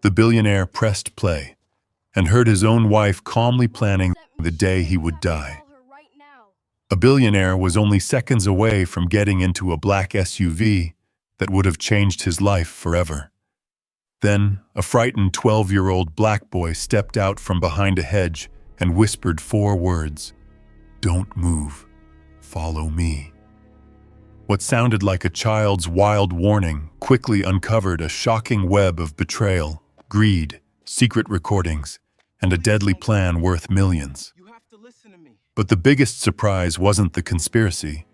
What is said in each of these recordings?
The billionaire pressed play and heard his own wife calmly planning the day he would die. A billionaire was only seconds away from getting into a black SUV that would have changed his life forever. Then, a frightened 12-year-old black boy stepped out from behind a hedge and whispered 4 words, "Don't move. Follow me." What sounded like a child's wild warning quickly uncovered a shocking web of betrayal, greed, secret recordings, and a deadly plan worth millions. But the biggest surprise wasn't the conspiracy.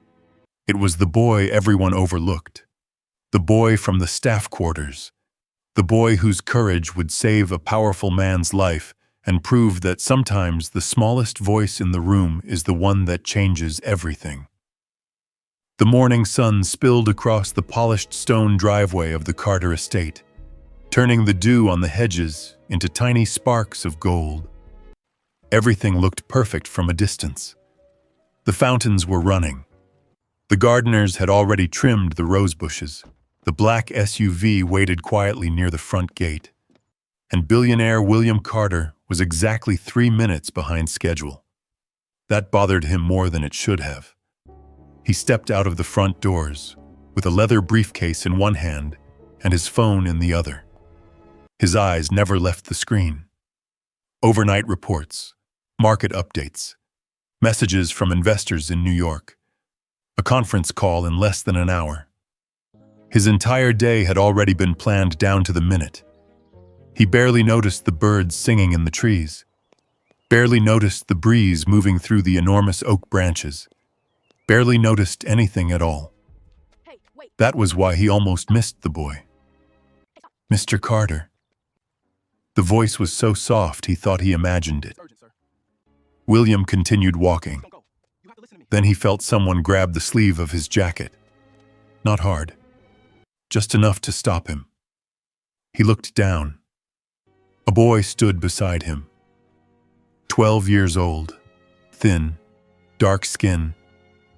It was the boy everyone overlooked. The boy from the staff quarters. The boy whose courage would save a powerful man's life and prove that sometimes the smallest voice in the room is the one that changes everything. The morning sun spilled across the polished stone driveway of the Carter estate, turning the dew on the hedges into tiny sparks of gold. Everything looked perfect from a distance. The fountains were running. The gardeners had already trimmed the rose bushes. The black SUV waited quietly near the front gate. And billionaire William Carter was exactly 3 minutes behind schedule. That bothered him more than it should have. He stepped out of the front doors, with a leather briefcase in one hand and his phone in the other. His eyes never left the screen. Overnight reports, market updates, messages from investors in New York, a conference call in less than an hour. His entire day had already been planned down to the minute. He barely noticed the birds singing in the trees, barely noticed the breeze moving through the enormous oak branches, barely noticed anything at all. That was why he almost missed the boy. "Mr. Carter." The voice was so soft he thought he imagined it. William continued walking. Then he felt someone grab the sleeve of his jacket. Not hard, just enough to stop him. He looked down. A boy stood beside him. 12 years old, thin, dark skin,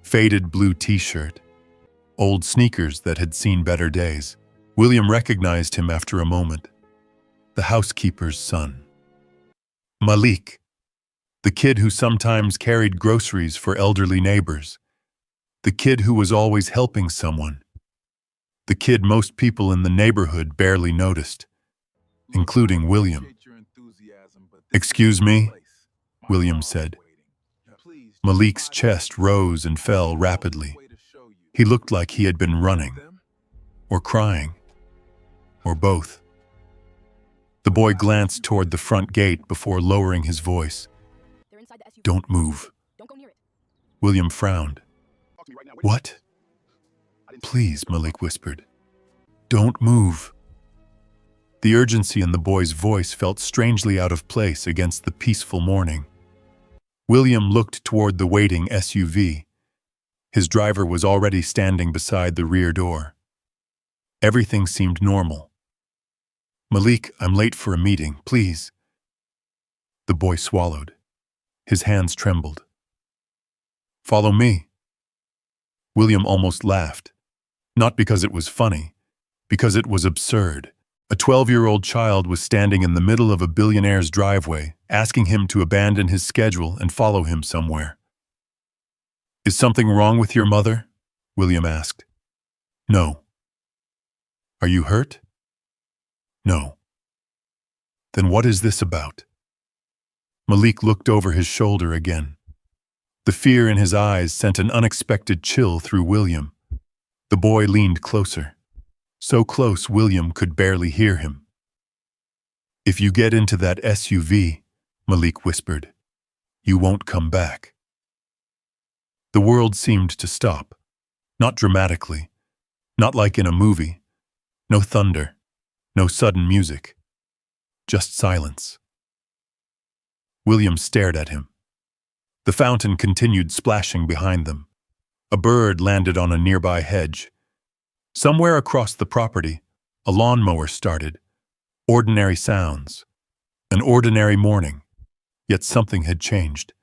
faded blue t-shirt, old sneakers that had seen better days. William recognized him after a moment. The housekeeper's son. Malik, the kid who sometimes carried groceries for elderly neighbors. The kid who was always helping someone. The kid most people in the neighborhood barely noticed, including William. "Excuse me," William said. Malik's chest rose and fell rapidly. He looked like he had been running, or crying, or both. The boy glanced toward the front gate before lowering his voice. "Don't move." William frowned. "What?" "Please," Malik whispered. "Don't move." The urgency in the boy's voice felt strangely out of place against the peaceful morning. William looked toward the waiting SUV. His driver was already standing beside the rear door. Everything seemed normal. "Malik, I'm late for a meeting, please." The boy swallowed. His hands trembled. "Follow me." William almost laughed. Not because it was funny, because it was absurd. A 12-year-old child was standing in the middle of a billionaire's driveway, asking him to abandon his schedule and follow him somewhere. "Is something wrong with your mother?" William asked. "No." "Are you hurt?" "No." "Then what is this about?" Malik looked over his shoulder again. The fear in his eyes sent an unexpected chill through William. The boy leaned closer. So close William could barely hear him. "If you get into that SUV," Malik whispered, "you won't come back." The world seemed to stop. Not dramatically. Not like in a movie. No thunder. No sudden music. Just silence. William stared at him. The fountain continued splashing behind them. A bird landed on a nearby hedge. Somewhere across the property, a lawnmower started. Ordinary sounds. An ordinary morning. Yet something had changed.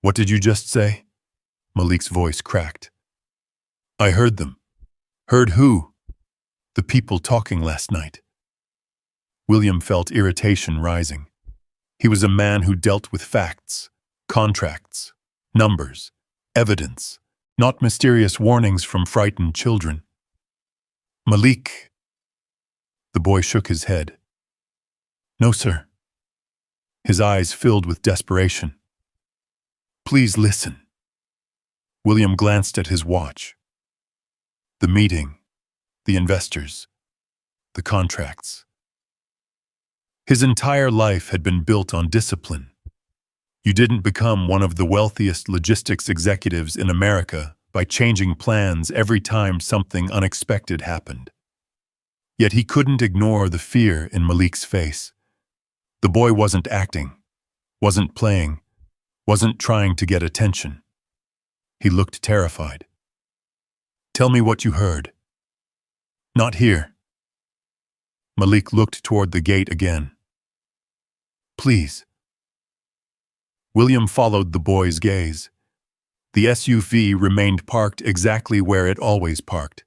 "What did you just say?" Malik's voice cracked. "I heard them." "Heard who?" "The people talking last night." William felt irritation rising. He was a man who dealt with facts, contracts, numbers, evidence, not mysterious warnings from frightened children. Malik. The boy shook his head. No, sir. His eyes filled with desperation. Please listen. William glanced at his watch. The meeting, the investors, the contracts. His entire life had been built on discipline. You didn't become one of the wealthiest logistics executives in America by changing plans every time something unexpected happened. Yet he couldn't ignore the fear in Malik's face. The boy wasn't acting, wasn't playing, wasn't trying to get attention. He looked terrified. Tell me what you heard. Not here. Malik looked toward the gate again. Please. William followed the boy's gaze. The SUV remained parked exactly where it always parked.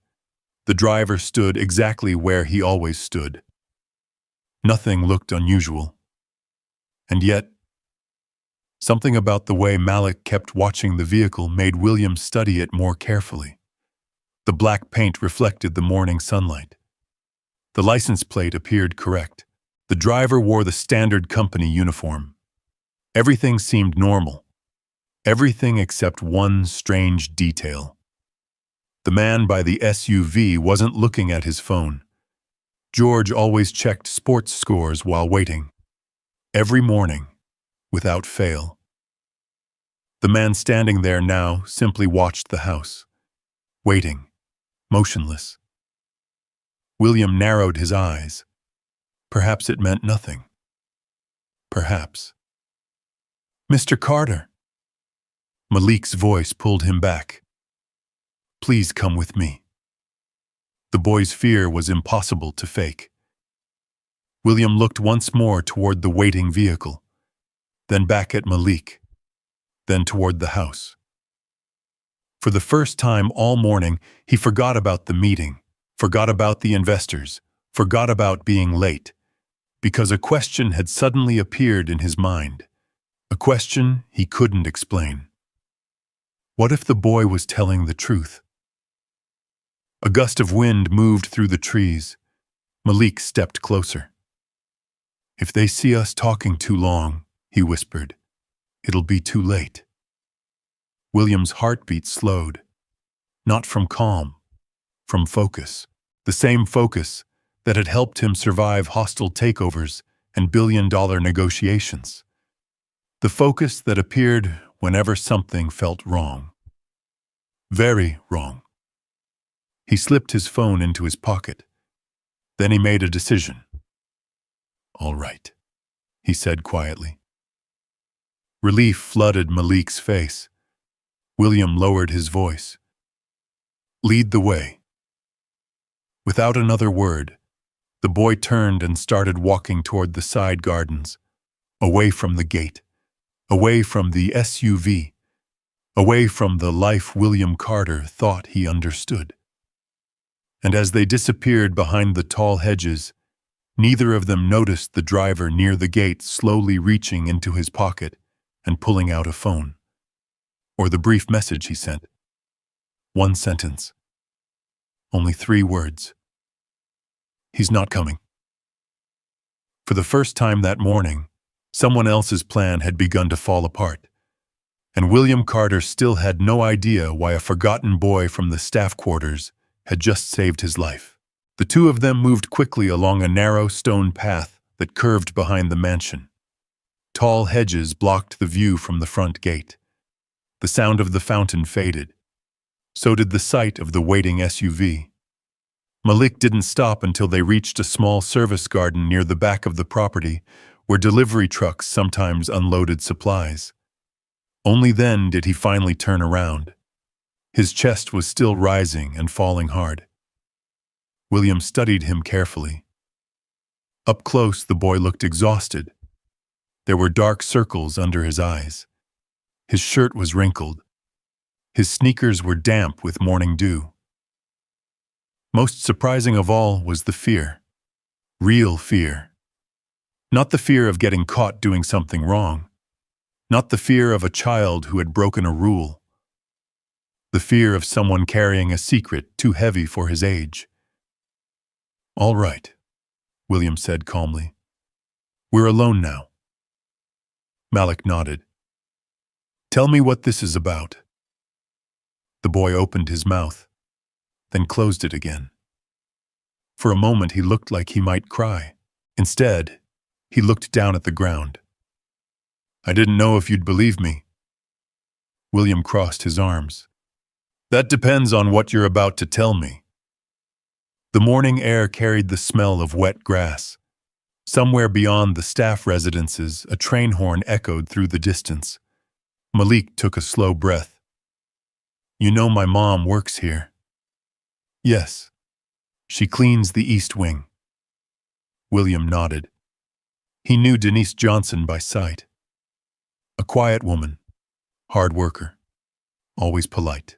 The driver stood exactly where he always stood. Nothing looked unusual. And yet, something about the way Malik kept watching the vehicle made William study it more carefully. The black paint reflected the morning sunlight. The license plate appeared correct. The driver wore the standard company uniform. Everything seemed normal. Everything except one strange detail. The man by the SUV wasn't looking at his phone. George always checked sports scores while waiting. Every morning, without fail. The man standing there now simply watched the house, waiting, motionless. William narrowed his eyes. Perhaps it meant nothing. Perhaps. Mr. Carter. Malik's voice pulled him back. Please come with me. The boy's fear was impossible to fake. William looked once more toward the waiting vehicle, then back at Malik, then toward the house. For the first time all morning, he forgot about the meeting, forgot about the investors, forgot about being late, because a question had suddenly appeared in his mind, a question he couldn't explain. What if the boy was telling the truth? A gust of wind moved through the trees. Malik stepped closer. If they see us talking too long, he whispered, it'll be too late. William's heartbeat slowed, not from calm, from focus, the same focus that had helped him survive hostile takeovers and billion-dollar negotiations. The focus that appeared whenever something felt wrong. Very wrong. He slipped his phone into his pocket. Then he made a decision. All right, he said quietly. Relief flooded Malik's face. William lowered his voice. Lead the way. Without another word, the boy turned and started walking toward the side gardens, away from the gate, away from the SUV, away from the life William Carter thought he understood. And as they disappeared behind the tall hedges, neither of them noticed the driver near the gate slowly reaching into his pocket and pulling out a phone, or the brief message he sent. One sentence. Only 3 words. He's not coming. For the first time that morning, someone else's plan had begun to fall apart, and William Carter still had no idea why a forgotten boy from the staff quarters had just saved his life. The two of them moved quickly along a narrow stone path that curved behind the mansion. Tall hedges blocked the view from the front gate. The sound of the fountain faded. So did the sight of the waiting SUV. Malik didn't stop until they reached a small service garden near the back of the property where delivery trucks sometimes unloaded supplies. Only then did he finally turn around. His chest was still rising and falling hard. William studied him carefully. Up close, the boy looked exhausted. There were dark circles under his eyes. His shirt was wrinkled. His sneakers were damp with morning dew. Most surprising of all was the fear. Real fear, Not the fear of getting caught doing something wrong. Not the fear of a child who had broken a rule. The fear of someone carrying a secret too heavy for his age. "All right," William said calmly. "We're alone now." Malik nodded. "Tell me what this is about." The boy opened his mouth, then closed it again. For a moment he looked like he might cry. Instead, he looked down at the ground. "I didn't know if you'd believe me." William crossed his arms. "That depends on what you're about to tell me." The morning air carried the smell of wet grass. Somewhere beyond the staff residences, a train horn echoed through the distance. Malik took a slow breath. "You know my mom works here." "Yes. She cleans the East Wing." William nodded. He knew Denise Johnson by sight. A quiet woman, hard worker, always polite,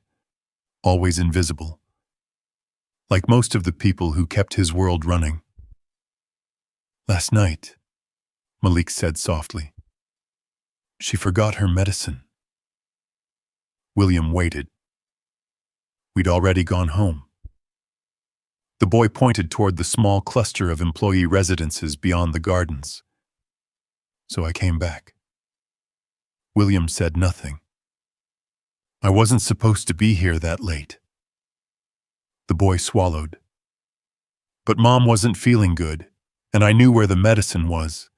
always invisible. Like most of the people who kept his world running. "Last night," Malik said softly, "she forgot her medicine." William waited. We'd already gone home. The boy pointed toward the small cluster of employee residences beyond the gardens. "So I came back." William said nothing. "I wasn't supposed to be here that late." The boy swallowed. "But Mom wasn't feeling good, and I knew where the medicine was."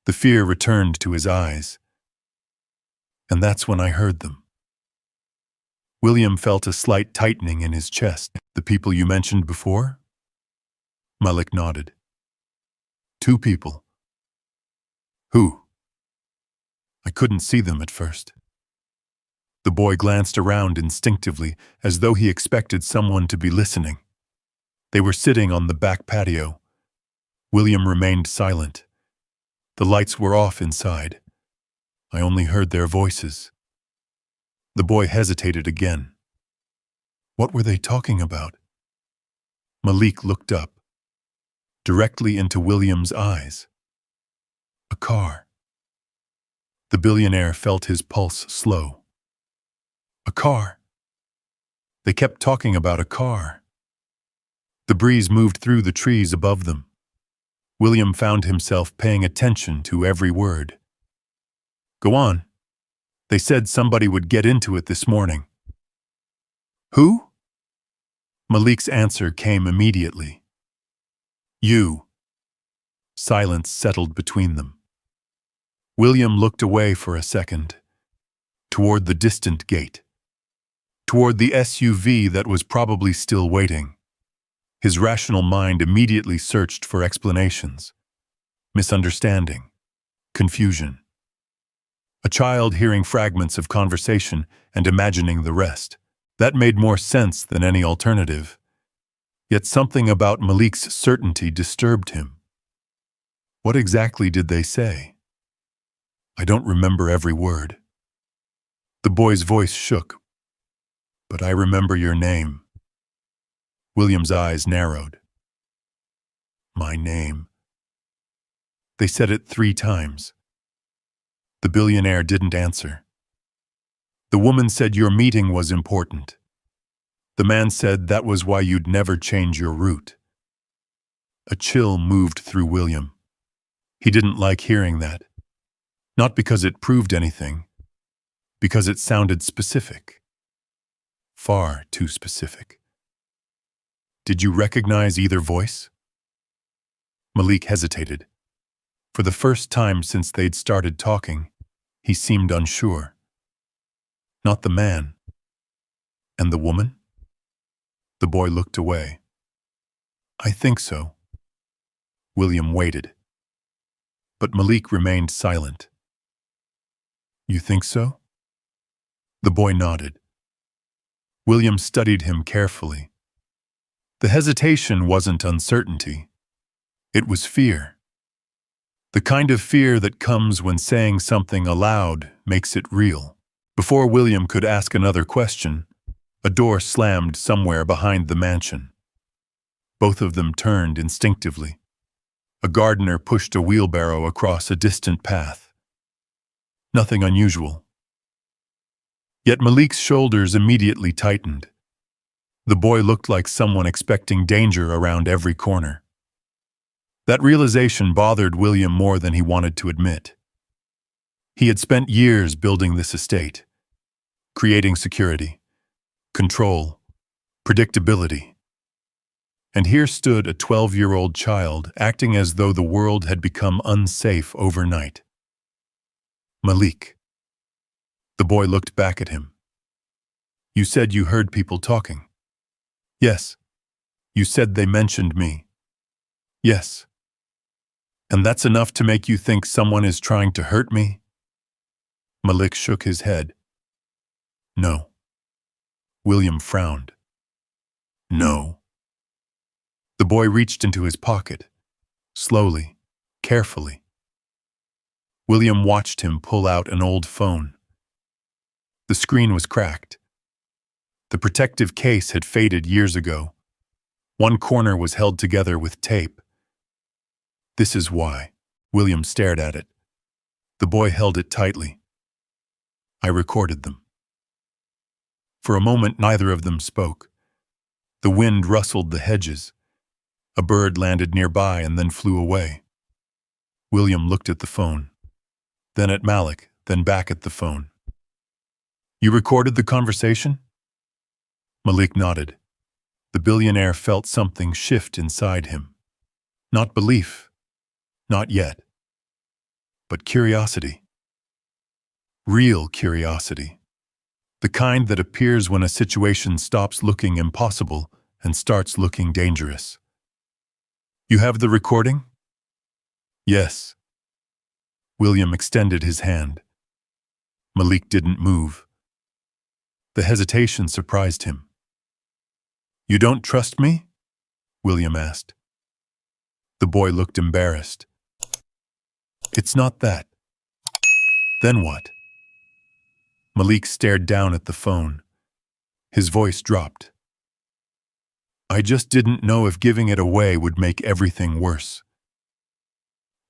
The fear returned to his eyes. "And that's when I heard them." William felt a slight tightening in his chest. "The people you mentioned before?" Malik nodded. "Two people." "Who?" "I couldn't see them at first." The boy glanced around instinctively, as though he expected someone to be listening. They were sitting on the back patio. William remained silent. The lights were off inside. I only heard their voices. The boy hesitated again. What were they talking about? Malik looked up, directly into William's eyes. A car. The billionaire felt his pulse slow. A car. They kept talking about a car. The breeze moved through the trees above them. William found himself paying attention to every word. "Go on. They said somebody would get into it this morning." "Who?" Malik's answer came immediately. "You." Silence settled between them. William looked away for a second, toward the distant gate, toward the SUV that was probably still waiting. His rational mind immediately searched for explanations. Misunderstanding. Confusion. A child hearing fragments of conversation and imagining the rest. That made more sense than any alternative. Yet something about Malik's certainty disturbed him. What exactly did they say? "I don't remember every word." The boy's voice shook. "But I remember your name." William's eyes narrowed. "My name." They said it 3 times. The billionaire didn't answer. The woman said your meeting was important. The man said that was why you'd never change your route. A chill moved through William. He didn't like hearing that. Not because it proved anything, because it sounded specific. Far too specific. "Did you recognize either voice?" Malik hesitated. For the first time since they'd started talking, he seemed unsure. "Not the man." "And the woman?" The boy looked away. "I think so." William waited. But Malik remained silent. "You think so?" The boy nodded. William studied him carefully. The hesitation wasn't uncertainty. It was fear. The kind of fear that comes when saying something aloud makes it real. Before William could ask another question, a door slammed somewhere behind the mansion. Both of them turned instinctively. A gardener pushed a wheelbarrow across a distant path. Nothing unusual. Yet Malik's shoulders immediately tightened. The boy looked like someone expecting danger around every corner. That realization bothered William more than he wanted to admit. He had spent years building this estate, creating security, control, predictability. And here stood a 12-year-old child acting as though the world had become unsafe overnight. Malik. The boy looked back at him. You said you heard people talking. Yes. You said they mentioned me. Yes. And that's enough to make you think someone is trying to hurt me? Malik shook his head. No. William frowned. No. The boy reached into his pocket, slowly, carefully. William watched him pull out an old phone. The screen was cracked. The protective case had faded years ago. One corner was held together with tape. This is why. William stared at it. The boy held it tightly. I recorded them. For a moment, neither of them spoke. The wind rustled the hedges. A bird landed nearby and then flew away. William looked at the phone, then at Malik, then back at the phone. You recorded the conversation? Malik nodded. The billionaire felt something shift inside him. Not belief, not yet, but curiosity. Real curiosity. The kind that appears when a situation stops looking impossible and starts looking dangerous. You have the recording? Yes. William extended his hand. Malik didn't move. The hesitation surprised him. You don't trust me? William asked. The boy looked embarrassed. It's not that. Then what? Malik stared down at the phone. His voice dropped. I just didn't know if giving it away would make everything worse.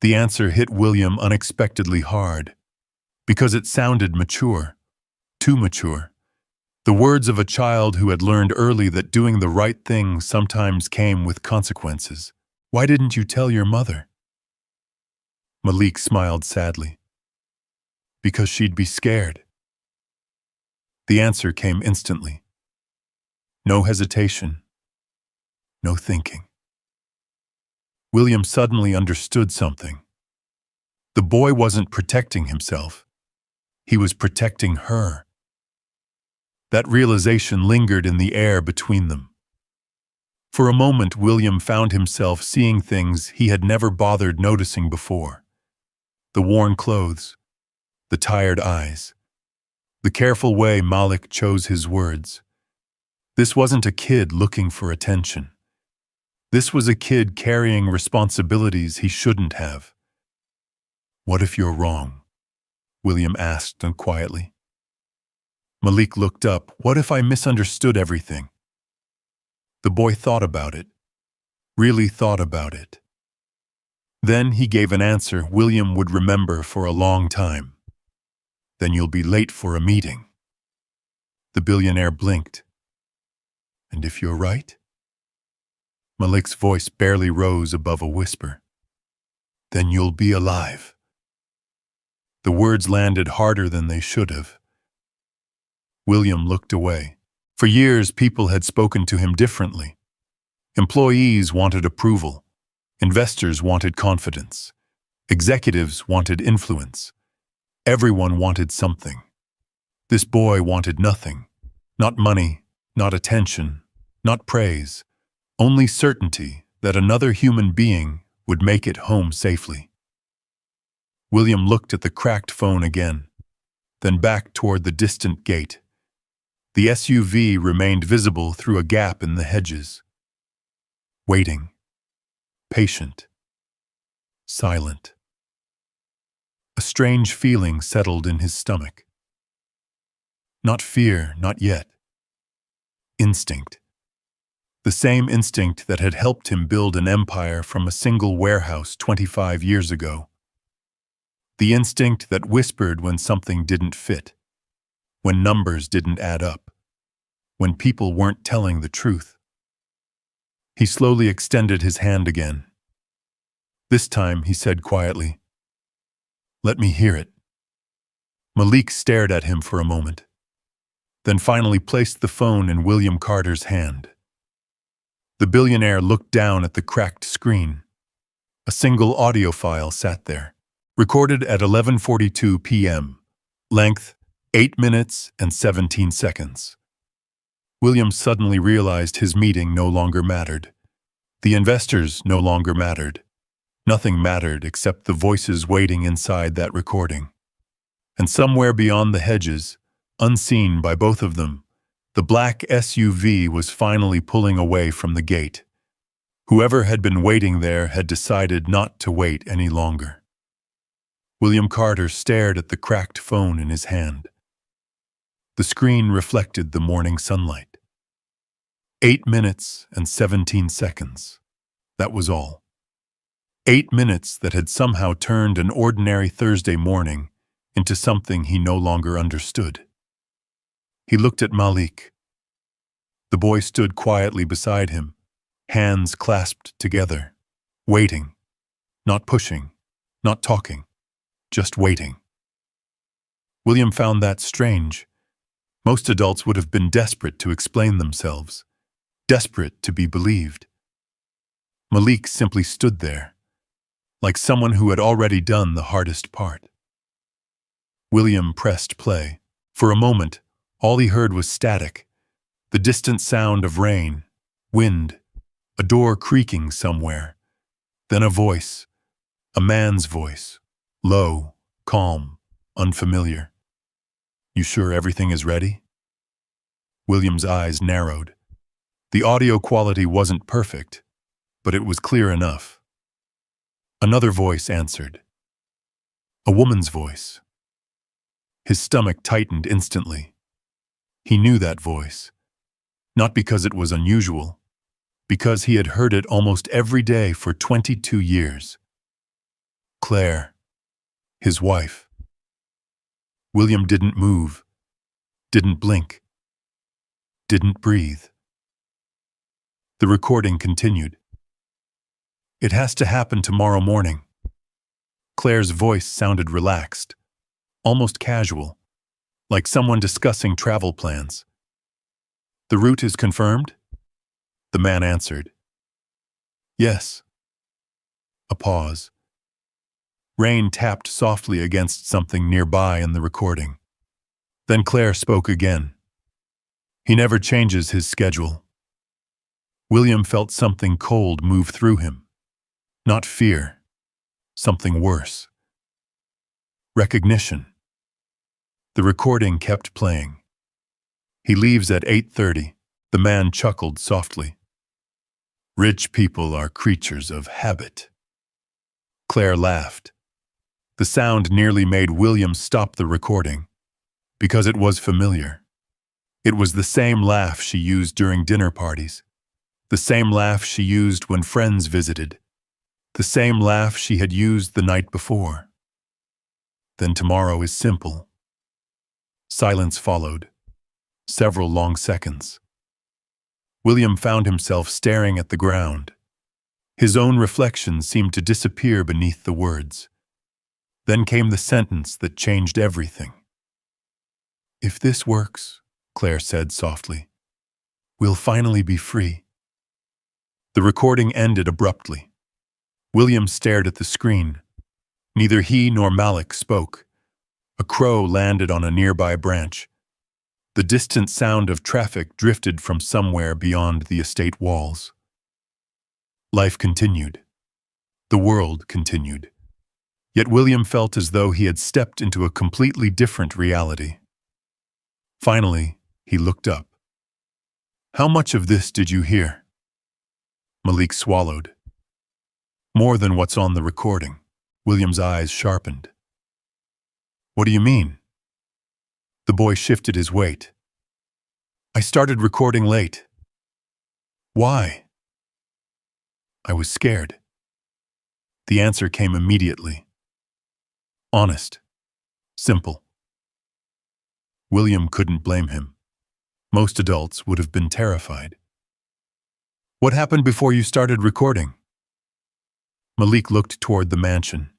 The answer hit William unexpectedly hard, because it sounded mature, too mature. The words of a child who had learned early that doing the right thing sometimes came with consequences. Why didn't you tell your mother? Malik smiled sadly. Because she'd be scared. The answer came instantly. No hesitation. No thinking. William suddenly understood something. The boy wasn't protecting himself. He was protecting her. That realization lingered in the air between them. For a moment, William found himself seeing things he had never bothered noticing before. The worn clothes, the tired eyes, the careful way Malik chose his words. This wasn't a kid looking for attention. This was a kid carrying responsibilities he shouldn't have. What if you're wrong? William asked quietly. Malik looked up. What if I misunderstood everything? The boy thought about it, really thought about it. Then he gave an answer William would remember for a long time. Then you'll be late for a meeting. The billionaire blinked. And if you're right? Malik's voice barely rose above a whisper. Then you'll be alive. The words landed harder than they should have. William looked away. For years, people had spoken to him differently. Employees wanted approval. Investors wanted confidence. Executives wanted influence. Everyone wanted something. This boy wanted nothing. Not money, not attention, not praise. Only certainty that another human being would make it home safely. William looked at the cracked phone again, then back toward the distant gate. The SUV remained visible through a gap in the hedges. Waiting. Patient. Silent. A strange feeling settled in his stomach. Not fear, not yet. Instinct. The same instinct that had helped him build an empire from a single warehouse 25 years ago. The instinct that whispered when something didn't fit, when numbers didn't add up, when people weren't telling the truth. He slowly extended his hand again. This time he said quietly, "Let me hear it." Malik stared at him for a moment, then finally placed the phone in William Carter's hand. The billionaire looked down at the cracked screen. A single audio file sat there, recorded at 11:42 p.m., length 8 minutes and 17 seconds. William suddenly realized his meeting no longer mattered. The investors no longer mattered. Nothing mattered except the voices waiting inside that recording. And somewhere beyond the hedges, unseen by both of them, the black SUV was finally pulling away from the gate. Whoever had been waiting there had decided not to wait any longer. William Carter stared at the cracked phone in his hand. The screen reflected the morning sunlight. 8 minutes and 17 seconds. That was all. 8 minutes that had somehow turned an ordinary Thursday morning into something he no longer understood. He looked at Malik. The boy stood quietly beside him, hands clasped together, waiting, not pushing, not talking, just waiting. William found that strange. Most adults would have been desperate to explain themselves, desperate to be believed. Malik simply stood there, like someone who had already done the hardest part. William pressed play. For a moment, all he heard was static, the distant sound of rain, wind, a door creaking somewhere. Then a voice, a man's voice, low, calm, unfamiliar. "You sure everything is ready?" William's eyes narrowed. The audio quality wasn't perfect, but it was clear enough. Another voice answered. A woman's voice. His stomach tightened instantly. He knew that voice, not because it was unusual, because he had heard it almost every day for 22 years. Claire, his wife. William didn't move, didn't blink, didn't breathe. The recording continued. "It has to happen tomorrow morning." Claire's voice sounded relaxed, almost casual, like someone discussing travel plans. "The route is confirmed?" The man answered. "Yes." A pause. Rain tapped softly against something nearby in the recording. Then Claire spoke again. "He never changes his schedule." William felt something cold move through him. Not fear. Something worse. Recognition. The recording kept playing. "He leaves at 8:30. The man chuckled softly. "Rich people are creatures of habit." Claire laughed. The sound nearly made William stop the recording, because it was familiar. It was the same laugh she used during dinner parties, the same laugh she used when friends visited, the same laugh she had used the night before. "Then tomorrow is simple." Silence followed. Several long seconds. William found himself staring at the ground. His own reflection seemed to disappear beneath the words. Then came the sentence that changed everything. "If this works," Claire said softly, "we'll finally be free." The recording ended abruptly. William stared at the screen. Neither he nor Malik spoke. A crow landed on a nearby branch. The distant sound of traffic drifted from somewhere beyond the estate walls. Life continued. The world continued. Yet William felt as though he had stepped into a completely different reality. Finally, he looked up. "How much of this did you hear?" Malik swallowed. "More than what's on the recording." William's eyes sharpened. "What do you mean?" The boy shifted his weight. "I started recording late." Why? I was scared. The answer came immediately. Honest. Simple. William couldn't blame him. Most adults would have been terrified. What happened before you started recording? Malik looked toward the mansion.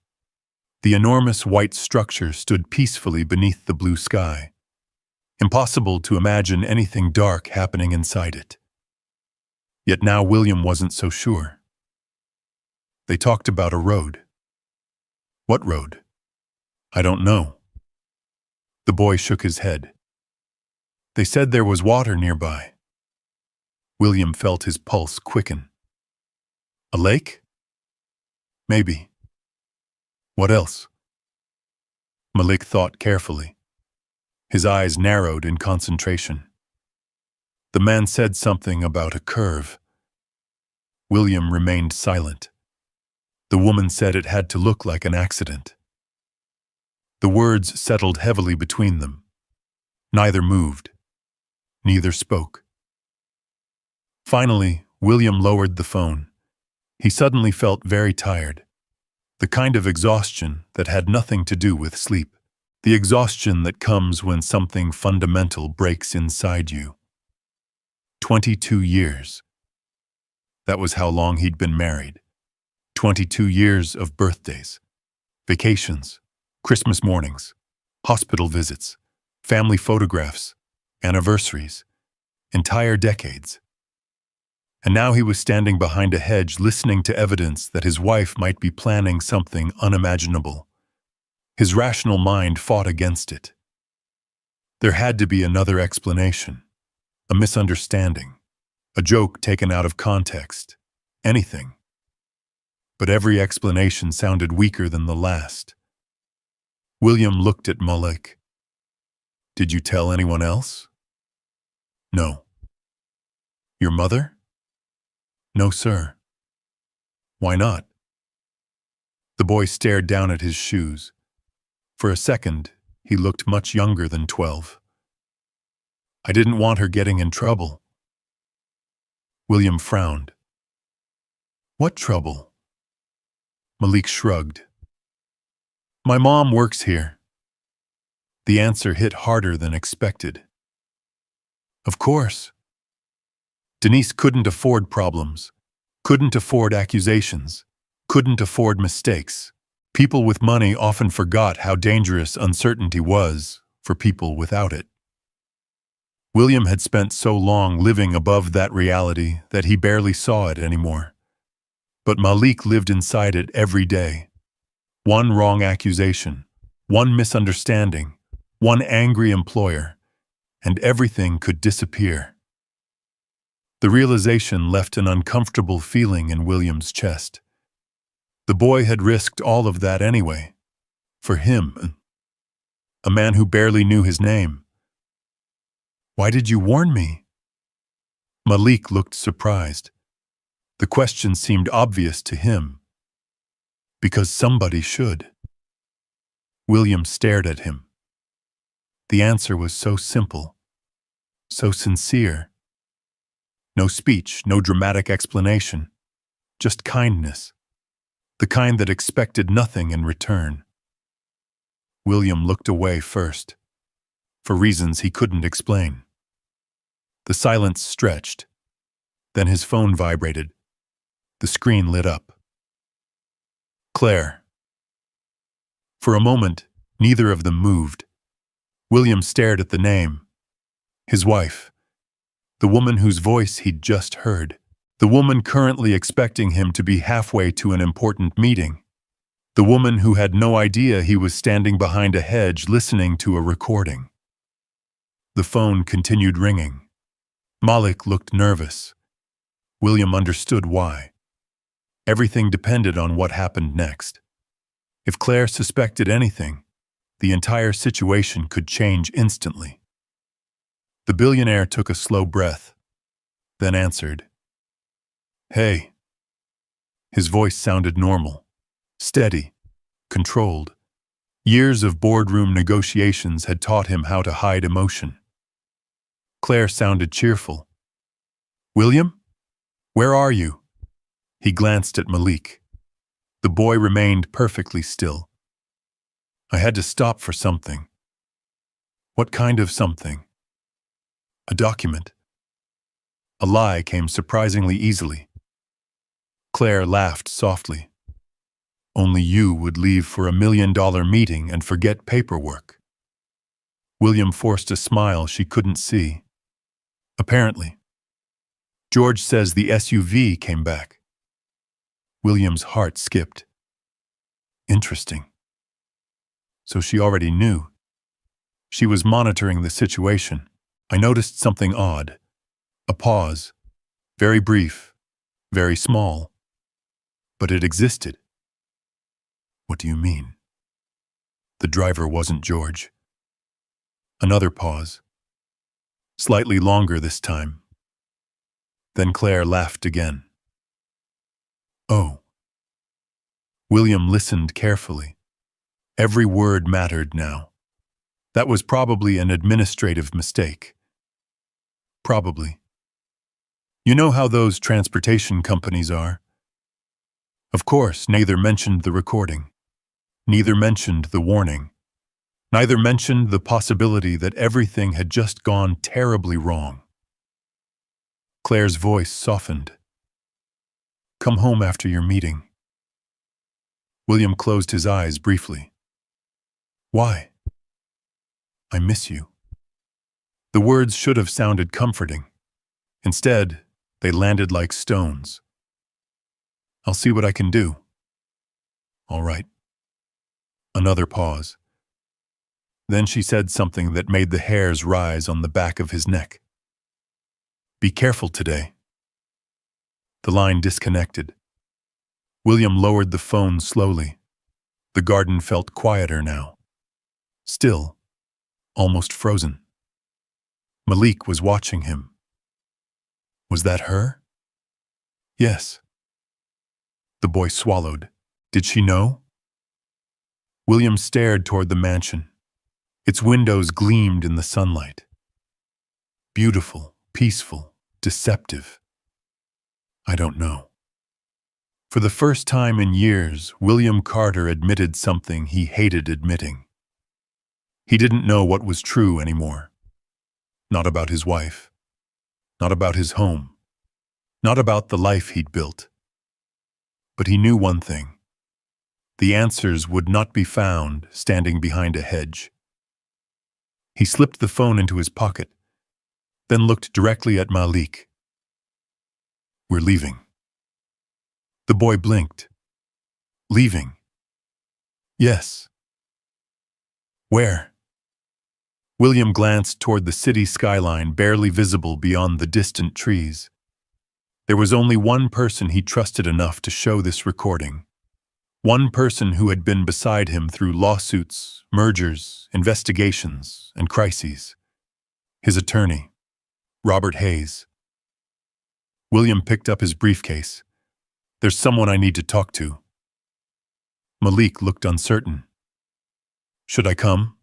The enormous white structure stood peacefully beneath the blue sky. Impossible to imagine anything dark happening inside it. Yet now William wasn't so sure. They talked about a road. What road? I don't know. The boy shook his head. They said there was water nearby. William felt his pulse quicken. A lake? Maybe. What else? Malik thought carefully. His eyes narrowed in concentration. The man said something about a curve. William remained silent. The woman said it had to look like an accident. The words settled heavily between them. Neither moved. Neither spoke. Finally, William lowered the phone. He suddenly felt very tired. The kind of exhaustion that had nothing to do with sleep. The exhaustion that comes when something fundamental breaks inside you. 22 years. That was how long he'd been married. 22 years of birthdays, vacations, Christmas mornings, hospital visits, family photographs, anniversaries, entire decades. And now he was standing behind a hedge listening to evidence that his wife might be planning something unimaginable. His rational mind fought against it. There had to be another explanation, a misunderstanding, a joke taken out of context, anything. But every explanation sounded weaker than the last. William looked at Malik. Did you tell anyone else? No. Your mother? No, sir. Why not? The boy stared down at his shoes. For a second, he looked much younger than 12. I didn't want her getting in trouble. William frowned. What trouble? Malik shrugged. My mom works here. The answer hit harder than expected. Of course. Denise couldn't afford problems, couldn't afford accusations, couldn't afford mistakes. People with money often forgot how dangerous uncertainty was for people without it. William had spent so long living above that reality that he barely saw it anymore. But Malik lived inside it every day. One wrong accusation, one misunderstanding, one angry employer, and everything could disappear. The realization left an uncomfortable feeling in William's chest. The boy had risked all of that anyway. For him, a man who barely knew his name. Why did you warn me? Malik looked surprised. The question seemed obvious to him. Because somebody should. William stared at him. The answer was so simple, so sincere. No speech, no dramatic explanation, just kindness. The kind that expected nothing in return. William looked away first, for reasons he couldn't explain. The silence stretched. Then his phone vibrated. The screen lit up. Claire. For a moment, neither of them moved. William stared at the name. His wife. The woman whose voice he'd just heard. The woman currently expecting him to be halfway to an important meeting. The woman who had no idea he was standing behind a hedge listening to a recording. The phone continued ringing. Malik looked nervous. William understood why. Everything depended on what happened next. If Claire suspected anything, the entire situation could change instantly. The billionaire took a slow breath, then answered. Hey. His voice sounded normal, steady, controlled. Years of boardroom negotiations had taught him how to hide emotion. Claire sounded cheerful. William? Where are you? He glanced at Malik. The boy remained perfectly still. I had to stop for something. What kind of something? A document. A lie came surprisingly easily. Claire laughed softly. Only you would leave for $1 million meeting and forget paperwork. William forced a smile she couldn't see. Apparently. George says the SUV came back. William's heart skipped. Interesting. So she already knew. She was monitoring the situation. I noticed something odd. A pause. Very brief. Very small. But it existed. What do you mean? The driver wasn't George. Another pause. Slightly longer this time. Then Claire laughed again. Oh. William listened carefully. Every word mattered now. That was probably an administrative mistake. Probably. You know how those transportation companies are? Of course, neither mentioned the recording. Neither mentioned the warning. Neither mentioned the possibility that everything had just gone terribly wrong. Claire's voice softened. Come home after your meeting. William closed his eyes briefly. Why? I miss you. The words should have sounded comforting. Instead, they landed like stones. I'll see what I can do. All right. Another pause. Then she said something that made the hairs rise on the back of his neck. Be careful today. The line disconnected. William lowered the phone slowly. The garden felt quieter now. Still, almost frozen. Malik was watching him. Was that her? Yes. The boy swallowed. Did she know? William stared toward the mansion. Its windows gleamed in the sunlight. Beautiful, peaceful, deceptive. I don't know. For the first time in years, William Carter admitted something he hated admitting. He didn't know what was true anymore. Not about his wife. Not about his home. Not about the life he'd built. But he knew one thing. The answers would not be found standing behind a hedge. He slipped the phone into his pocket, then looked directly at Malik. We're leaving. The boy blinked. Leaving? Yes. Where? William glanced toward the city skyline barely visible beyond the distant trees. There was only one person he trusted enough to show this recording. One person who had been beside him through lawsuits, mergers, investigations, and crises. His attorney, Robert Hayes. William picked up his briefcase. There's someone I need to talk to. Malik looked uncertain. Should I come?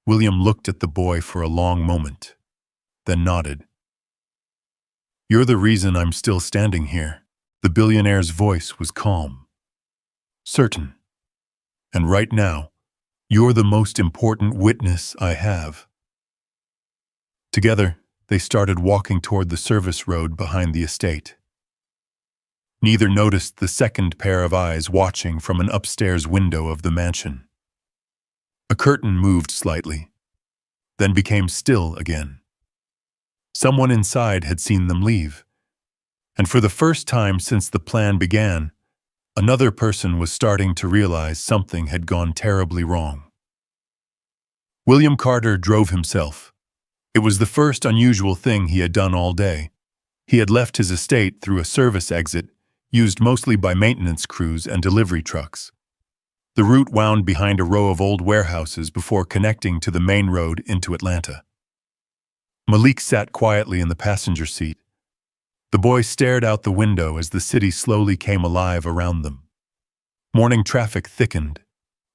William looked at the boy for a long moment, then nodded. You're the reason I'm still standing here. The billionaire's voice was calm. Certain. And right now, you're the most important witness I have. Together, they started walking toward the service road behind the estate. Neither noticed the second pair of eyes watching from an upstairs window of the mansion. A curtain moved slightly, then became still again. Someone inside had seen them leave, and for the first time since the plan began, another person was starting to realize something had gone terribly wrong. William Carter drove himself. It was the first unusual thing he had done all day. He had left his estate through a service exit, used mostly by maintenance crews and delivery trucks. The route wound behind a row of old warehouses before connecting to the main road into Atlanta. Malik sat quietly in the passenger seat. The boy stared out the window as the city slowly came alive around them. Morning traffic thickened.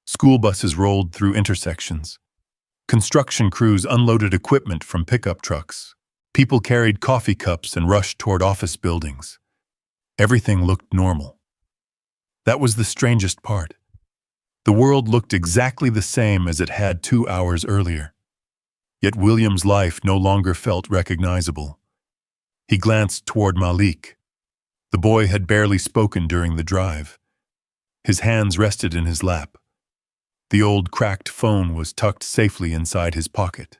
School buses rolled through intersections. Construction crews unloaded equipment from pickup trucks. People carried coffee cups and rushed toward office buildings. Everything looked normal. That was the strangest part. The world looked exactly the same as it had 2 hours earlier. Yet William's life no longer felt recognizable. He glanced toward Malik. The boy had barely spoken during the drive. His hands rested in his lap. The old cracked phone was tucked safely inside his pocket.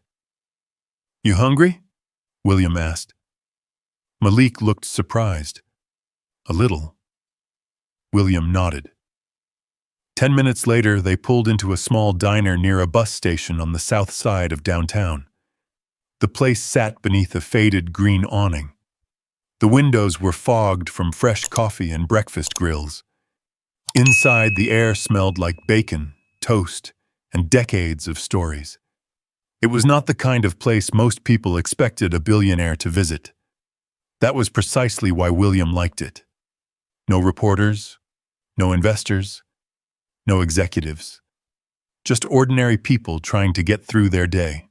"You hungry?" William asked. Malik looked surprised. "A little." William nodded. 10 minutes later, they pulled into a small diner near a bus station on the south side of downtown. The place sat beneath a faded green awning. The windows were fogged from fresh coffee and breakfast grills. Inside, the air smelled like bacon, toast, and decades of stories. It was not the kind of place most people expected a billionaire to visit. That was precisely why William liked it. No reporters, no investors, no executives. Just ordinary people trying to get through their day.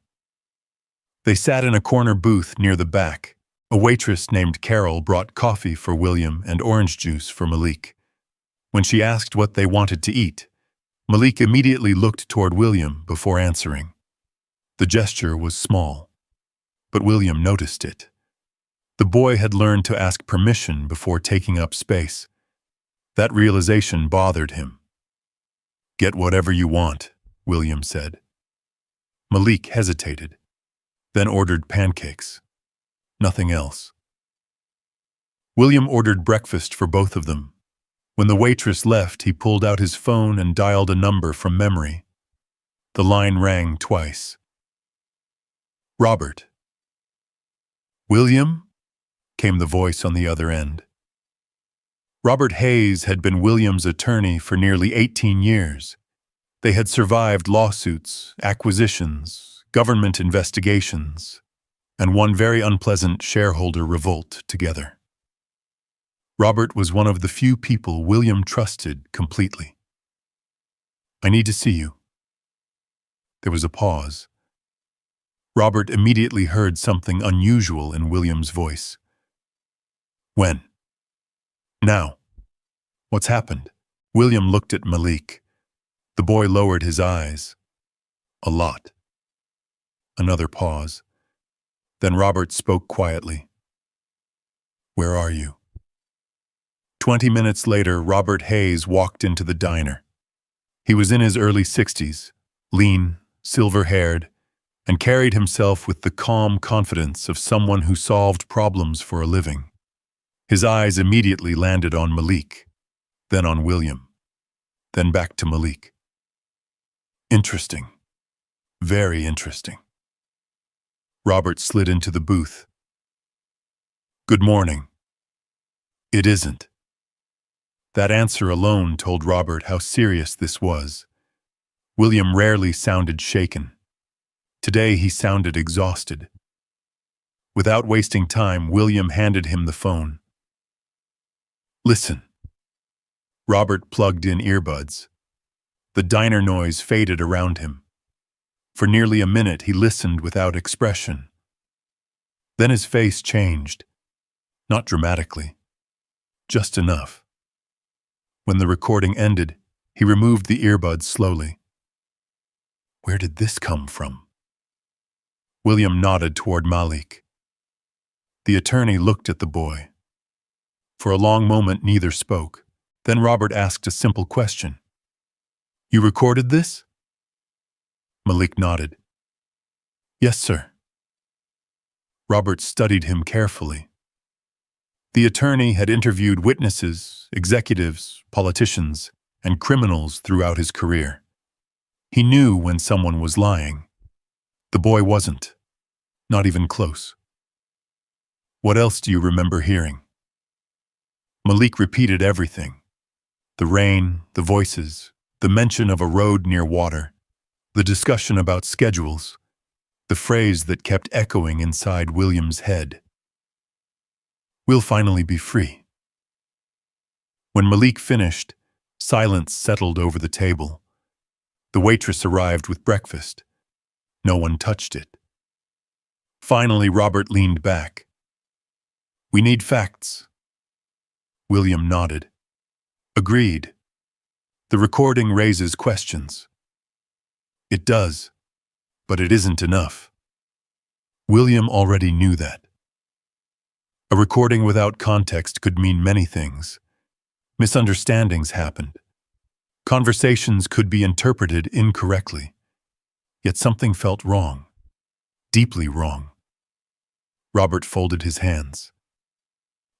They sat in a corner booth near the back. A waitress named Carol brought coffee for William and orange juice for Malik. When she asked what they wanted to eat, Malik immediately looked toward William before answering. The gesture was small, but William noticed it. The boy had learned to ask permission before taking up space. That realization bothered him. "Get whatever you want," William said. Malik hesitated, then ordered pancakes. Nothing else. William ordered breakfast for both of them. When the waitress left, he pulled out his phone and dialed a number from memory. The line rang twice. "Robert." "William?" came the voice on the other end. Robert Hayes had been William's attorney for nearly 18 years. They had survived lawsuits, acquisitions, government investigations, and one very unpleasant shareholder revolt together. Robert was one of the few people William trusted completely. "I need to see you." There was a pause. Robert immediately heard something unusual in William's voice. "When?" "Now." "What's happened?" William looked at Malik. The boy lowered his eyes. "A lot." Another pause. Then Robert spoke quietly. "Where are you?" 20 minutes later, Robert Hayes walked into the diner. He was in his early 60s, lean, silver-haired, and carried himself with the calm confidence of someone who solved problems for a living. His eyes immediately landed on Malik, then on William, then back to Malik. "Interesting. Very interesting." Robert slid into the booth. "Good morning." "It isn't." That answer alone told Robert how serious this was. William rarely sounded shaken. Today he sounded exhausted. Without wasting time, William handed him the phone. "Listen." Robert plugged in earbuds. The diner noise faded around him. For nearly a minute he listened without expression. Then his face changed. Not dramatically. Just enough. When the recording ended, he removed the earbuds slowly. Where did this come from? William nodded toward Malik. The attorney looked at the boy. For a long moment, neither spoke. Then Robert asked a simple question. "You recorded this?" Malik nodded. "Yes, sir." Robert studied him carefully. The attorney had interviewed witnesses, executives, politicians, and criminals throughout his career. He knew when someone was lying. The boy wasn't. Not even close. "What else do you remember hearing?" Malik repeated everything. The rain, the voices, the mention of a road near water, the discussion about schedules, the phrase that kept echoing inside William's head. "We'll finally be free." When Malik finished, silence settled over the table. The waitress arrived with breakfast. No one touched it. Finally, Robert leaned back. We need facts. William nodded. Agreed. The recording raises questions. It does, but it isn't enough. William already knew that. A recording without context could mean many things. Misunderstandings happened. Conversations could be interpreted incorrectly. Yet something felt wrong. Deeply wrong. Robert folded his hands.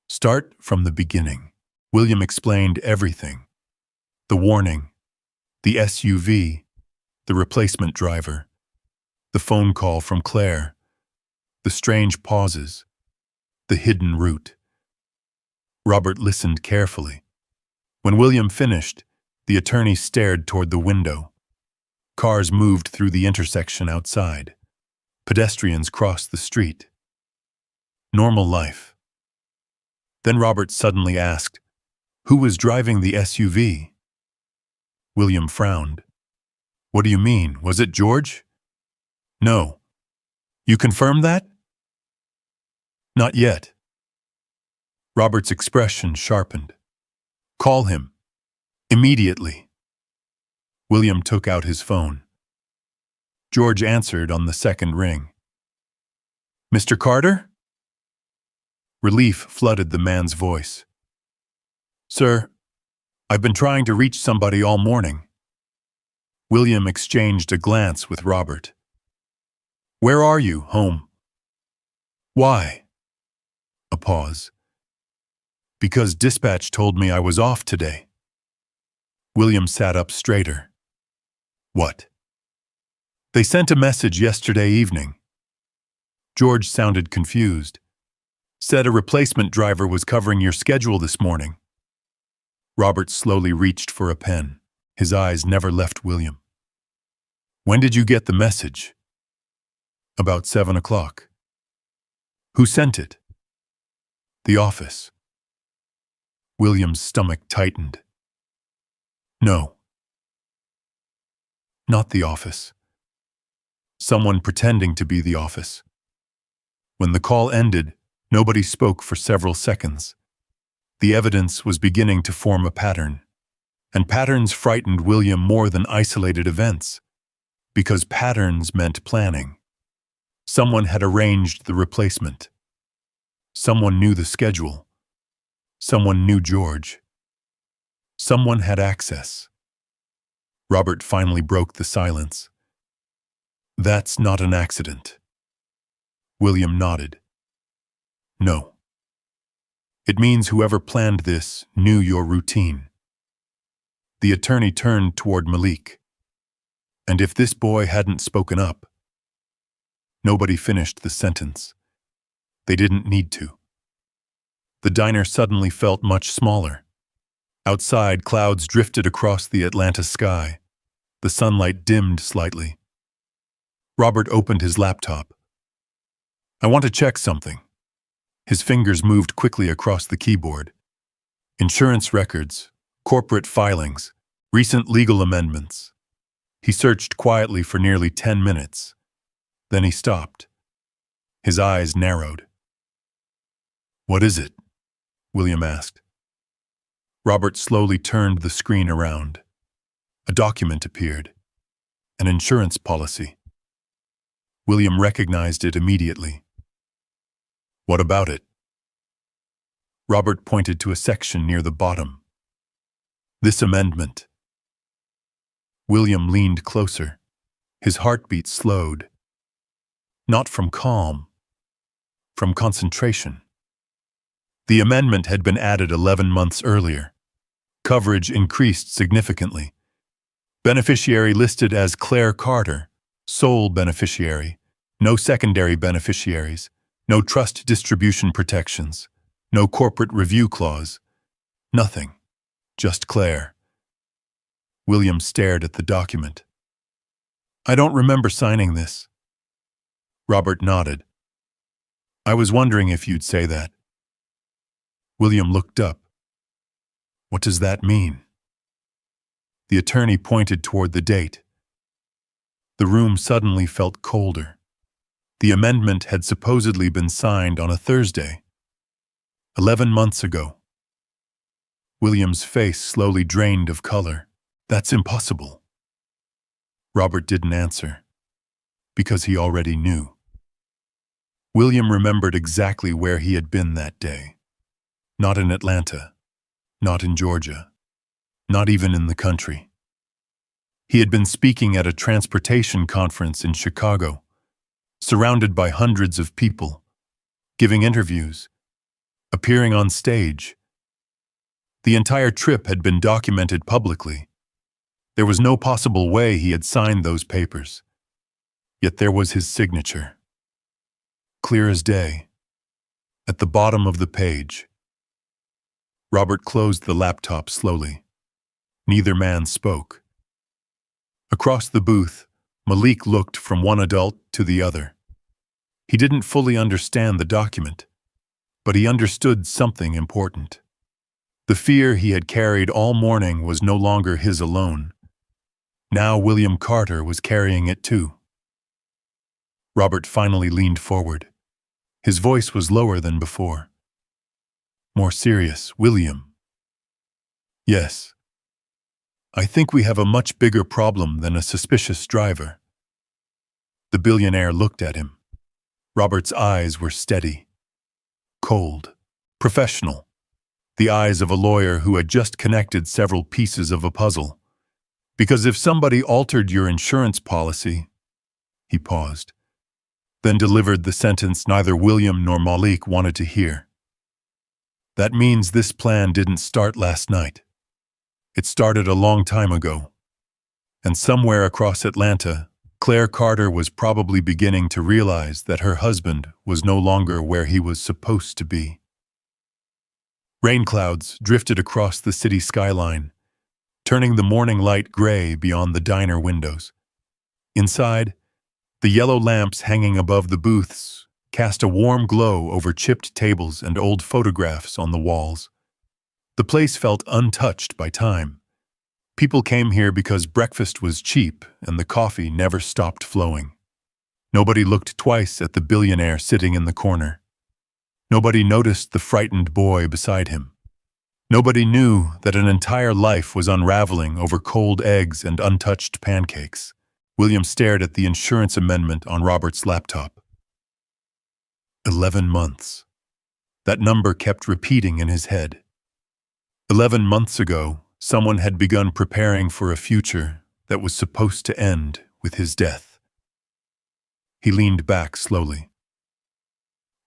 Start from the beginning. William explained everything. The warning, the SUV, the replacement driver, the phone call from Claire, the strange pauses, the hidden route. Robert listened carefully. When William finished, the attorney stared toward the window. Cars moved through the intersection outside. Pedestrians crossed the street. Normal life. Then Robert suddenly asked, "Who was driving the SUV?" William frowned. "What do you mean? Was it George?" "No." "You confirm that?" "Not yet." Robert's expression sharpened. "Call him. Immediately." William took out his phone. George answered on the second ring. "Mr. Carter?" Relief flooded the man's voice. "Sir, I've been trying to reach somebody all morning." William exchanged a glance with Robert. "Where are you, home?" "Why?" A pause. "Because dispatch told me I was off today." William sat up straighter. "What?" "They sent a message yesterday evening." George sounded confused. "Said a replacement driver was covering your schedule this morning." Robert slowly reached for a pen. His eyes never left William. "When did you get the message?" "About 7 o'clock. "Who sent it?" "The office." William's stomach tightened. "No. Not the office. Someone pretending to be the office." When the call ended, nobody spoke for several seconds. The evidence was beginning to form a pattern. And patterns frightened William more than isolated events, because patterns meant planning. Someone had arranged the replacement. Someone knew the schedule. Someone knew George. Someone had access. Robert finally broke the silence. "That's not an accident." William nodded. "No. It means whoever planned this knew your routine." The attorney turned toward Malik. "And if this boy hadn't spoken up..." Nobody finished the sentence. They didn't need to. The diner suddenly felt much smaller. Outside, clouds drifted across the Atlanta sky. The sunlight dimmed slightly. Robert opened his laptop. "I want to check something." His fingers moved quickly across the keyboard. Insurance records, corporate filings, recent legal amendments. He searched quietly for nearly 10 minutes. Then he stopped. His eyes narrowed. "What is it?" William asked. Robert slowly turned the screen around. A document appeared. An insurance policy. William recognized it immediately. "What about it?" Robert pointed to a section near the bottom. "This amendment." William leaned closer. His heartbeat slowed. Not from calm, from concentration. The amendment had been added 11 months earlier. Coverage increased significantly. Beneficiary listed as Claire Carter, sole beneficiary, no secondary beneficiaries, no trust distribution protections, no corporate review clause, nothing, just Claire. William stared at the document. "I don't remember signing this." Robert nodded. "I was wondering if you'd say that." William looked up. "What does that mean?" The attorney pointed toward the date. The room suddenly felt colder. The amendment had supposedly been signed on a Thursday, 11 months ago. William's face slowly drained of color. That's impossible. Robert didn't answer, because he already knew. William remembered exactly where he had been that day. Not in Atlanta, not in Georgia, not even in the country. He had been speaking at a transportation conference in Chicago, surrounded by hundreds of people, giving interviews, appearing on stage. The entire trip had been documented publicly. There was no possible way he had signed those papers. Yet there was his signature. Clear as day. At the bottom of the page. Robert closed the laptop slowly. Neither man spoke. Across the booth, Malik looked from one adult to the other. He didn't fully understand the document, but he understood something important. The fear he had carried all morning was no longer his alone. Now William Carter was carrying it too. Robert finally leaned forward. His voice was lower than before. More serious, William. Yes. I think we have a much bigger problem than a suspicious driver. The billionaire looked at him. Robert's eyes were steady, cold, professional. The eyes of a lawyer who had just connected several pieces of a puzzle. Because if somebody altered your insurance policy, he paused, then delivered the sentence neither William nor Malik wanted to hear. That means this plan didn't start last night. It started a long time ago. And somewhere across Atlanta, Claire Carter was probably beginning to realize that her husband was no longer where he was supposed to be. Rain clouds drifted across the city skyline, turning the morning light gray beyond the diner windows. Inside, the yellow lamps hanging above the booths cast a warm glow over chipped tables and old photographs on the walls. The place felt untouched by time. People came here because breakfast was cheap and the coffee never stopped flowing. Nobody looked twice at the billionaire sitting in the corner. Nobody noticed the frightened boy beside him. Nobody knew that an entire life was unraveling over cold eggs and untouched pancakes. William stared at the insurance amendment on Robert's laptop. 11 months. That number kept repeating in his head. 11 months ago, someone had begun preparing for a future that was supposed to end with his death. He leaned back slowly.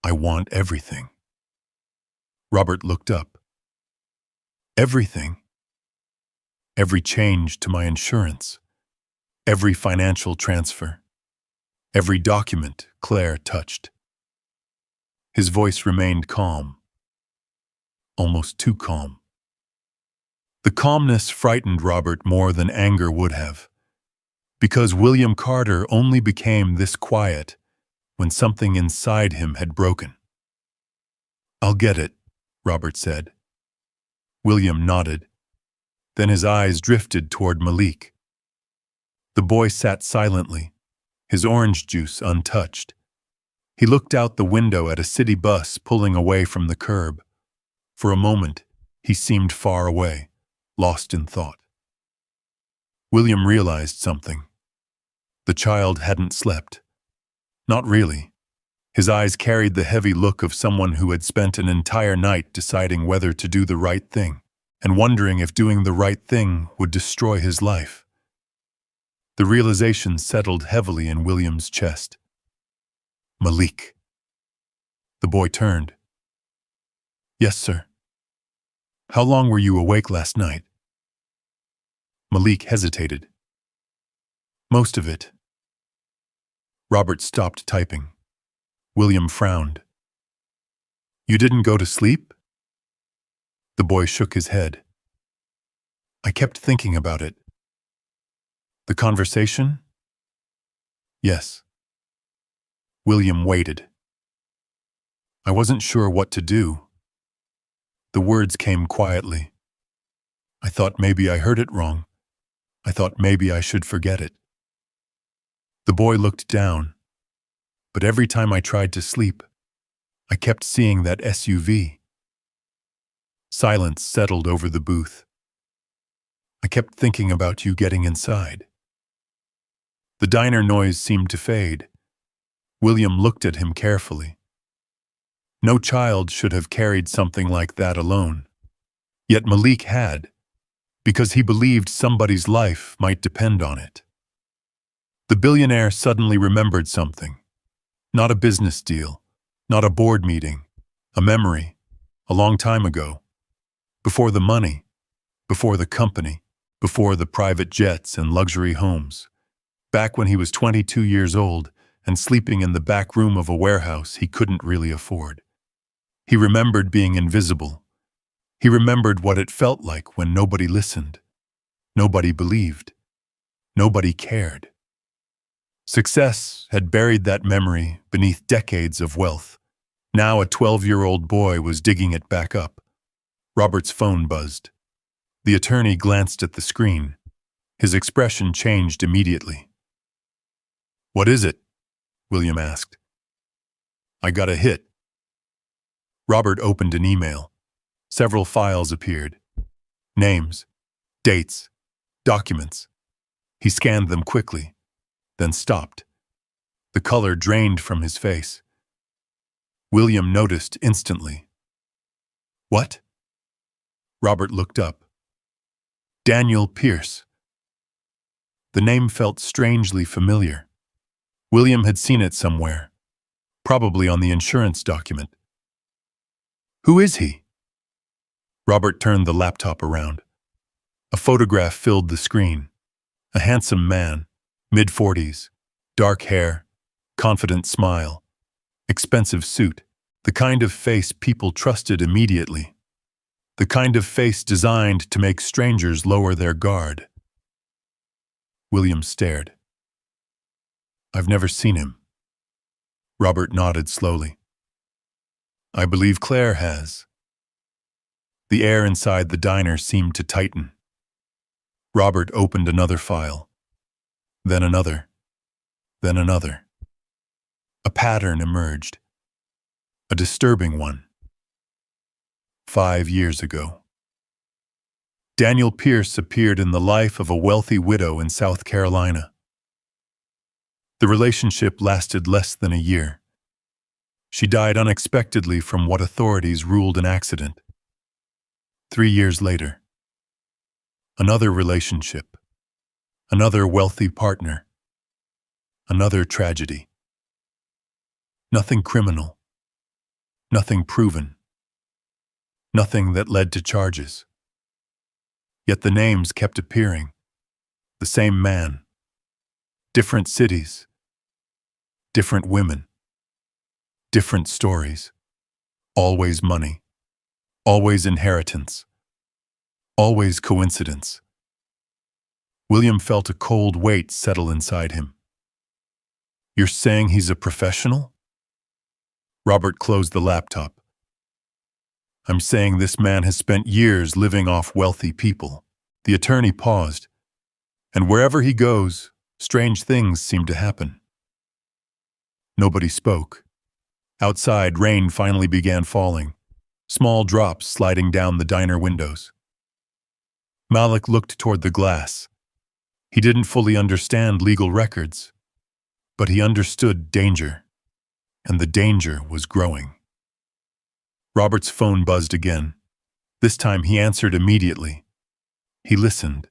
I want everything. Robert looked up. Everything. Every change to my insurance. Every financial transfer. Every document Claire touched. His voice remained calm. Almost too calm. The calmness frightened Robert more than anger would have, because William Carter only became this quiet when something inside him had broken. I'll get it, Robert said. William nodded. Then his eyes drifted toward Malik. The boy sat silently, his orange juice untouched. He looked out the window at a city bus pulling away from the curb. For a moment, he seemed far away, lost in thought. William realized something. The child hadn't slept. Not really. His eyes carried the heavy look of someone who had spent an entire night deciding whether to do the right thing, and wondering if doing the right thing would destroy his life. The realization settled heavily in William's chest. Malik. The boy turned. Yes, sir. How long were you awake last night? Malik hesitated. Most of it. Robert stopped typing. William frowned. You didn't go to sleep? The boy shook his head. I kept thinking about it. The conversation? Yes. William waited. I wasn't sure what to do. The words came quietly. I thought maybe I heard it wrong. I thought maybe I should forget it. The boy looked down. But every time I tried to sleep, I kept seeing that SUV. Silence settled over the booth. I kept thinking about you getting inside. The diner noise seemed to fade. William looked at him carefully. No child should have carried something like that alone. Yet Malik had, because he believed somebody's life might depend on it. The billionaire suddenly remembered something. Not a business deal, not a board meeting, a memory, a long time ago. Before the money, before the company, before the private jets and luxury homes. Back when he was 22 years old and sleeping in the back room of a warehouse he couldn't really afford. He remembered being invisible. He remembered what it felt like when nobody listened. Nobody believed. Nobody cared. Success had buried that memory beneath decades of wealth. Now a 12-year-old boy was digging it back up. Robert's phone buzzed. The attorney glanced at the screen. His expression changed immediately. "What is it?" William asked. "I got a hit." Robert opened an email. Several files appeared. Names, dates, documents. He scanned them quickly, then stopped. The color drained from his face. William noticed instantly. "What?" Robert looked up. Daniel Pierce. The name felt strangely familiar. William had seen it somewhere, probably on the insurance document. "Who is he?" Robert turned the laptop around. A photograph filled the screen. A handsome man, mid-40s, dark hair, confident smile, expensive suit, the kind of face people trusted immediately. The kind of face designed to make strangers lower their guard. William stared. "I've never seen him." Robert nodded slowly. "I believe Claire has." The air inside the diner seemed to tighten. Robert opened another file, then another, then another. A pattern emerged. A disturbing one. 5 years ago. Daniel Pierce appeared in the life of a wealthy widow in South Carolina. The relationship lasted less than a year. She died unexpectedly from what authorities ruled an accident. 3 years later. Another relationship. Another wealthy partner. Another tragedy. Nothing criminal. Nothing proven. Nothing that led to charges. Yet the names kept appearing. The same man. Different cities. Different women. Different stories. Always money. Always inheritance. Always coincidence. William felt a cold weight settle inside him. "You're saying he's a professional?" Robert closed the laptop. "I'm saying this man has spent years living off wealthy people." The attorney paused. "And wherever he goes, strange things seem to happen." Nobody spoke. Outside, rain finally began falling, small drops sliding down the diner windows. Malik looked toward the glass. He didn't fully understand legal records, but he understood danger, and the danger was growing. Robert's phone buzzed again. This time he answered immediately. He listened,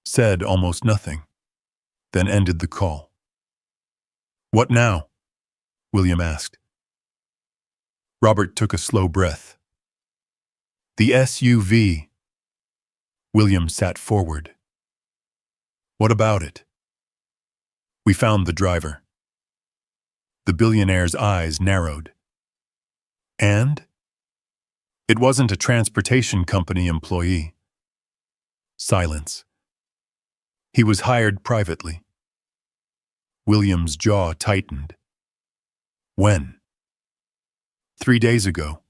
said almost nothing, then ended the call. "What now?" William asked. Robert took a slow breath. "The SUV." William sat forward. "What about it?" "We found the driver." The billionaire's eyes narrowed. "And?" "It wasn't a transportation company employee." Silence. "He was hired privately." William's jaw tightened. "When?" 3 days ago.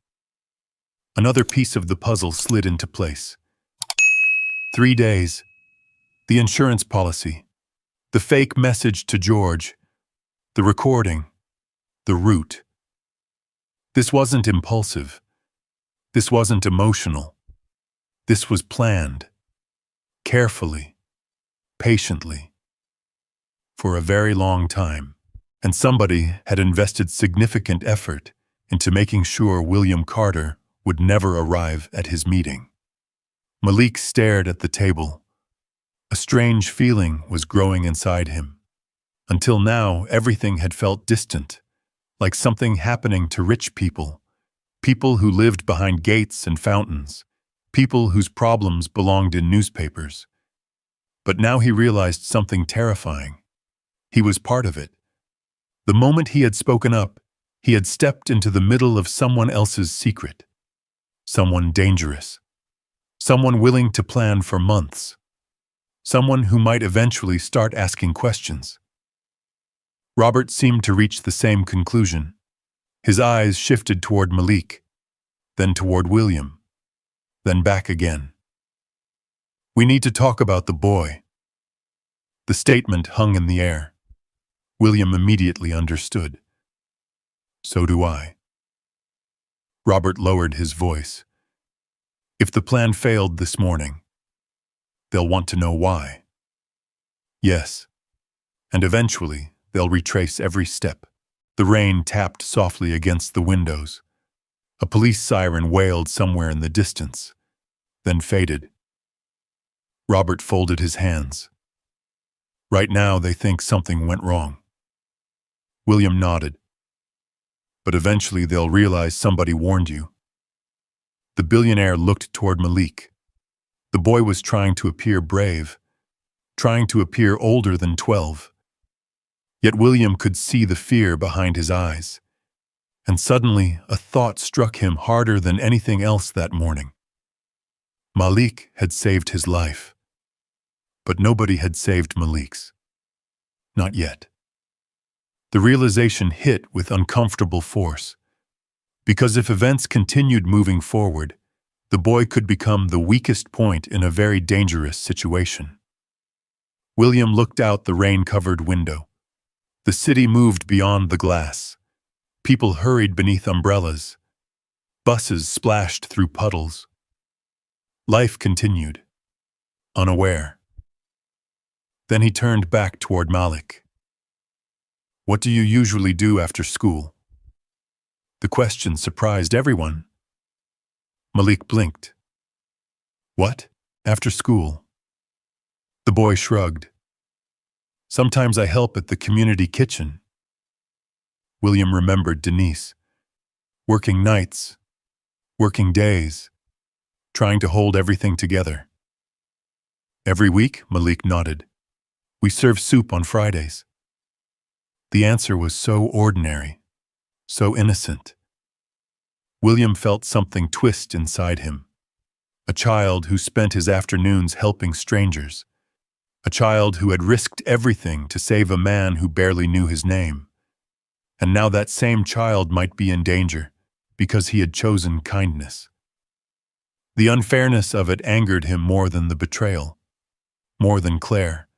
Another piece of the puzzle slid into place. 3 days. The insurance policy. The fake message to George. The recording. the root. This wasn't impulsive. This wasn't emotional. This was planned, carefully, patiently, for a very long time, and somebody had invested significant effort into making sure William Carter would never arrive at his meeting. Malik stared at the table. A strange feeling was growing inside him. Until now, everything had felt distant, like something happening to rich people, people who lived behind gates and fountains, people whose problems belonged in newspapers. But now he realized something terrifying. He was part of it. The moment he had spoken up, he had stepped into the middle of someone else's secret. Someone dangerous. Someone willing to plan for months. Someone who might eventually start asking questions. Robert seemed to reach the same conclusion. His eyes shifted toward Malik, then toward William, then back again. "We need to talk about the boy." The statement hung in the air. William immediately understood. "So do I." Robert lowered his voice. "If the plan failed this morning, they'll want to know why." "Yes, and eventually they'll retrace every step." The rain tapped softly against the windows. A police siren wailed somewhere in the distance, then faded. Robert folded his hands. "Right now they think something went wrong." William nodded. "But eventually they'll realize somebody warned you." The billionaire looked toward Malik. The boy was trying to appear brave, trying to appear older than 12. Yet William could see the fear behind his eyes. And suddenly, a thought struck him harder than anything else that morning. Malik had saved his life. But nobody had saved Malik's. Not yet. The realization hit with uncomfortable force. Because if events continued moving forward, the boy could become the weakest point in a very dangerous situation. William looked out the rain-covered window. The city moved beyond the glass. People hurried beneath umbrellas. Buses splashed through puddles. Life continued, unaware. Then he turned back toward Malik. "What do you usually do after school?" The question surprised everyone. Malik blinked. "What? After school?" The boy shrugged. "Sometimes I help at the community kitchen." William remembered Denise. Working nights, working days, trying to hold everything together. "Every week?" Malik nodded. "We serve soup on Fridays." The answer was so ordinary, so innocent. William felt something twist inside him. A child who spent his afternoons helping strangers. A child who had risked everything to save a man who barely knew his name. And now that same child might be in danger because he had chosen kindness. The unfairness of it angered him more than the betrayal, more than Claire,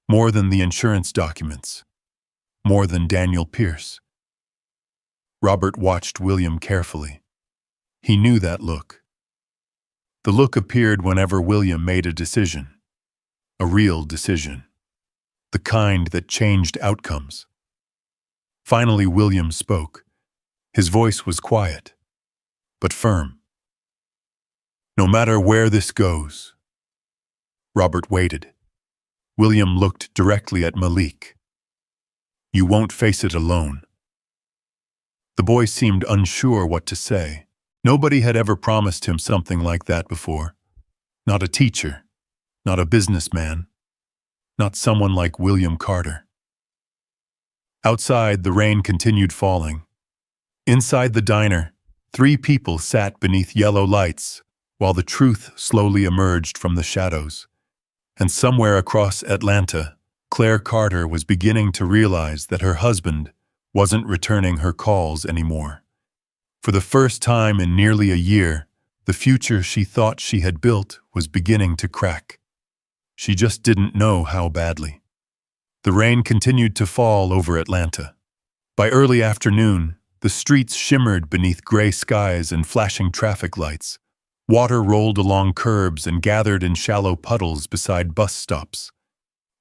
more than the insurance documents, more than Daniel Pierce. Robert watched William carefully. He knew that look. The look appeared whenever William made a decision, a real decision, the kind that changed outcomes. Finally, William spoke. His voice was quiet, but firm. "No matter where this goes." Robert waited. William looked directly at Malik. "You won't face it alone." The boy seemed unsure what to say. Nobody had ever promised him something like that before. Not a teacher, not a businessman, not someone like William Carter. Outside, the rain continued falling. Inside the diner, 3 people sat beneath yellow lights, while the truth slowly emerged from the shadows. And somewhere across Atlanta, Claire Carter was beginning to realize that her husband wasn't returning her calls anymore. For the first time in nearly a year, the future she thought she had built was beginning to crack. She just didn't know how badly. The rain continued to fall over Atlanta, By early afternoon, the streets shimmered beneath gray skies and flashing traffic lights. Water rolled along curbs and gathered in shallow puddles beside bus stops.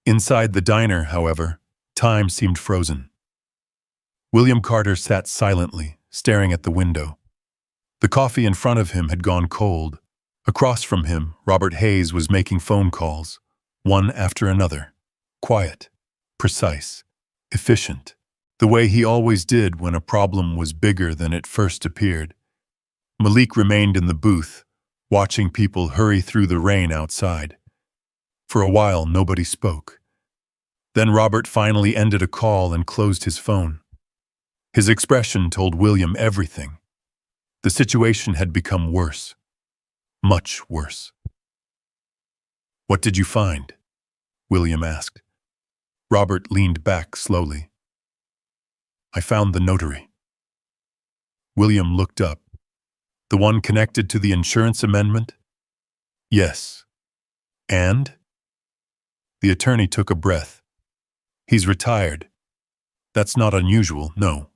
Inside the diner, however, time seemed frozen. William Carter sat silently, staring at the window. The coffee in front of him had gone cold. Across from him, Robert Hayes was making phone calls, one after another. Quiet, precise, efficient, the way he always did when a problem was bigger than it first appeared. Malik remained in the booth, watching people hurry through the rain outside. For a while, nobody spoke. Then Robert finally ended a call and closed his phone. His expression told William everything. The situation had become worse. Much worse. "What did you find?" William asked. Robert leaned back slowly. "I found the notary." William looked up. "The one connected to the insurance amendment?" "Yes." "And?" The attorney took a breath. "He's retired. That's not unusual, no."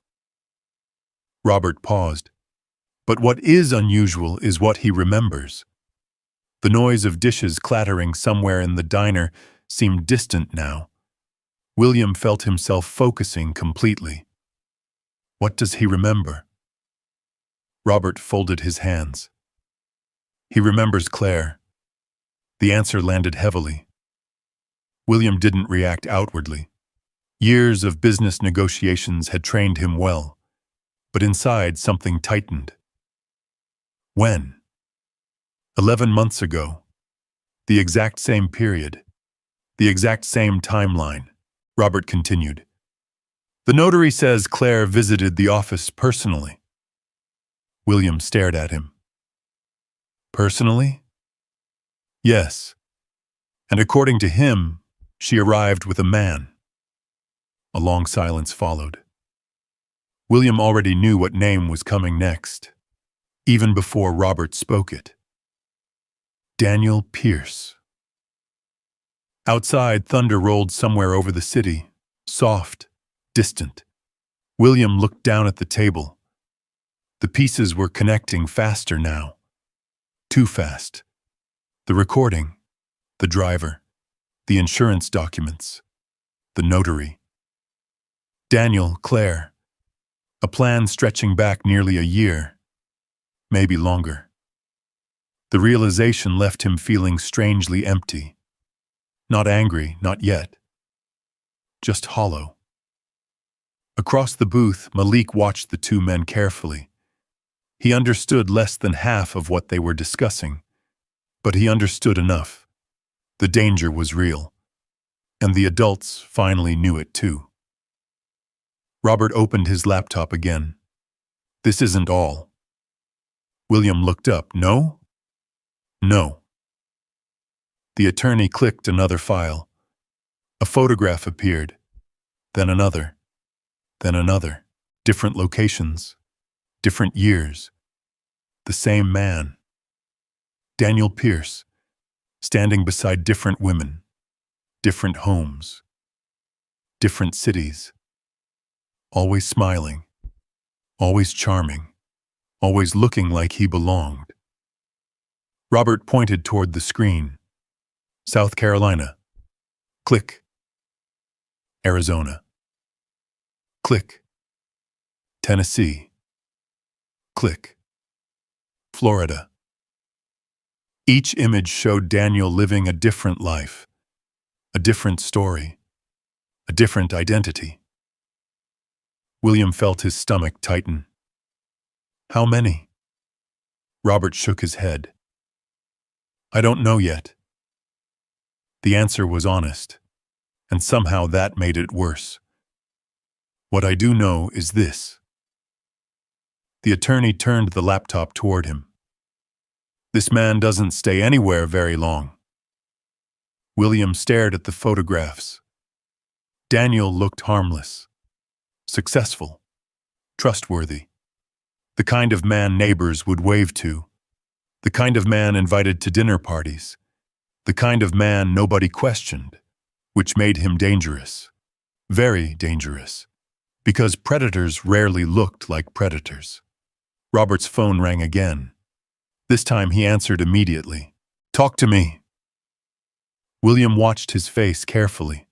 Robert paused. "But what is unusual is what he remembers." The noise of dishes clattering somewhere in the diner seemed distant now. William felt himself focusing completely. What does he remember? Robert folded his hands. He remembers Claire. The answer landed heavily. William didn't react outwardly. Years of business negotiations had trained him well, but inside something tightened. When? 11 months ago. The exact same period. The exact same timeline. Robert continued. "The notary says Claire visited the office personally." William stared at him. "Personally?" "Yes. And according to him, she arrived with a man." A long silence followed. William already knew what name was coming next, even before Robert spoke it. Daniel Pierce. Outside, thunder rolled somewhere over the city, soft, distant. William looked down at the table. The pieces were connecting faster now. Too fast. The recording, the driver, the insurance documents, the notary. Daniel, Claire. A plan stretching back nearly a year, maybe longer. The realization left him feeling strangely empty. Not angry, not yet. Just hollow. Across the booth, Malik watched the two men carefully. He understood less than half of what they were discussing, but he understood enough. The danger was real, and the adults finally knew it too. Robert opened his laptop again. "This isn't all." William looked up. "No?" "No." The attorney clicked another file. A photograph appeared, then another, then another. Different locations, different years. The same man. Daniel Pierce, standing beside different women, different homes, different cities. Always smiling, always charming, always looking like he belonged. Robert pointed toward the screen. South Carolina. Click. Arizona. Click. Tennessee. Click. Florida. Each image showed Daniel living a different life, a different story, a different identity. William felt his stomach tighten. "How many?" Robert shook his head. "I don't know yet." The answer was honest, and somehow that made it worse. "What I do know is this." The attorney turned the laptop toward him. "This man doesn't stay anywhere very long." William stared at the photographs. Daniel looked harmless, successful, trustworthy. The kind of man neighbors would wave to. The kind of man invited to dinner parties. The kind of man nobody questioned, which made him dangerous. Very dangerous. because predators rarely looked like predators. Robert's phone rang again. This time he answered immediately. "Talk to me." William watched his face carefully.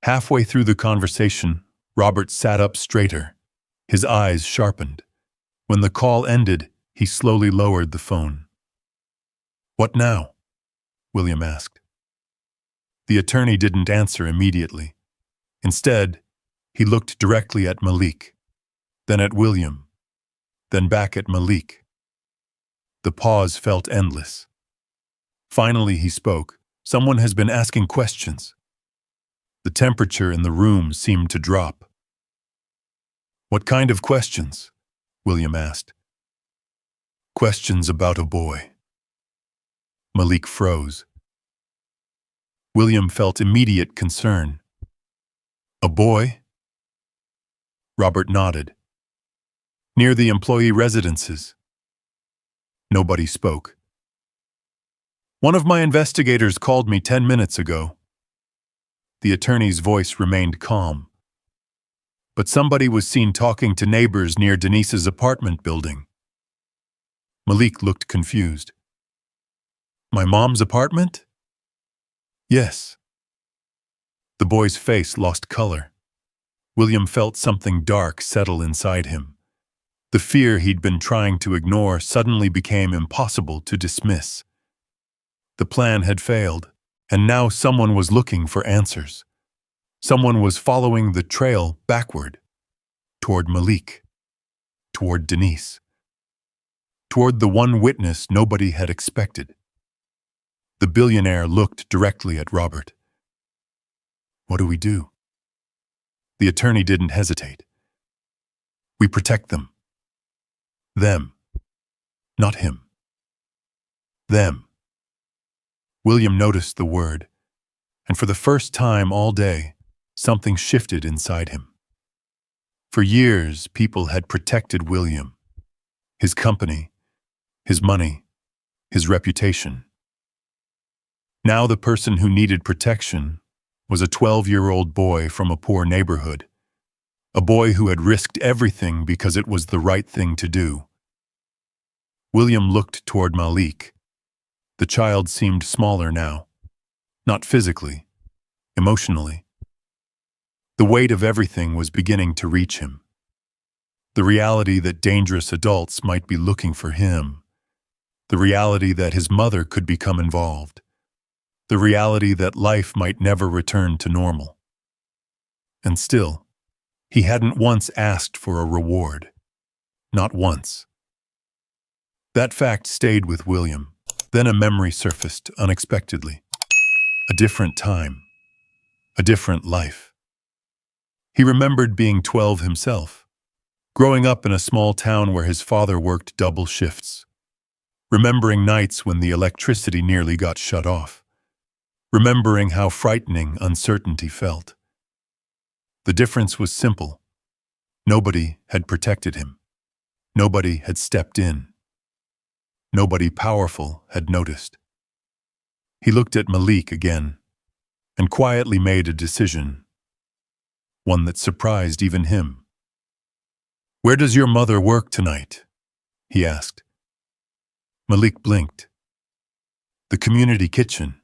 Halfway through the conversation, Robert sat up straighter. His eyes sharpened. When the call ended, he slowly lowered the phone. "What now?" William asked. The attorney didn't answer immediately. Instead, he looked directly at Malik, then at William, then back at Malik. The pause felt endless. Finally, he spoke. "Someone has been asking questions." The temperature in the room seemed to drop. "What kind of questions?" William asked. "Questions about a boy." Malik froze. William felt immediate concern. "A boy?" Robert nodded. "Near the employee residences." Nobody spoke. "One of my investigators called me 10 minutes ago." The attorney's voice remained calm. "But somebody was seen talking to neighbors near Denise's apartment building." Malik looked confused. "My mom's apartment?" "Yes." The boy's face lost color. William felt something dark settle inside him. The fear he'd been trying to ignore suddenly became impossible to dismiss. The plan had failed, and now someone was looking for answers. Someone was following the trail backward, toward Malik, toward Denise, toward the one witness nobody had expected. The billionaire looked directly at Robert. "What do we do?" The attorney didn't hesitate. "We protect them." "Them." Not him. "Them." William noticed the word, and for the first time all day, something shifted inside him. For years, people had protected William, his company, his money, his reputation. Now the person who needed protection was a 12-year-old boy from a poor neighborhood, a boy who had risked everything because it was the right thing to do. William looked toward Malik. The child seemed smaller now, not physically, emotionally. The weight of everything was beginning to reach him. The reality that dangerous adults might be looking for him. The reality that his mother could become involved. The reality that life might never return to normal. And still, he hadn't once asked for a reward. Not once. That fact stayed with William. Then a memory surfaced unexpectedly. A different time. A different life. He remembered being 12 himself, growing up in a small town where his father worked double shifts, remembering nights when the electricity nearly got shut off, remembering how frightening uncertainty felt. The difference was simple. Nobody had protected him. Nobody had stepped in. Nobody powerful had noticed. He looked at Malik again and quietly made a decision, one that surprised even him. "Where does your mother work tonight?" he asked. Malik blinked. "The community kitchen.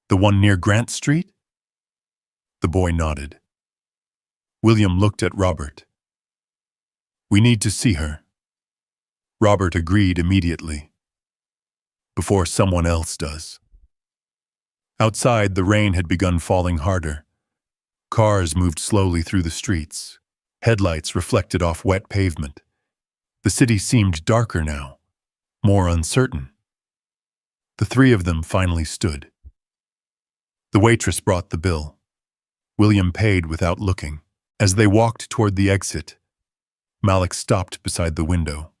The one near Grant Street?" The boy nodded. William looked at Robert. "We need to see her." Robert agreed immediately. "Before someone else does." Outside, the rain had begun falling harder. Cars moved slowly through the streets. Headlights reflected off wet pavement. The city seemed darker now, more uncertain. The three of them finally stood. The waitress brought the bill. William paid without looking. As they walked toward the exit, Malik stopped beside the window.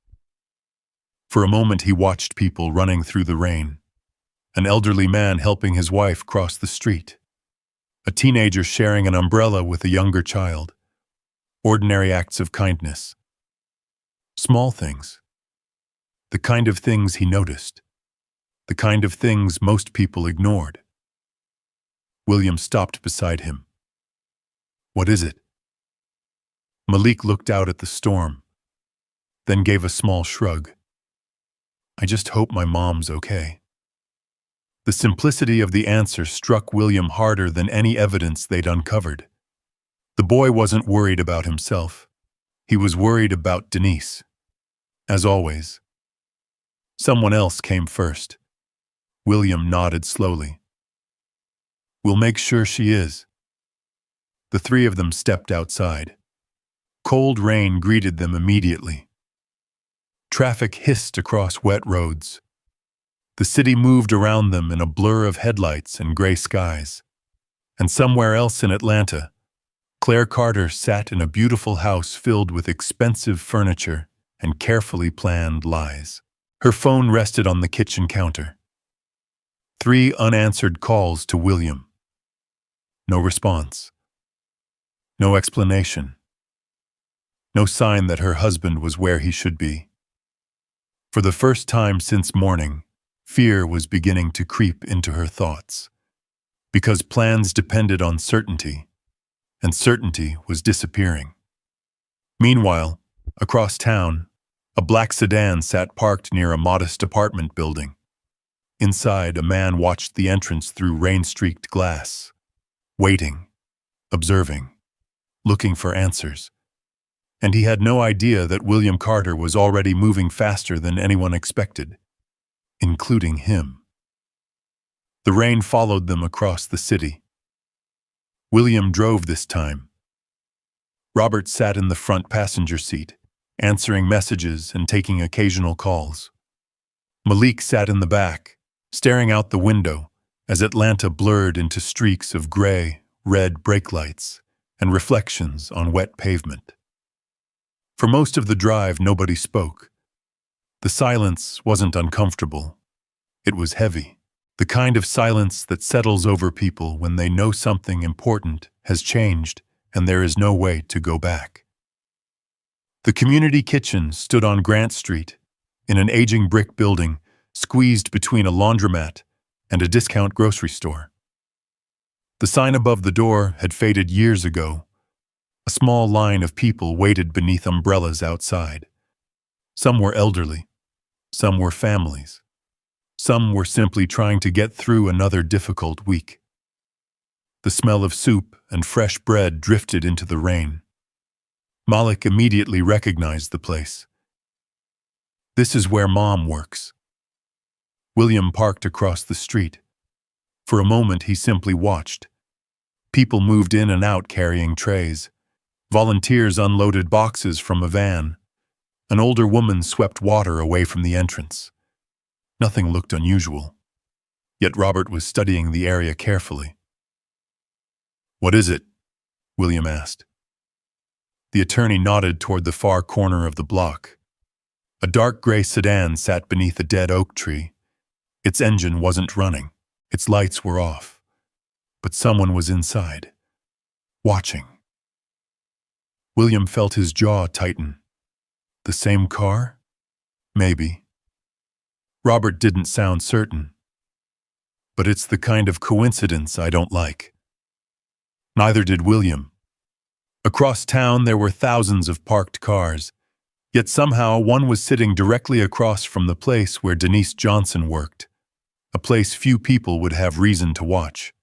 For a moment he watched people running through the rain. An elderly man helping his wife cross the street. A teenager sharing an umbrella with a younger child. Ordinary acts of kindness. Small things. The kind of things he noticed. The kind of things most people ignored. William stopped beside him. "What is it?" Malik looked out at the storm, then gave a small shrug. I just hope my mom's okay. The simplicity of the answer struck William harder than any evidence they'd uncovered. The boy wasn't worried about himself. He was worried about Denise. As always. Someone else came first. William nodded slowly. We'll make sure she is. The three of them stepped outside. Cold rain greeted them immediately. Traffic hissed across wet roads. The city moved around them in a blur of headlights and gray skies. And somewhere else in Atlanta, Claire Carter sat in a beautiful house filled with expensive furniture and carefully planned lies. Her phone rested on the kitchen counter. 3 unanswered calls to William. No response. No explanation. No sign that her husband was where he should be. For the first time since morning, fear was beginning to creep into her thoughts. Because plans depended on certainty, and certainty was disappearing. Meanwhile, across town, a black sedan sat parked near a modest apartment building. Inside, a man watched the entrance through rain-streaked glass, waiting, observing, looking for answers. And he had no idea that William Carter was already moving faster than anyone expected, including him. The rain followed them across the city. William drove this time. Robert sat in the front passenger seat, answering messages and taking occasional calls. Malik sat in the back, staring out the window as Atlanta blurred into streaks of gray, red brake lights and reflections on wet pavement. For most of the drive, nobody spoke. The silence wasn't uncomfortable. It was heavy, the kind of silence that settles over people when they know something important has changed and there is no way to go back. The community kitchen stood on Grant Street, in an aging brick building squeezed between a laundromat and a discount grocery store. The sign above the door had faded years ago. A small line of people waited beneath umbrellas outside. Some were elderly. Some were families. Some were simply trying to get through another difficult week. The smell of soup and fresh bread drifted into the rain. Malik immediately recognized the place. This is where Mom works. William parked across the street. For a moment, he simply watched. People moved in and out carrying trays. Volunteers unloaded boxes from a van. An older woman swept water away from the entrance. Nothing looked unusual. Yet Robert was studying the area carefully. What is it? William asked. The attorney nodded toward the far corner of the block. A dark gray sedan sat beneath a dead oak tree. Its engine wasn't running. Its lights were off. But someone was inside, watching. William felt his jaw tighten. The same car? Maybe. Robert didn't sound certain. But it's the kind of coincidence I don't like. Neither did William. Across town there were thousands of parked cars, yet somehow one was sitting directly across from the place where Denise Johnson worked, a place few people would have reason to watch.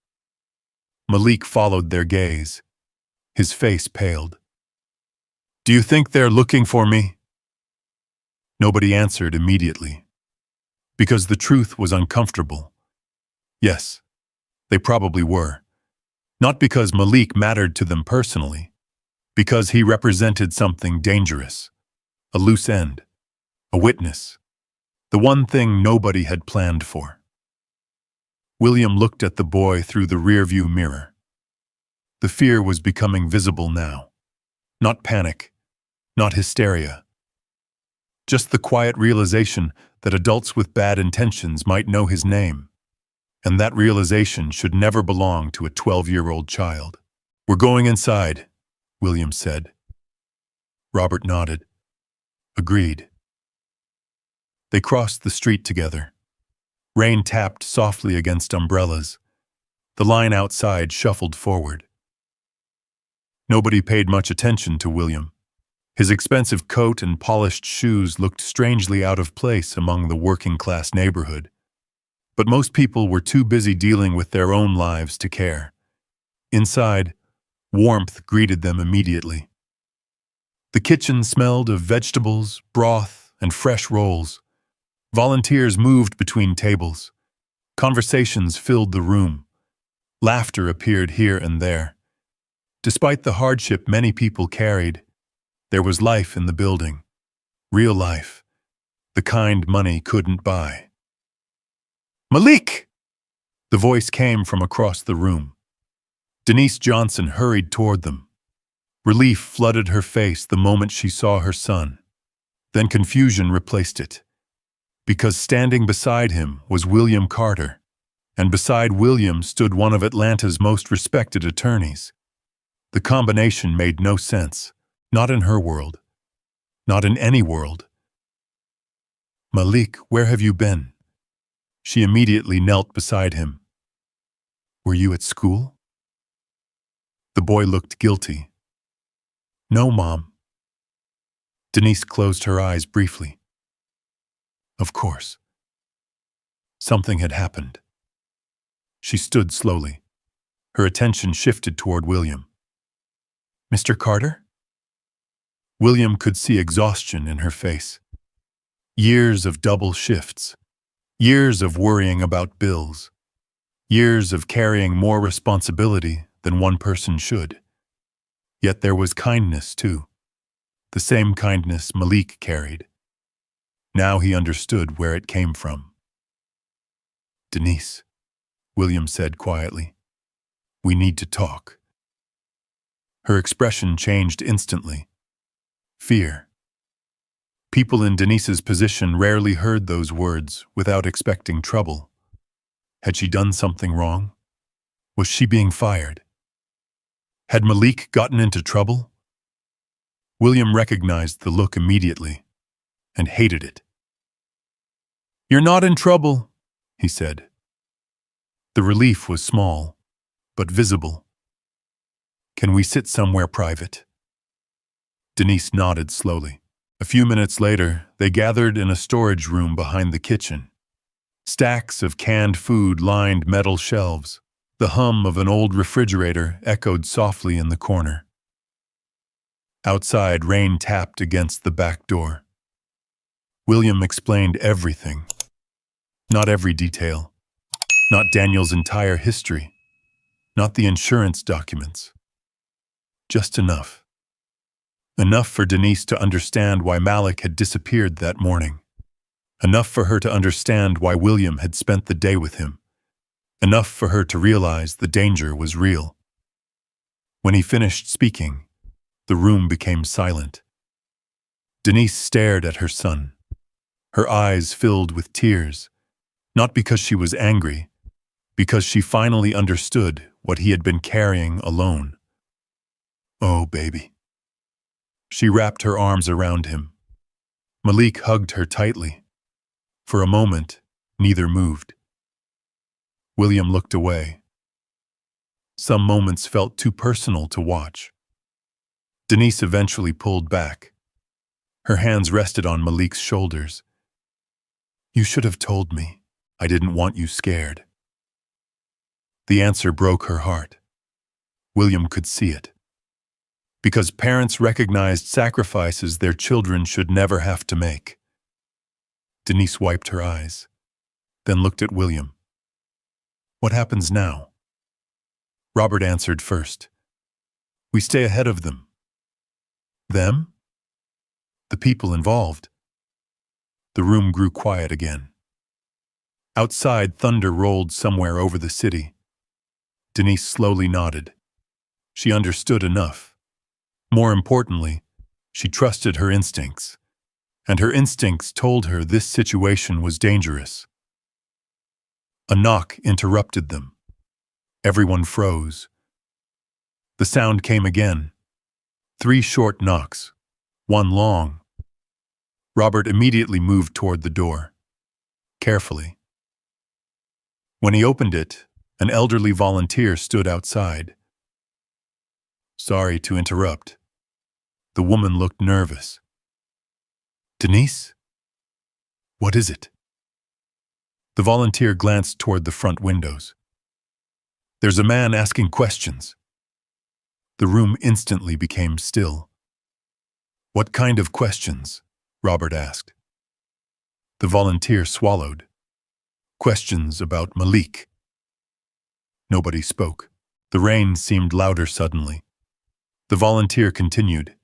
Malik followed their gaze. His face paled. Do you think they're looking for me? Nobody answered immediately. Because the truth was uncomfortable. Yes, they probably were. Not because Malik mattered to them personally. Because he represented something dangerous. A loose end. A witness. The one thing nobody had planned for. William looked at the boy through the rearview mirror. The fear was becoming visible now. Not panic. Not hysteria. Just the quiet realization that adults with bad intentions might know his name. And that realization should never belong to a 12-year-old child. We're going inside, William said. Robert nodded. Agreed. They crossed the street together. Rain tapped softly against umbrellas. The line outside shuffled forward. Nobody paid much attention to William. His expensive coat and polished shoes looked strangely out of place among the working-class neighborhood. But most people were too busy dealing with their own lives to care. Inside, warmth greeted them immediately. The kitchen smelled of vegetables, broth, and fresh rolls. Volunteers moved between tables. Conversations filled the room. Laughter appeared here and there. Despite the hardship many people carried, there was life in the building. Real life. The kind money couldn't buy. "Malik!" The voice came from across the room. Denise Johnson hurried toward them. Relief flooded her face the moment she saw her son. Then confusion replaced it. Because standing beside him was William Carter, and beside William stood one of Atlanta's most respected attorneys. The combination made no sense. Not in her world. Not in any world. "Malik, where have you been?" She immediately knelt beside him. "Were you at school?" The boy looked guilty. "No, Mom." Denise closed her eyes briefly. Of course. Something had happened. She stood slowly. Her attention shifted toward William. "Mr. Carter?" William could see exhaustion in her face. Years of double shifts. Years of worrying about bills. Years of carrying more responsibility than one person should. Yet there was kindness, too. The same kindness Malik carried. Now he understood where it came from. "Denise," William said quietly, "we need to talk." Her expression changed instantly. Fear. People in Denise's position rarely heard those words without expecting trouble. Had she done something wrong? Was she being fired? Had Malik gotten into trouble? William recognized the look immediately and hated it. "You're not in trouble," he said. The relief was small, but visible. "Can we sit somewhere private?" Denise nodded slowly. A few minutes later, they gathered in a storage room behind the kitchen. Stacks of canned food lined metal shelves. The hum of an old refrigerator echoed softly in the corner. Outside, rain tapped against the back door. William explained everything. Not every detail. Not Daniel's entire history. Not the insurance documents. Just enough. Enough for Denise to understand why Malik had disappeared that morning. Enough for her to understand why William had spent the day with him. Enough for her to realize the danger was real. When he finished speaking, the room became silent. Denise stared at her son. Her eyes filled with tears, not because she was angry, because she finally understood what he had been carrying alone. "Oh, baby." She wrapped her arms around him. Malik hugged her tightly. For a moment, neither moved. William looked away. Some moments felt too personal to watch. Denise eventually pulled back. Her hands rested on Malik's shoulders. "You should have told me. I didn't want you scared." The answer broke her heart. William could see it. Because parents recognized sacrifices their children should never have to make. Denise wiped her eyes, then looked at William. "What happens now?" Robert answered first. "We stay ahead of them." "Them?" "The people involved." The room grew quiet again. Outside, thunder rolled somewhere over the city. Denise slowly nodded. She understood enough. More importantly, she trusted her instincts. And her instincts told her this situation was dangerous. A knock interrupted them. Everyone froze. The sound came again. 3 short knocks, 1 long. Robert immediately moved toward the door. Carefully. When he opened it, an elderly volunteer stood outside. "Sorry to interrupt." The woman looked nervous. Denise? What is it? The volunteer glanced toward the front windows. There's a man asking questions. The room instantly became still. What kind of questions? Robert asked. The volunteer swallowed. Questions about Malik. Nobody spoke. The rain seemed louder suddenly. The volunteer continued.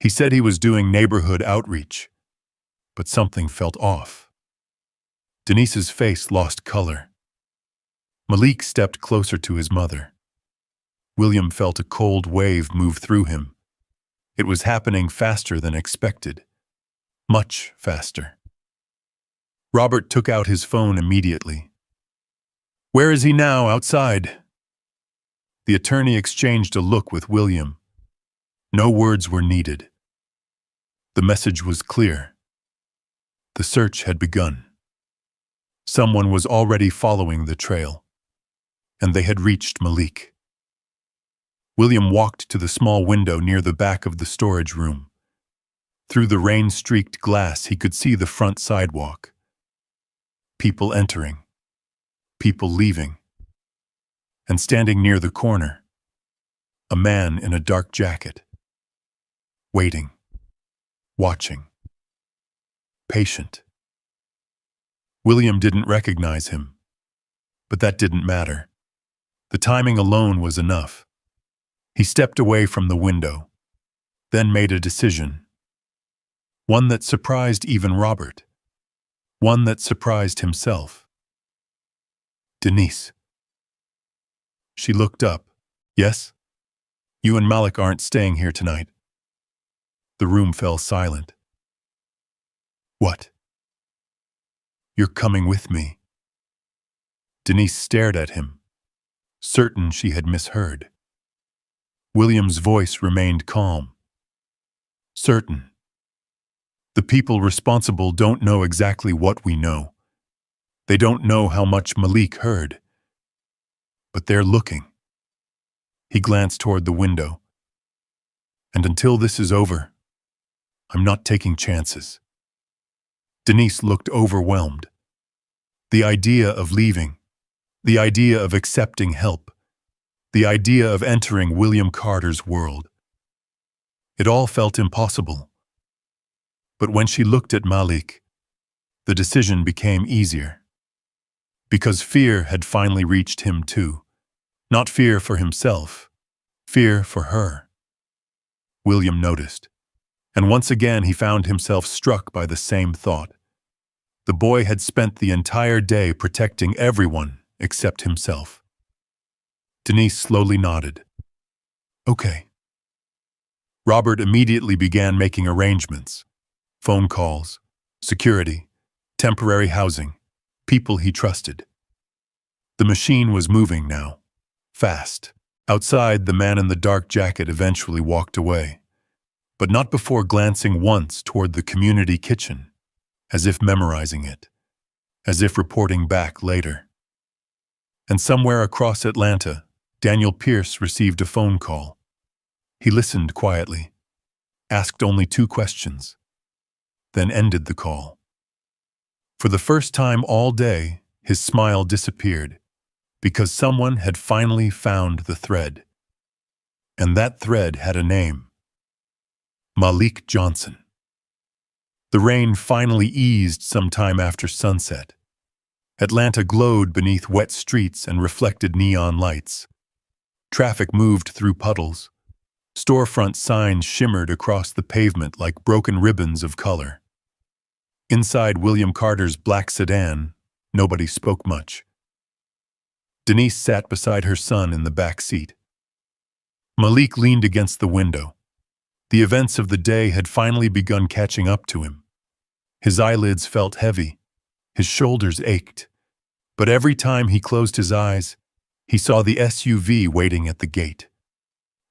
He said he was doing neighborhood outreach, but something felt off. Denise's face lost color. Malik stepped closer to his mother. William felt a cold wave move through him. It was happening faster than expected. Much faster. Robert took out his phone immediately. Where is he now, outside? The attorney exchanged a look with William. No words were needed. The message was clear. The search had begun. Someone was already following the trail, and they had reached Malik. William walked to the small window near the back of the storage room. Through the rain-streaked glass, he could see the front sidewalk. People entering. People leaving. And standing near the corner, a man in a dark jacket. Waiting. Watching. Patient. William didn't recognize him, but that didn't matter. The timing alone was enough. He stepped away from the window, then made a decision. One that surprised even Robert. One that surprised himself. Denise. She looked up. Yes? You and Malik aren't staying here tonight. The room fell silent. What? You're coming with me. Denise stared at him, certain she had misheard. William's voice remained calm. Certain. The people responsible don't know exactly what we know. They don't know how much Malik heard. But they're looking. He glanced toward the window. And until this is over, I'm not taking chances. Denise looked overwhelmed. The idea of leaving, the idea of accepting help, the idea of entering William Carter's world. It all felt impossible. But when she looked at Malik, the decision became easier. Because fear had finally reached him too. Not fear for himself, fear for her. William noticed, and once again he found himself struck by the same thought. The boy had spent the entire day protecting everyone except himself. Denise slowly nodded. Okay. Robert immediately began making arrangements. Phone calls, security, temporary housing, people he trusted. The machine was moving now, fast. Outside, the man in the dark jacket eventually walked away, but not before glancing once toward the community kitchen, as if memorizing it, as if reporting back later. And somewhere across Atlanta, Daniel Pierce received a phone call. He listened quietly, asked only 2 questions, then ended the call. For the first time all day, his smile disappeared, because someone had finally found the thread. And that thread had a name. Malik Johnson. The rain finally eased sometime after sunset. Atlanta glowed beneath wet streets and reflected neon lights. Traffic moved through puddles. Storefront signs shimmered across the pavement like broken ribbons of color. Inside William Carter's black sedan, nobody spoke much. Denise sat beside her son in the back seat. Malik leaned against the window. The events of the day had finally begun catching up to him. His eyelids felt heavy. His shoulders ached. But every time he closed his eyes, he saw the SUV waiting at the gate.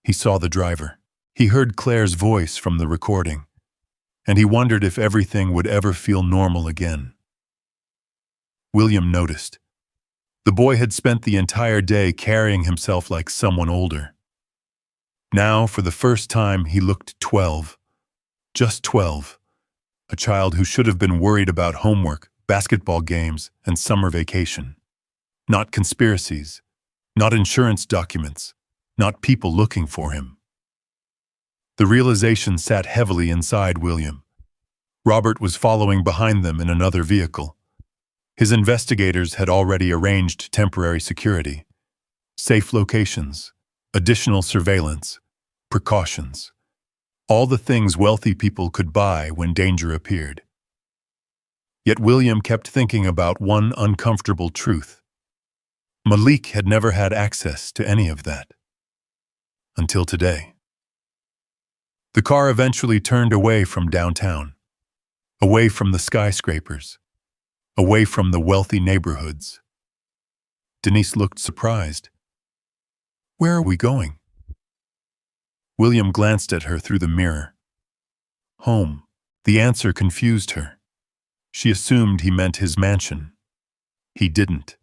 He saw the driver. He heard Claire's voice from the recording, and he wondered if everything would ever feel normal again. William noticed. The boy had spent the entire day carrying himself like someone older. Now, for the first time, he looked 12. Just 12. A child who should have been worried about homework, basketball games, and summer vacation. Not conspiracies. Not insurance documents. Not people looking for him. The realization sat heavily inside William. Robert was following behind them in another vehicle. His investigators had already arranged temporary security, safe locations, additional surveillance, precautions. All the things wealthy people could buy when danger appeared. Yet William kept thinking about one uncomfortable truth. Malik had never had access to any of that. Until today. The car eventually turned away from downtown, away from the skyscrapers, away from the wealthy neighborhoods. Denise looked surprised. "Where are we going?" William glanced at her through the mirror. Home. The answer confused her. She assumed he meant his mansion. He didn't.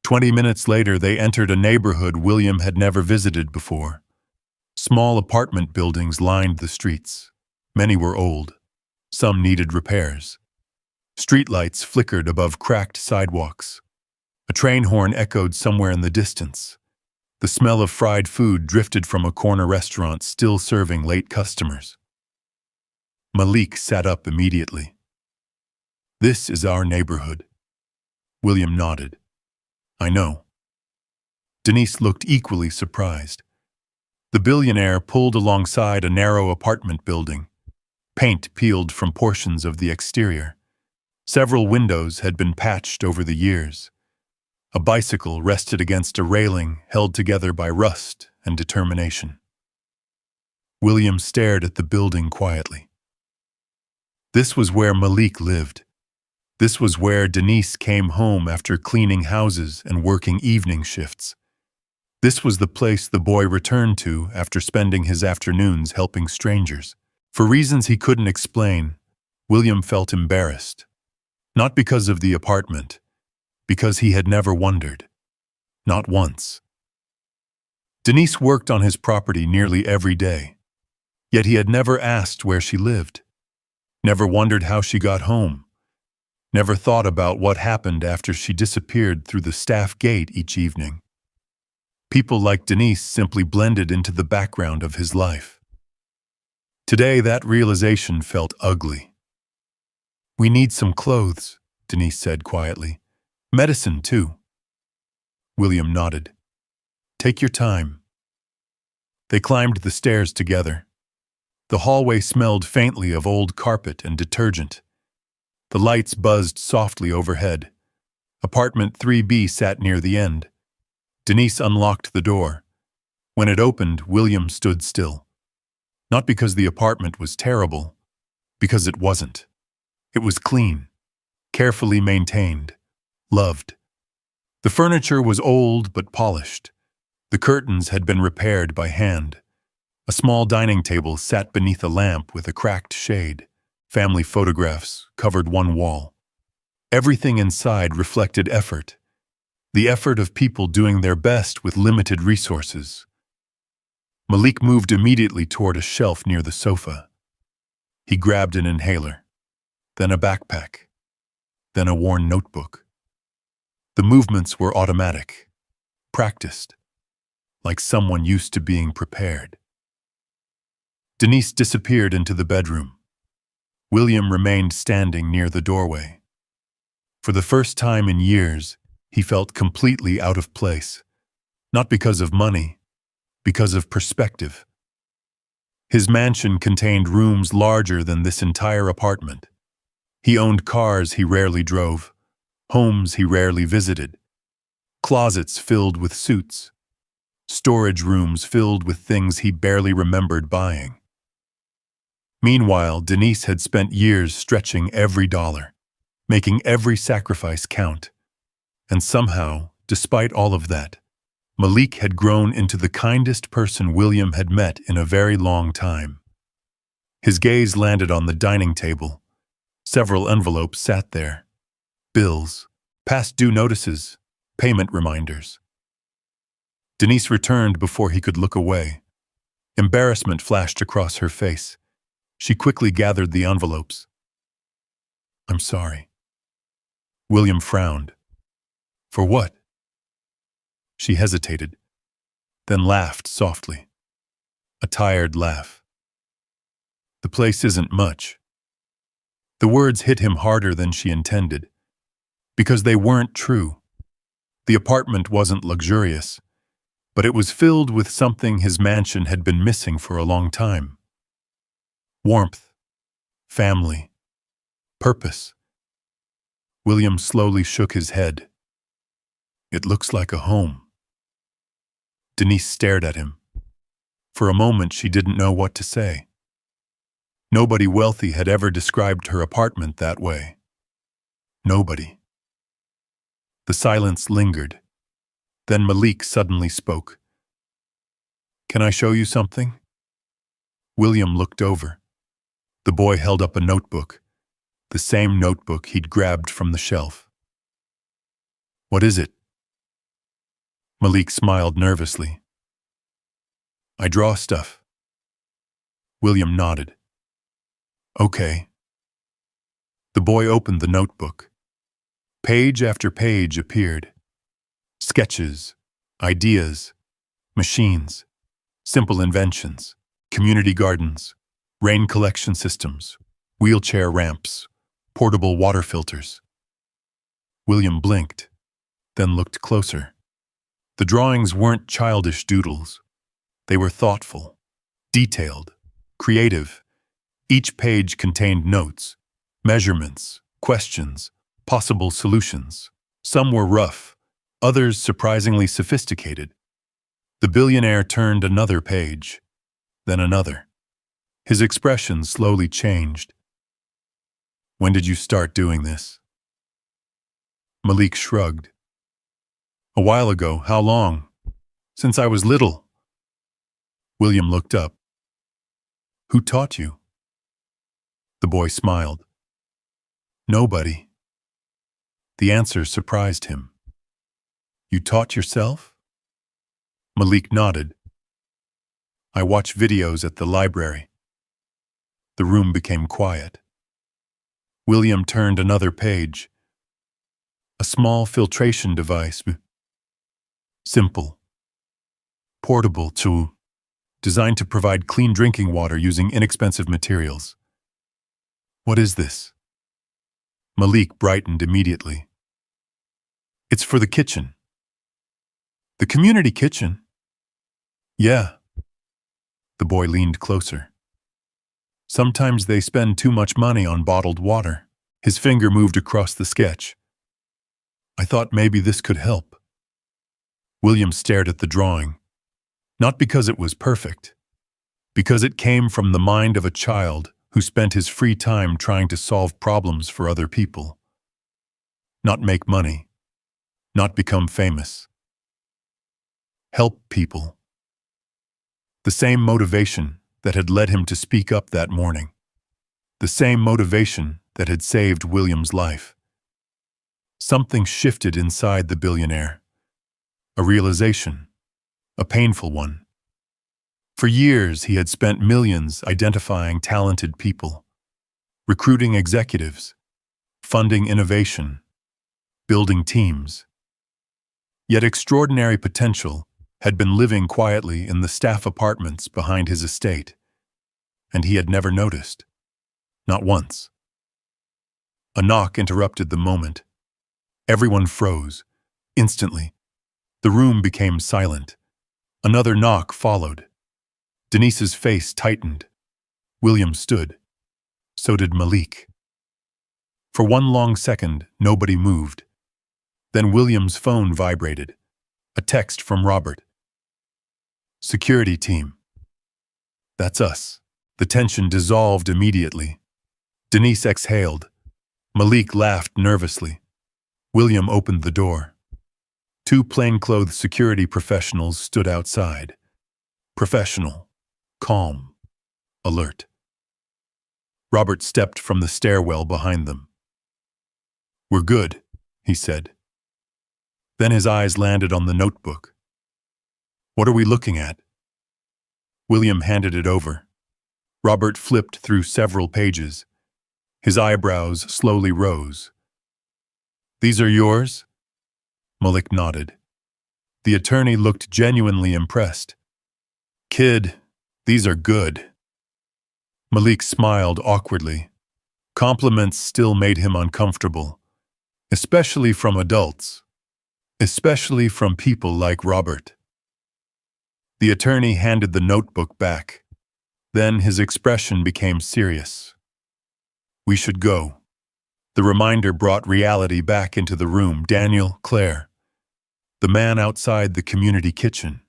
20 minutes later, they entered a neighborhood William had never visited before. Small apartment buildings lined the streets. Many were old. Some needed repairs. Streetlights flickered above cracked sidewalks. A train horn echoed somewhere in the distance. The smell of fried food drifted from a corner restaurant still serving late customers. Malik sat up immediately. "This is our neighborhood." William nodded. "I know." Denise looked equally surprised. The billionaire pulled alongside a narrow apartment building. Paint peeled from portions of the exterior. Several windows had been patched over the years. A bicycle rested against a railing held together by rust and determination. William stared at the building quietly. This was where Malik lived. This was where Denise came home after cleaning houses and working evening shifts. This was the place the boy returned to after spending his afternoons helping strangers. For reasons he couldn't explain, William felt embarrassed. Not because of the apartment, because he had never wondered. Not once. Denise worked on his property nearly every day, yet he had never asked where she lived, never wondered how she got home, never thought about what happened after she disappeared through the staff gate each evening. People like Denise simply blended into the background of his life. Today, that realization felt ugly. "We need some clothes," Denise said quietly. "Medicine, too." William nodded. "Take your time." They climbed the stairs together. The hallway smelled faintly of old carpet and detergent. The lights buzzed softly overhead. Apartment 3B sat near the end. Denise unlocked the door. When it opened, William stood still. Not because the apartment was terrible, because it wasn't. It was clean, carefully maintained, loved. The furniture was old but polished. The curtains had been repaired by hand. A small dining table sat beneath a lamp with a cracked shade. Family photographs covered one wall. Everything inside reflected effort. The effort of people doing their best with limited resources. Malik moved immediately toward a shelf near the sofa. He grabbed an inhaler, then a backpack, then a worn notebook. The movements were automatic, practiced, like someone used to being prepared. Denise disappeared into the bedroom. William remained standing near the doorway. For the first time in years, he felt completely out of place, not because of money, because of perspective. His mansion contained rooms larger than this entire apartment. He owned cars he rarely drove, homes he rarely visited, closets filled with suits, storage rooms filled with things he barely remembered buying. Meanwhile, Denise had spent years stretching every dollar, making every sacrifice count. And somehow, despite all of that, Malik had grown into the kindest person William had met in a very long time. His gaze landed on the dining table. Several envelopes sat there. Bills, past due notices, payment reminders. Denise returned before he could look away. Embarrassment flashed across her face. She quickly gathered the envelopes. "I'm sorry." William frowned. "For what?" She hesitated, then laughed softly. A tired laugh. "The place isn't much." The words hit him harder than she intended, because they weren't true. The apartment wasn't luxurious, but it was filled with something his mansion had been missing for a long time. Warmth, family, purpose. William slowly shook his head. "It looks like a home." Denise stared at him. For a moment, she didn't know what to say. Nobody wealthy had ever described her apartment that way. Nobody. The silence lingered. Then Malik suddenly spoke. "Can I show you something?" William looked over. The boy held up a notebook, the same notebook he'd grabbed from the shelf. "What is it?" Malik smiled nervously. "I draw stuff." William nodded. "Okay." The boy opened the notebook. Page after page appeared. Sketches, ideas, machines, simple inventions, community gardens, rain collection systems, wheelchair ramps, portable water filters. William blinked, then looked closer. The drawings weren't childish doodles. They were thoughtful, detailed, creative. Each page contained notes, measurements, questions, possible solutions. Some were rough, others surprisingly sophisticated. The billionaire turned another page, then another. His expression slowly changed. "When did you start doing this?" Malik shrugged. "A while ago. How long?" "Since I was little." William looked up. "Who taught you?" The boy smiled. "Nobody." The answer surprised him. "You taught yourself?" Malik nodded. "I watch videos at the library." The room became quiet. William turned another page. A small filtration device. Simple. Portable too. Designed to provide clean drinking water using inexpensive materials. "What is this?" Malik brightened immediately. "It's for the kitchen." "The community kitchen?" "Yeah." The boy leaned closer. "Sometimes they spend too much money on bottled water." His finger moved across the sketch. "I thought maybe this could help." William stared at the drawing. Not because it was perfect, because it came from the mind of a child who spent his free time trying to solve problems for other people. Not make money, not become famous. Help people. The same motivation that had led him to speak up that morning. The same motivation that had saved William's life. Something shifted inside the billionaire. A realization, a painful one. For years, he had spent millions identifying talented people, recruiting executives, funding innovation, building teams. Yet extraordinary potential had been living quietly in the staff apartments behind his estate, and he had never noticed. Not once. A knock interrupted the moment. Everyone froze. Instantly, the room became silent. Another knock followed. Denise's face tightened. William stood. So did Malik. For one long second, nobody moved. Then William's phone vibrated. A text from Robert. "Security team." "That's us." The tension dissolved immediately. Denise exhaled. Malik laughed nervously. William opened the door. Two plainclothes security professionals stood outside. Professional, calm, alert. Robert stepped from the stairwell behind them. "We're good," he said. Then his eyes landed on the notebook. "What are we looking at?" William handed it over. Robert flipped through several pages. His eyebrows slowly rose. "These are yours?" Malik nodded. The attorney looked genuinely impressed. "Kid, these are good." Malik smiled awkwardly. Compliments still made him uncomfortable, especially from adults, especially from people like Robert. The attorney handed the notebook back. Then his expression became serious. "We should go." The reminder brought reality back into the room. Daniel, Claire, the man outside the community kitchen.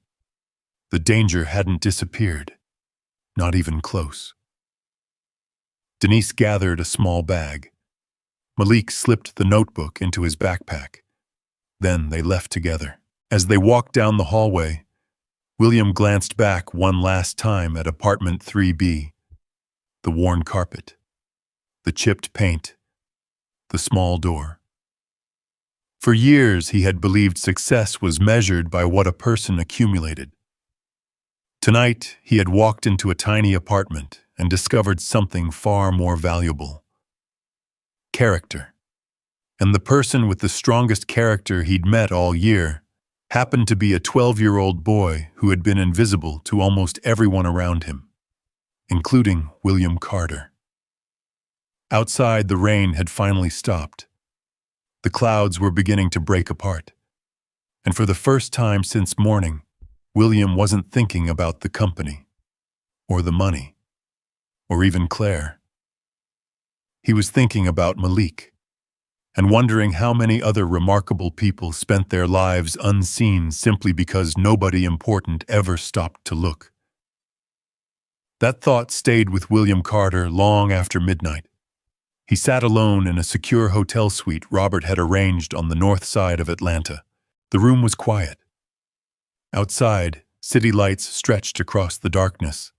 The danger hadn't disappeared, not even close. Denise gathered a small bag. Malik slipped the notebook into his backpack. Then they left together. As they walked down the hallway, William glanced back one last time at apartment 3B. The worn carpet, the chipped paint, the small door. For years he had believed success was measured by what a person accumulated. Tonight he had walked into a tiny apartment and discovered something far more valuable. Character. And the person with the strongest character he'd met all year happened to be a 12-year-old boy who had been invisible to almost everyone around him, including William Carter. Outside, the rain had finally stopped. The clouds were beginning to break apart. And for the first time since morning, William wasn't thinking about the company, or the money, or even Claire. He was thinking about Malik, and wondering how many other remarkable people spent their lives unseen simply because nobody important ever stopped to look. That thought stayed with William Carter long after midnight. He sat alone in a secure hotel suite Robert had arranged on the north side of Atlanta. The room was quiet. Outside, city lights stretched across the darkness.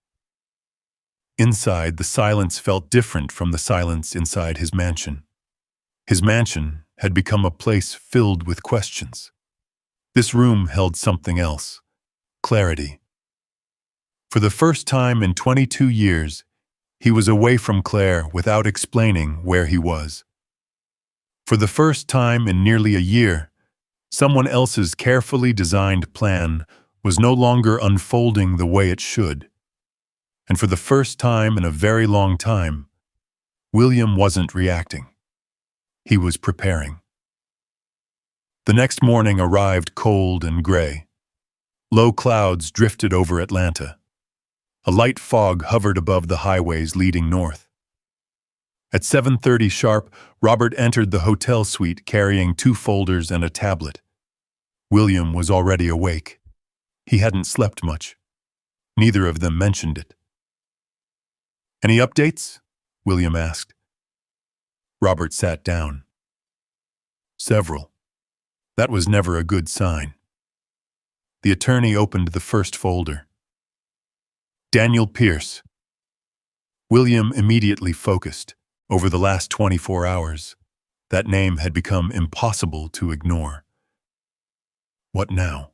Inside, the silence felt different from the silence inside his mansion. His mansion had become a place filled with questions. This room held something else: clarity. For the first time in 22 years, he was away from Claire without explaining where he was. For the first time in nearly a year, someone else's carefully designed plan was no longer unfolding the way it should. And for the first time in a very long time, William wasn't reacting. He was preparing. The next morning arrived cold and gray. Low clouds drifted over Atlanta. A light fog hovered above the highways leading north. At 7:30 sharp, Robert entered the hotel suite carrying 2 folders and a tablet. William was already awake. He hadn't slept much. Neither of them mentioned it. "Any updates?" William asked. Robert sat down. "Several. That was never a good sign." The attorney opened the first folder. Daniel Pierce. William immediately focused. Over the last 24 hours, that name had become impossible to ignore. What now?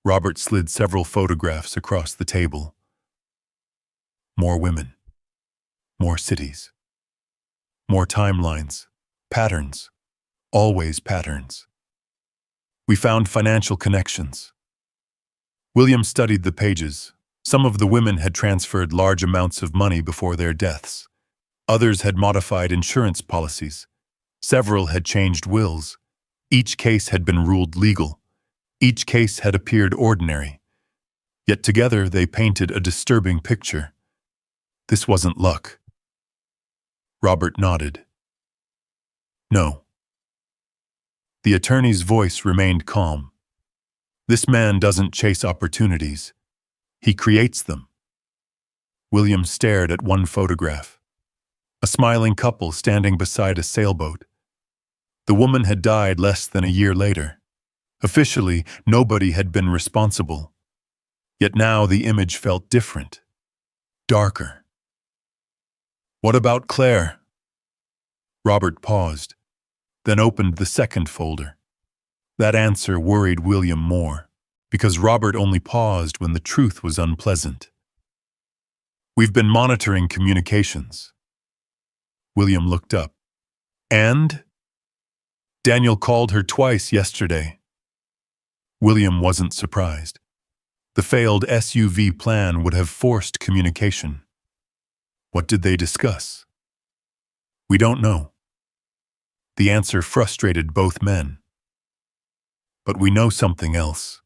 Robert slid several photographs across the table. More women. More cities. More timelines. Patterns. Always patterns. We found financial connections. William studied the pages. Some of the women had transferred large amounts of money before their deaths. Others had modified insurance policies. Several had changed wills. Each case had been ruled legal. Each case had appeared ordinary. Yet together they painted a disturbing picture. This wasn't luck. Robert nodded. No. The attorney's voice remained calm. This man doesn't chase opportunities. He creates them. William stared at one photograph. A smiling couple standing beside a sailboat. The woman had died less than a year later. Officially, nobody had been responsible. Yet now the image felt different. Darker. What about Claire? Robert paused, then opened the second folder. That answer worried William more, because Robert only paused when the truth was unpleasant. We've been monitoring communications. William looked up. And? Daniel called her twice yesterday. William wasn't surprised. The failed SUV plan would have forced communication. What did they discuss? We don't know. The answer frustrated both men. But we know something else.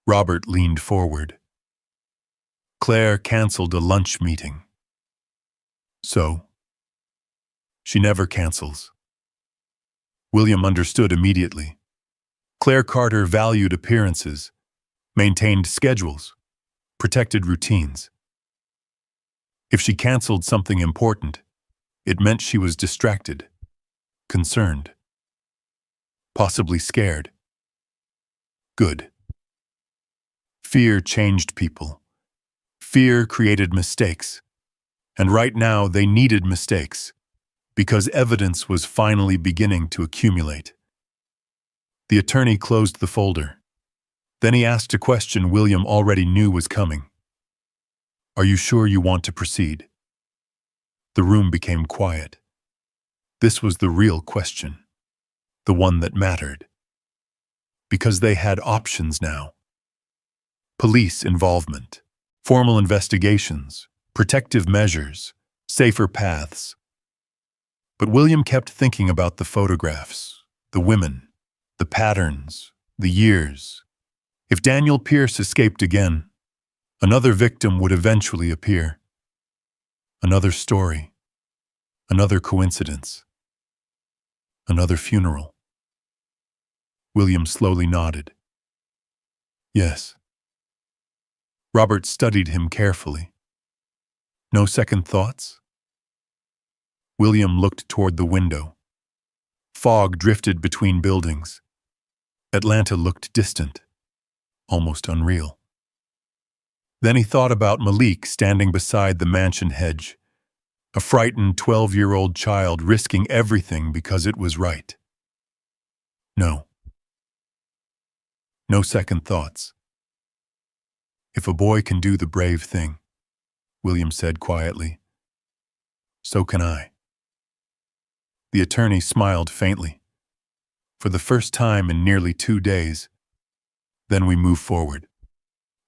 Robert leaned forward. Claire canceled a lunch meeting. So? She never cancels. William understood immediately. Claire Carter valued appearances, maintained schedules, protected routines. If she canceled something important, it meant she was distracted, concerned, possibly scared. Good. Fear changed people. Fear created mistakes. And right now they needed mistakes, because evidence was finally beginning to accumulate. The attorney closed the folder. Then he asked a question William already knew was coming. Are you sure you want to proceed? The room became quiet. This was the real question, the one that mattered. Because they had options now. Police involvement, formal investigations, protective measures, safer paths. But William kept thinking about the photographs, the women, the patterns, the years. If Daniel Pierce escaped again, another victim would eventually appear. Another story, another coincidence, another funeral. William slowly nodded. Yes. Robert studied him carefully. No second thoughts? William looked toward the window. Fog drifted between buildings. Atlanta looked distant, almost unreal. Then he thought about Malik standing beside the mansion hedge, a frightened 12-year-old child risking everything because it was right. No. No second thoughts. If a boy can do the brave thing, William said quietly, so can I. The attorney smiled faintly. For the first time in nearly 2 days. Then we moved forward.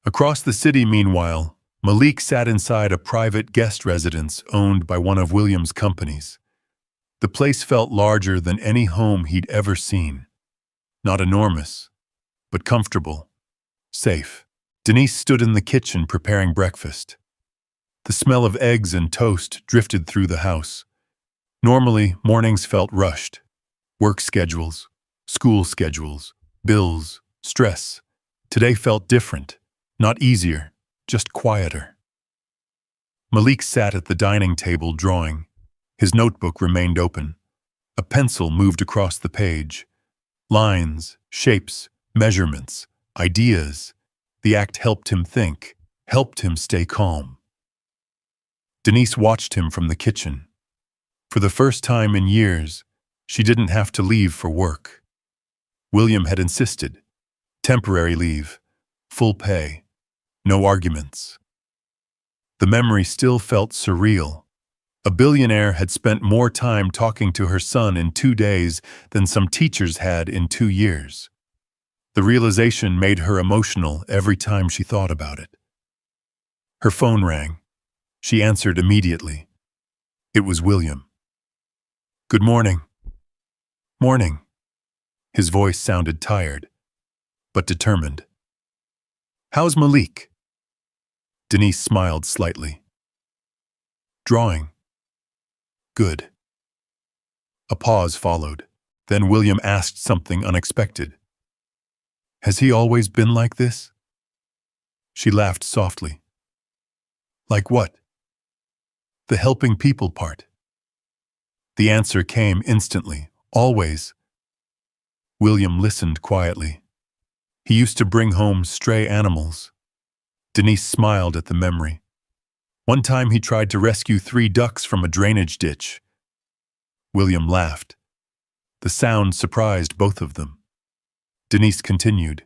Across the city, meanwhile, Malik sat inside a private guest residence owned by one of William's companies. The place felt larger than any home he'd ever seen. Not enormous, but comfortable, safe. Denise stood in the kitchen preparing breakfast. The smell of eggs and toast drifted through the house. Normally, mornings felt rushed. Work schedules, school schedules, bills, stress. Today felt different, not easier, just quieter. Malik sat at the dining table drawing. His notebook remained open. A pencil moved across the page. Lines, shapes, measurements, ideas. The act helped him think, helped him stay calm. Denise watched him from the kitchen. For the first time in years, she didn't have to leave for work. William had insisted. Temporary leave, full pay, no arguments. The memory still felt surreal. A billionaire had spent more time talking to her son in 2 days than some teachers had in 2 years. The realization made her emotional every time she thought about it. Her phone rang. She answered immediately. It was William. Good morning. Morning. His voice sounded tired, but determined. How's Malik? Denise smiled slightly. Drawing. Good. A pause followed. Then William asked something unexpected. Has he always been like this? She laughed softly. Like what? The helping people part. The answer came instantly, always. William listened quietly. He used to bring home stray animals. Denise smiled at the memory. One time he tried to rescue 3 ducks from a drainage ditch. William laughed. The sound surprised both of them. Denise continued.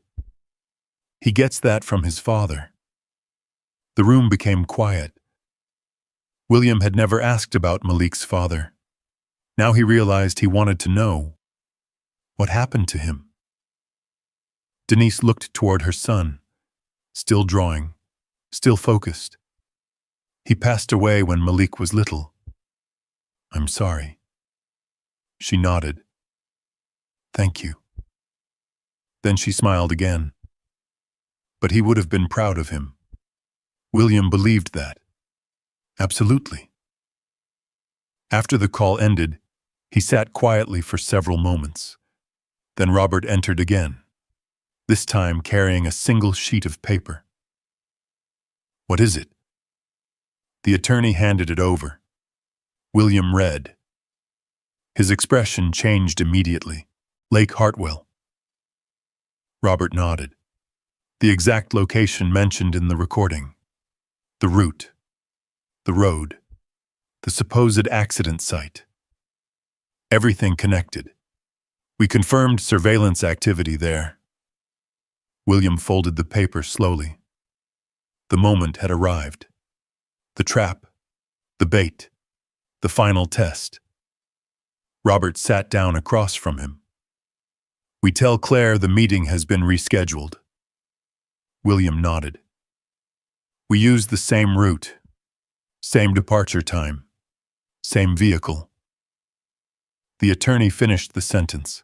He gets that from his father. The room became quiet. William had never asked about Malik's father. Now he realized he wanted to know what happened to him. Denise looked toward her son, still drawing, still focused. He passed away when Malik was little. I'm sorry. She nodded. Thank you. Then she smiled again. But he would have been proud of him. William believed that. Absolutely. After the call ended, he sat quietly for several moments. Then Robert entered again, this time carrying a single sheet of paper. What is it? The attorney handed it over. William read. His expression changed immediately. Lake Hartwell. Robert nodded. The exact location mentioned in the recording. The route. The road. The supposed accident site. Everything connected. We confirmed surveillance activity there. William folded the paper slowly. The moment had arrived. The trap. The bait. The final test. Robert sat down across from him. We tell Claire the meeting has been rescheduled. William nodded. We used the same route, same departure time, same vehicle. The attorney finished the sentence.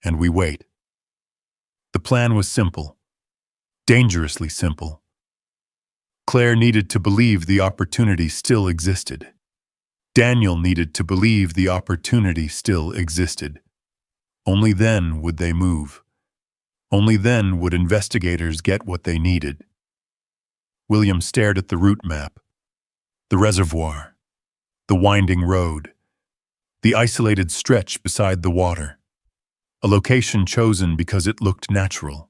And we wait. The plan was simple, dangerously simple. Claire needed to believe the opportunity still existed. Daniel needed to believe the opportunity still existed. Only then would they move. Only then would investigators get what they needed. William stared at the route map, the reservoir, the winding road, the isolated stretch beside the water, a location chosen because it looked natural,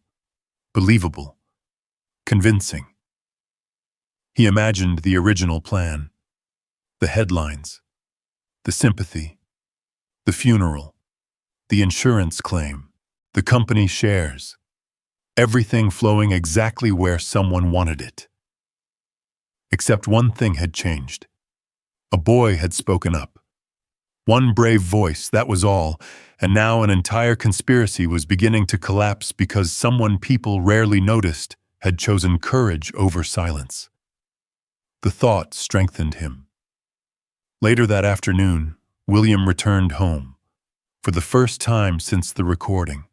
believable, convincing. He imagined the original plan, the headlines, the sympathy, the funeral, the insurance claim, the company shares, everything flowing exactly where someone wanted it. Except one thing had changed. A boy had spoken up. One brave voice, that was all, and now an entire conspiracy was beginning to collapse because someone people rarely noticed had chosen courage over silence. The thought strengthened him. Later that afternoon, William returned home. For the first time since the recording.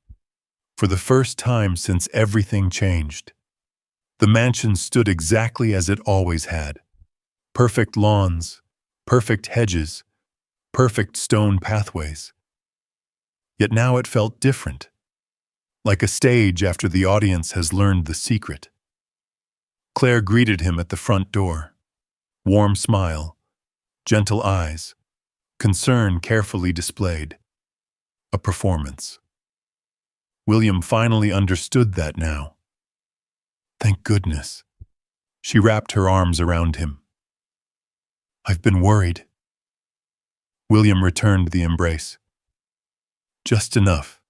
For the first time since everything changed. The mansion stood exactly as it always had. Perfect lawns, perfect hedges, perfect stone pathways. Yet now it felt different, like a stage after the audience has learned the secret. Claire greeted him at the front door. Warm smile, gentle eyes, concern carefully displayed. A performance. William finally understood that now. Thank goodness. She wrapped her arms around him. I've been worried. William returned the embrace. Just enough.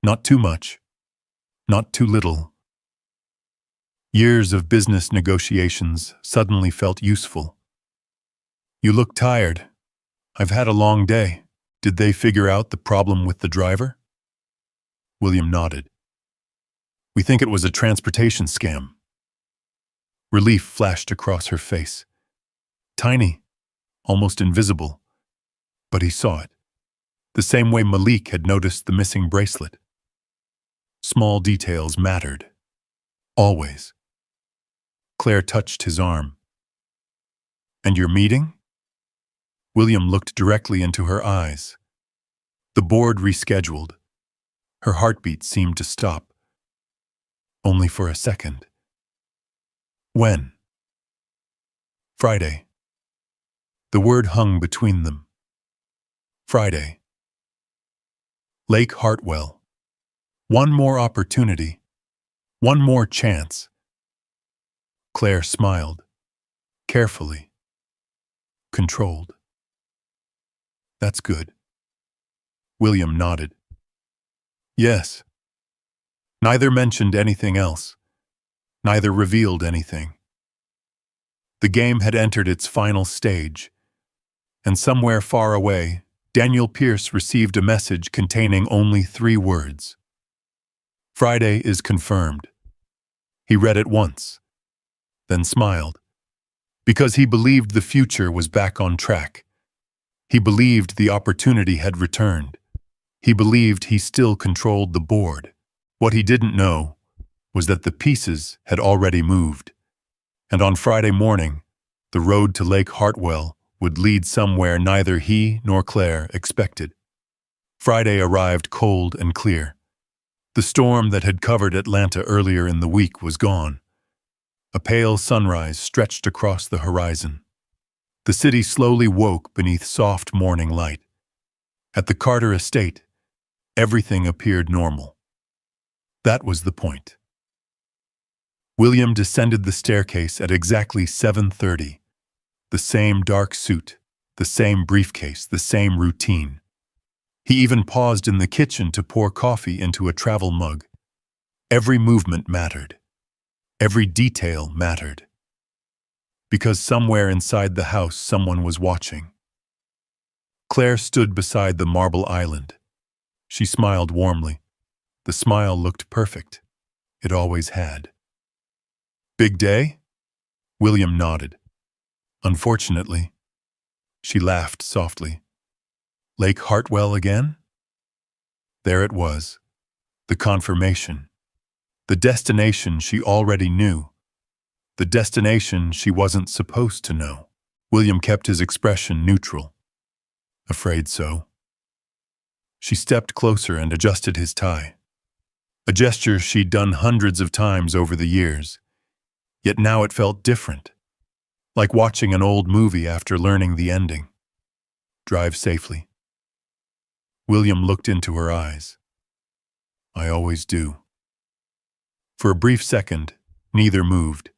Not too much. Not too little. Years of business negotiations suddenly felt useful. You look tired. I've had a long day. Did they figure out the problem with the driver? William nodded. We think it was a transportation scam. Relief flashed across her face. Tiny, almost invisible. But he saw it. The same way Malik had noticed the missing bracelet. Small details mattered. Always. Claire touched his arm. And your meeting? William looked directly into her eyes. The board rescheduled. Her heartbeat seemed to stop. Only for a second. When? Friday. The word hung between them. Friday. Lake Hartwell. One more opportunity. One more chance. Claire smiled. Carefully. Controlled. That's good. William nodded. Yes. Neither mentioned anything else. Neither revealed anything. The game had entered its final stage, and somewhere far away, Daniel Pierce received a message containing only 3 words. Friday is confirmed. He read it once, then smiled, because he believed the future was back on track. He believed the opportunity had returned. He believed he still controlled the board. What he didn't know was that the pieces had already moved, and on Friday morning, the road to Lake Hartwell would lead somewhere neither he nor Claire expected. Friday arrived cold and clear. The storm that had covered Atlanta earlier in the week was gone. A pale sunrise stretched across the horizon. The city slowly woke beneath soft morning light. At the Carter estate, everything appeared normal. That was the point. William descended the staircase at exactly 7:30. The same dark suit, the same briefcase, the same routine. He even paused in the kitchen to pour coffee into a travel mug. Every movement mattered. Every detail mattered. Because somewhere inside the house someone was watching. Claire stood beside the marble island. She smiled warmly. The smile looked perfect. It always had. Big day? William nodded. Unfortunately. She laughed softly. Lake Hartwell again? There it was. The confirmation. The destination she already knew. The destination she wasn't supposed to know. William kept his expression neutral. Afraid so. She stepped closer and adjusted his tie. A gesture she'd done hundreds of times over the years. Yet now it felt different. Like watching an old movie after learning the ending. Drive safely. William looked into her eyes. I always do. For a brief second, neither moved.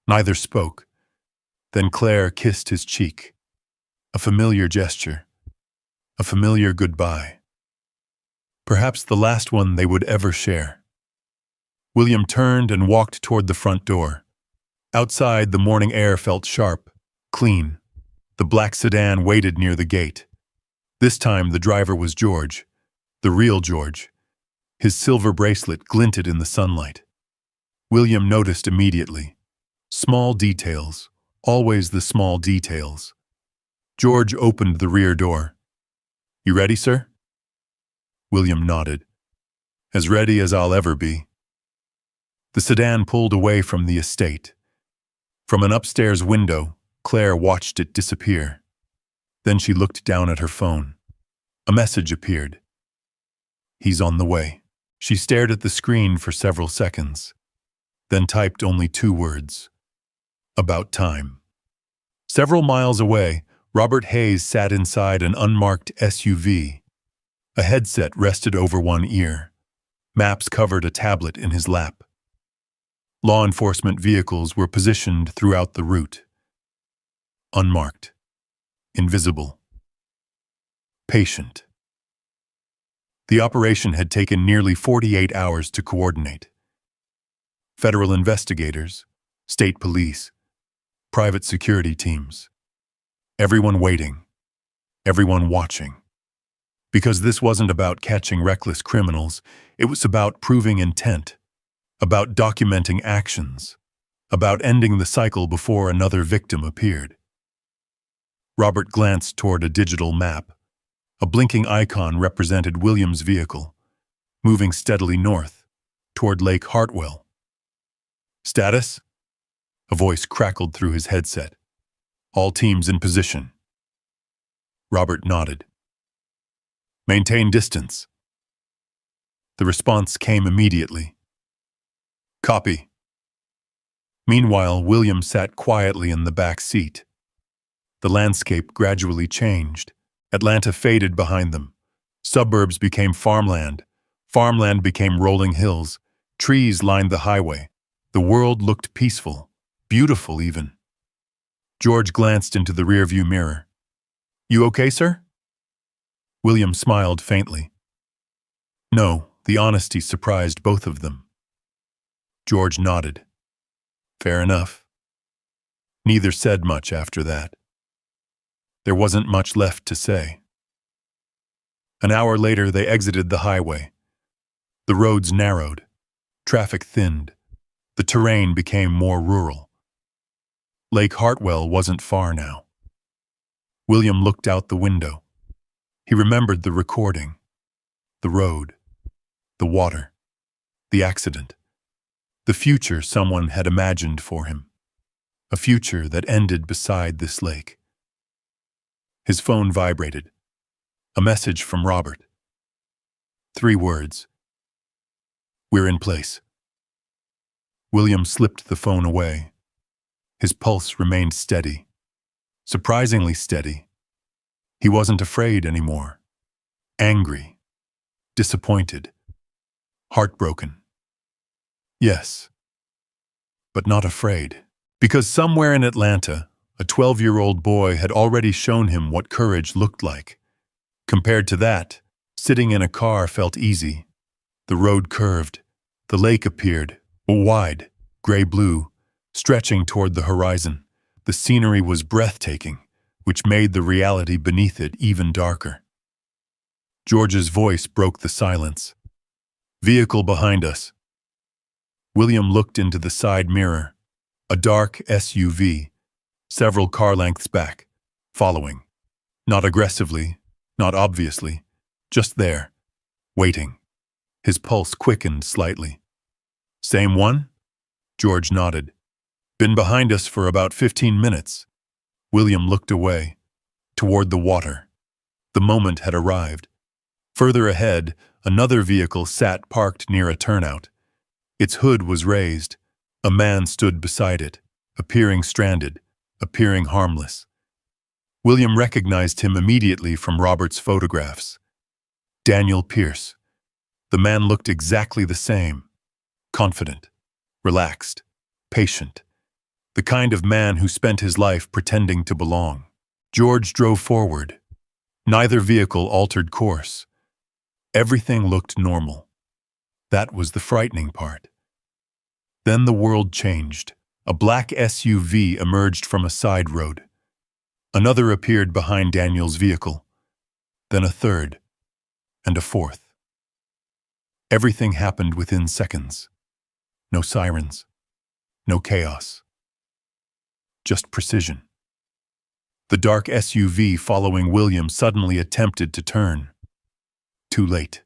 Neither spoke. Then Claire kissed his cheek. A familiar gesture. A familiar goodbye. Perhaps the last one they would ever share. William turned and walked toward the front door. Outside, the morning air felt sharp, clean. The black sedan waited near the gate. This time the driver was George, the real George. His silver bracelet glinted in the sunlight. William noticed immediately. Small details, always the small details. George opened the rear door. You ready, sir? William nodded. As ready as I'll ever be. The sedan pulled away from the estate. From an upstairs window, Claire watched it disappear. Then she looked down at her phone. A message appeared. He's on the way. She stared at the screen for several seconds, then typed only 2 words. About time. Several miles away, Robert Hayes sat inside an unmarked SUV. A headset rested over one ear. Maps covered a tablet in his lap. Law enforcement vehicles were positioned throughout the route. Unmarked. Invisible. Patient. The operation had taken nearly 48 hours to coordinate. Federal investigators, state police, private security teams. Everyone waiting. Everyone watching. Because this wasn't about catching reckless criminals, it was about proving intent. About documenting actions, about ending the cycle before another victim appeared. Robert glanced toward a digital map. A blinking icon represented William's vehicle, moving steadily north, toward Lake Hartwell. Status? A voice crackled through his headset. All teams in position. Robert nodded. Maintain distance. The response came immediately. Copy. Meanwhile, William sat quietly in the back seat. The landscape gradually changed. Atlanta faded behind them. Suburbs became farmland. Farmland became rolling hills. Trees lined the highway. The world looked peaceful, beautiful even. George glanced into the rearview mirror. You okay, sir? William smiled faintly. No, the honesty surprised both of them. George nodded. Fair enough. Neither said much after that. There wasn't much left to say. An hour later, they exited the highway. The roads narrowed. Traffic thinned. The terrain became more rural. Lake Hartwell wasn't far now. William looked out the window. He remembered the recording, the road, the water, the accident, the future someone had imagined for him, a future that ended beside this lake. His phone vibrated. A message from Robert. 3 words. We're in place. William slipped the phone away. His pulse remained steady. Surprisingly steady. He wasn't afraid anymore. Angry. Disappointed. Heartbroken. Yes. But not afraid. Because somewhere in Atlanta, a 12-year-old boy had already shown him what courage looked like. Compared to that, sitting in a car felt easy. The road curved. The lake appeared, wide, gray-blue, stretching toward the horizon. The scenery was breathtaking, which made the reality beneath it even darker. George's voice broke the silence. Vehicle behind us. William looked into the side mirror. A dark SUV, several car lengths back, following. Not aggressively, not obviously, just there, waiting. His pulse quickened slightly. Same one? George nodded. Been behind us for about 15 minutes. William looked away, toward the water. The moment had arrived. Further ahead, another vehicle sat parked near a turnout. Its hood was raised. A man stood beside it, appearing stranded, appearing harmless. William recognized him immediately from Robert's photographs. Daniel Pierce. The man looked exactly the same. Confident, relaxed, patient. The kind of man who spent his life pretending to belong. George drove forward. Neither vehicle altered course. Everything looked normal. That was the frightening part. Then the world changed. A black SUV emerged from a side road. Another appeared behind Daniel's vehicle. Then a third, and a fourth. Everything happened within seconds. No sirens, no chaos. Just precision. The dark SUV following William suddenly attempted to turn. Too late.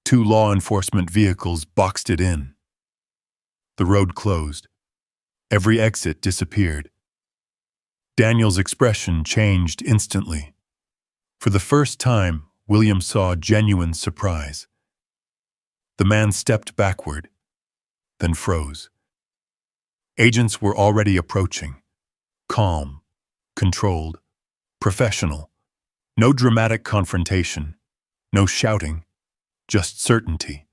2 law enforcement vehicles boxed it in. The road closed. Every exit disappeared. Daniel's expression changed instantly. For the first time, William saw genuine surprise. The man stepped backward, then froze. Agents were already approaching. Calm, controlled, professional. No dramatic confrontation, no shouting, just certainty.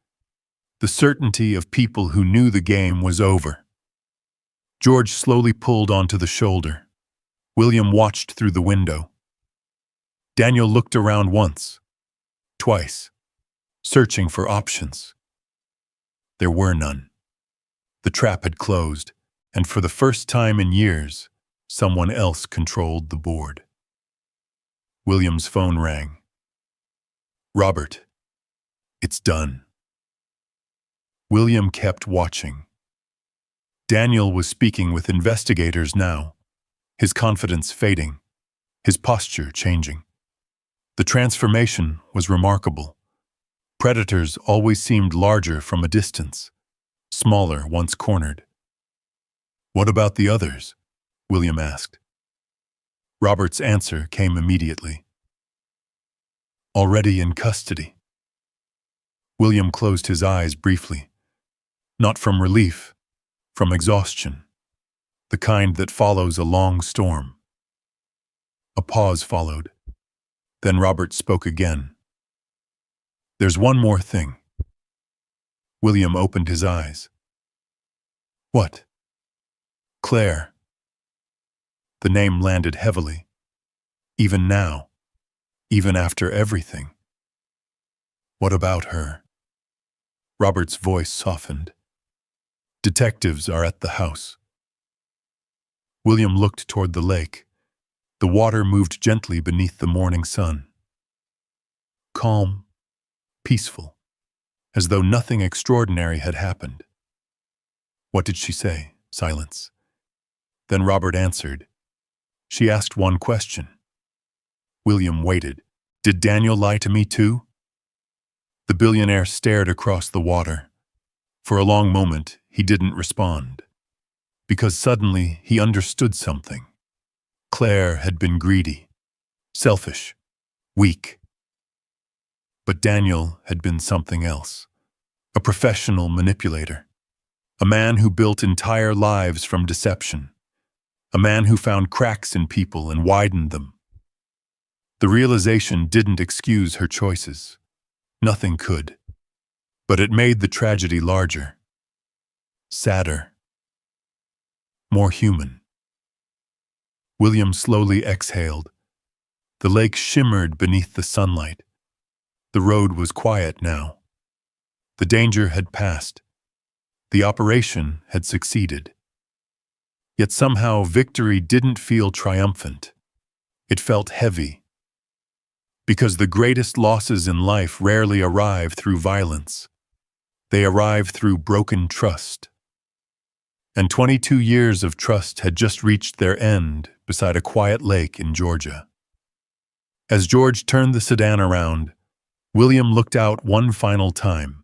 The certainty of people who knew the game was over. George slowly pulled onto the shoulder. William watched through the window. Daniel looked around once, twice, searching for options. There were none. The trap had closed, and for the first time in years, someone else controlled the board. William's phone rang. Robert, it's done. William kept watching. Daniel was speaking with investigators now, his confidence fading, his posture changing. The transformation was remarkable. Predators always seemed larger from a distance, smaller once cornered. What about the others? William asked. Robert's answer came immediately. Already in custody. William closed his eyes briefly. Not from relief, from exhaustion, the kind that follows a long storm. A pause followed. Then Robert spoke again. There's one more thing. William opened his eyes. What? Claire. The name landed heavily. Even now, even after everything. What about her? Robert's voice softened. Detectives are at the house. William looked toward the lake. The water moved gently beneath the morning sun. Calm, peaceful, as though nothing extraordinary had happened. What did she say? Silence. Then Robert answered. She asked one question. William waited. Did Daniel lie to me too? The billionaire stared across the water. For a long moment, he didn't respond. Because suddenly, he understood something. Claire had been greedy, selfish, weak. But Daniel had been something else. A professional manipulator. A man who built entire lives from deception. A man who found cracks in people and widened them. The realization didn't excuse her choices. Nothing could. But it made the tragedy larger. Sadder. More human. William slowly exhaled. The lake shimmered beneath the sunlight. The road was quiet now. The danger had passed. The operation had succeeded. Yet somehow victory didn't feel triumphant. It felt heavy. Because the greatest losses in life rarely arrive through violence. They arrive through broken trust. And 22 years of trust had just reached their end beside a quiet lake in Georgia. As George turned the sedan around, William looked out one final time.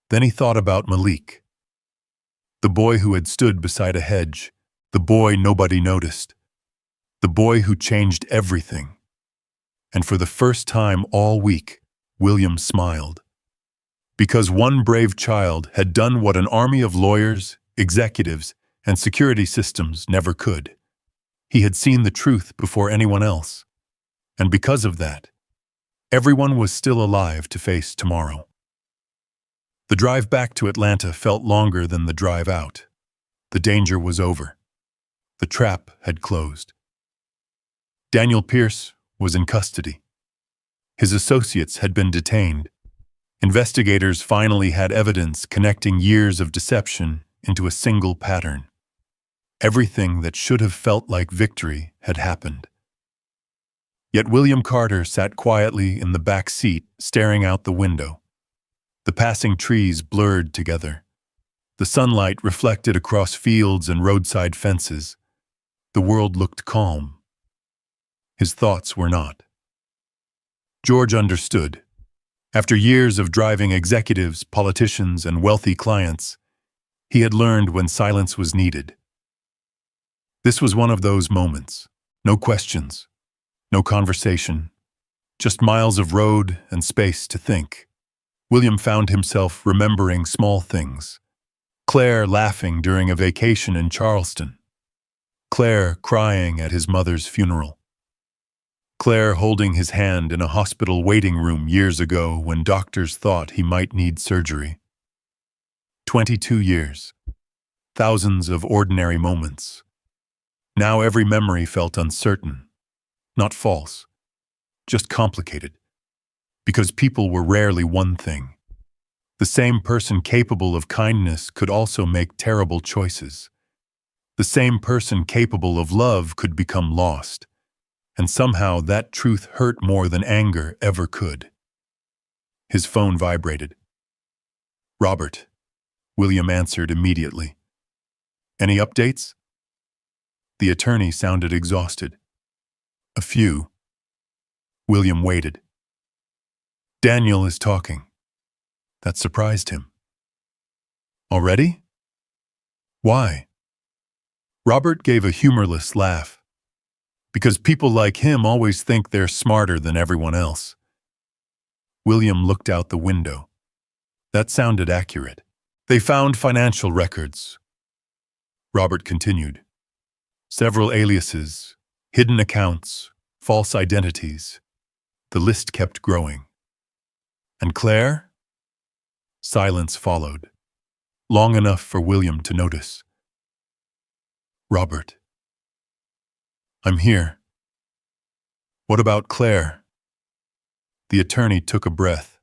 Then he thought about Malik. The boy who had stood beside a hedge. The boy nobody noticed. The boy who changed everything. And for the first time all week, William smiled. Because one brave child had done what an army of lawyers, executives, and security systems never could. He had seen the truth before anyone else. And because of that, everyone was still alive to face tomorrow. The drive back to Atlanta felt longer than the drive out. The danger was over. The trap had closed. Daniel Pierce was in custody. His associates had been detained. Investigators finally had evidence connecting years of deception into a single pattern. Everything that should have felt like victory had happened. Yet William Carter sat quietly in the back seat, staring out the window. The passing trees blurred together. The sunlight reflected across fields and roadside fences. The world looked calm. His thoughts were not. George understood. After years of driving executives, politicians, and wealthy clients, he had learned when silence was needed. This was one of those moments. No questions, no conversation, just miles of road and space to think. William found himself remembering small things. Claire laughing during a vacation in Charleston. Claire crying at his mother's funeral. Claire holding his hand in a hospital waiting room years ago when doctors thought he might need surgery. 22 years. Thousands of ordinary moments. Now every memory felt uncertain. Not false. Just complicated. Because people were rarely one thing. The same person capable of kindness could also make terrible choices. The same person capable of love could become lost. And somehow that truth hurt more than anger ever could. His phone vibrated. Robert. William answered immediately. Any updates? The attorney sounded exhausted. A few. William waited. Daniel is talking. That surprised him. Already? Why? Robert gave a humorless laugh. Because people like him always think they're smarter than everyone else. William looked out the window. That sounded accurate. They found financial records. Robert continued. Several aliases, hidden accounts, false identities. The list kept growing. And Claire? Silence followed, long enough for William to notice. Robert. I'm here. What about Claire? The attorney took a breath.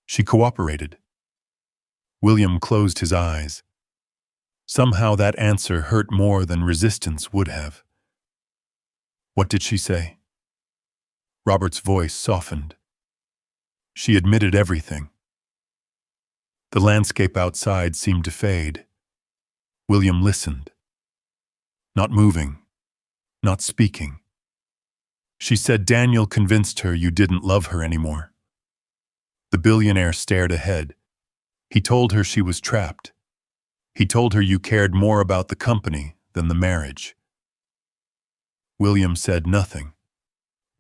She cooperated. William closed his eyes. Somehow that answer hurt more than resistance would have. What did she say? Robert's voice softened. She admitted everything. The landscape outside seemed to fade. William listened. Not moving, not speaking. She said Daniel convinced her you didn't love her anymore. The billionaire stared ahead. He told her she was trapped. He told her you cared more about the company than the marriage. William said nothing,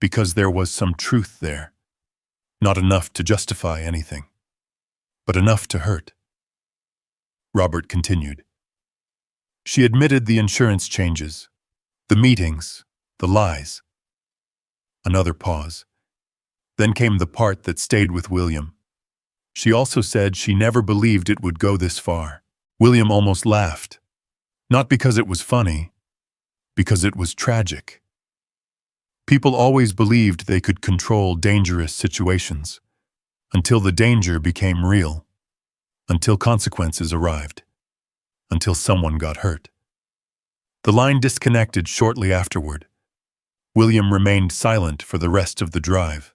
because there was some truth there. Not enough to justify anything, but enough to hurt. Robert continued. She admitted the insurance changes, the meetings, the lies. Another pause. Then came the part that stayed with William. She also said she never believed it would go this far. William almost laughed. Not because it was funny, because it was tragic. People always believed they could control dangerous situations, until the danger became real, until consequences arrived, until someone got hurt. The line disconnected shortly afterward. William remained silent for the rest of the drive.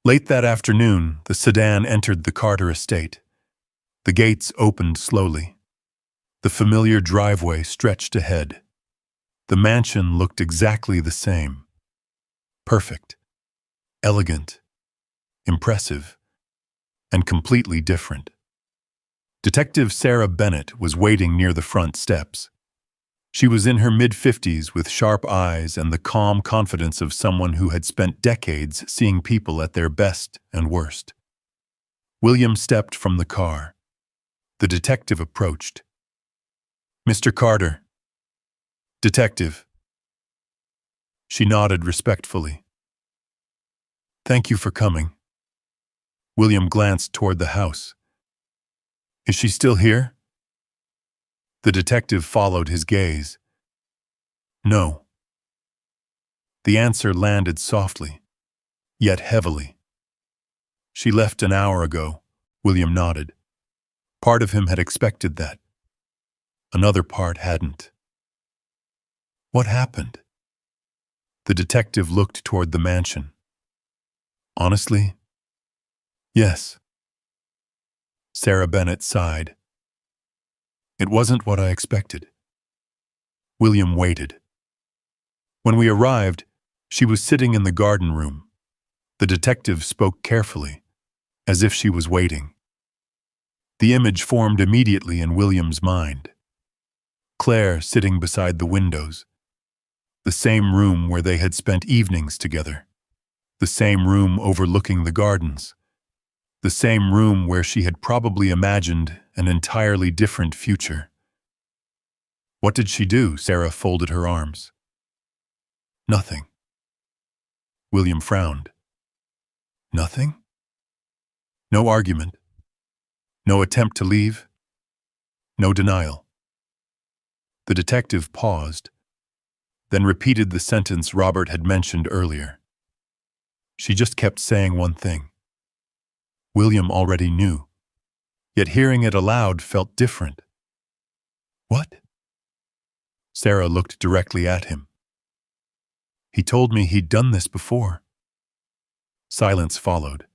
Late that afternoon, the sedan entered the Carter estate. The gates opened slowly. The familiar driveway stretched ahead. The mansion looked exactly the same. Perfect, elegant, impressive, and completely different. Detective Sarah Bennett was waiting near the front steps. She was in her mid-50s with sharp eyes and the calm confidence of someone who had spent decades seeing people at their best and worst. William stepped from the car. The detective approached. Mr. Carter. Detective. She nodded respectfully. Thank you for coming. William glanced toward the house. Is she still here? The detective followed his gaze. No. The answer landed softly, yet heavily. She left an hour ago, William nodded. Part of him had expected that. Another part hadn't. What happened? The detective looked toward the mansion. Honestly? Yes. Sarah Bennett sighed. It wasn't what I expected. William waited. When we arrived, she was sitting in the garden room. The detective spoke carefully, as if she was waiting. The image formed immediately in William's mind. Claire sitting beside the windows. The same room where they had spent evenings together. The same room overlooking the gardens. The same room where she had probably imagined an entirely different future. What did she do? Sarah folded her arms. Nothing. William frowned. Nothing? No argument. No attempt to leave. No denial. The detective paused, then repeated the sentence Robert had mentioned earlier. She just kept saying one thing. William already knew, yet hearing it aloud felt different. What? Sarah looked directly at him. He told me he'd done this before. Silence followed.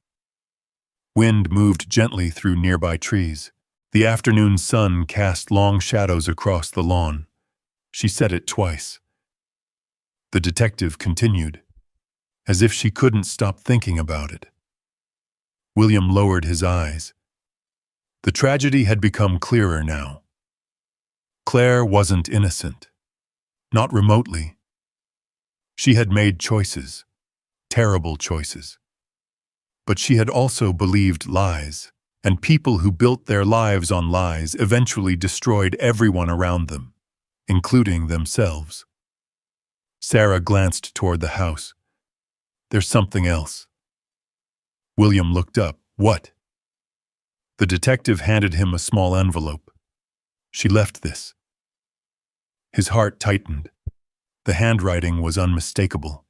Wind moved gently through nearby trees. The afternoon sun cast long shadows across the lawn. She said it twice. The detective continued, as if she couldn't stop thinking about it. William lowered his eyes. The tragedy had become clearer now. Claire wasn't innocent. Not remotely. She had made choices, terrible choices. But she had also believed lies, and people who built their lives on lies eventually destroyed everyone around them, including themselves. Sarah glanced toward the house. There's something else. William looked up. What? The detective handed him a small envelope. She left this. His heart tightened. The handwriting was unmistakable.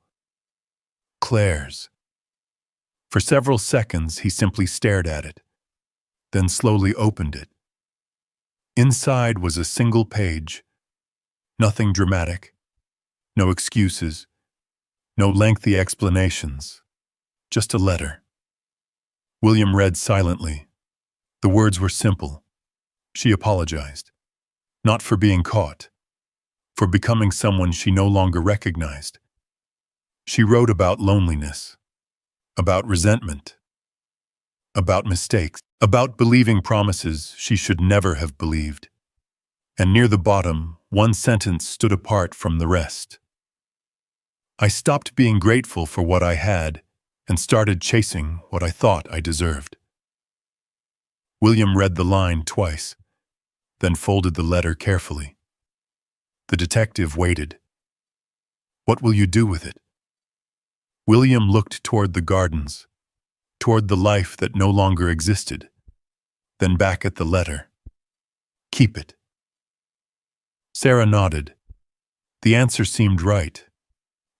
Claire's. For several seconds, he simply stared at it, then slowly opened it. Inside was a single page. Nothing dramatic. No excuses. No lengthy explanations. Just a letter. William read silently. The words were simple. She apologized. Not for being caught. For becoming someone she no longer recognized. She wrote about loneliness. About resentment. About mistakes. About believing promises she should never have believed. And near the bottom, one sentence stood apart from the rest. I stopped being grateful for what I had and started chasing what I thought I deserved. William read the line twice, then folded the letter carefully. The detective waited. What will you do with it? William looked toward the gardens, toward the life that no longer existed, then back at the letter. Keep it. Sarah nodded. The answer seemed right.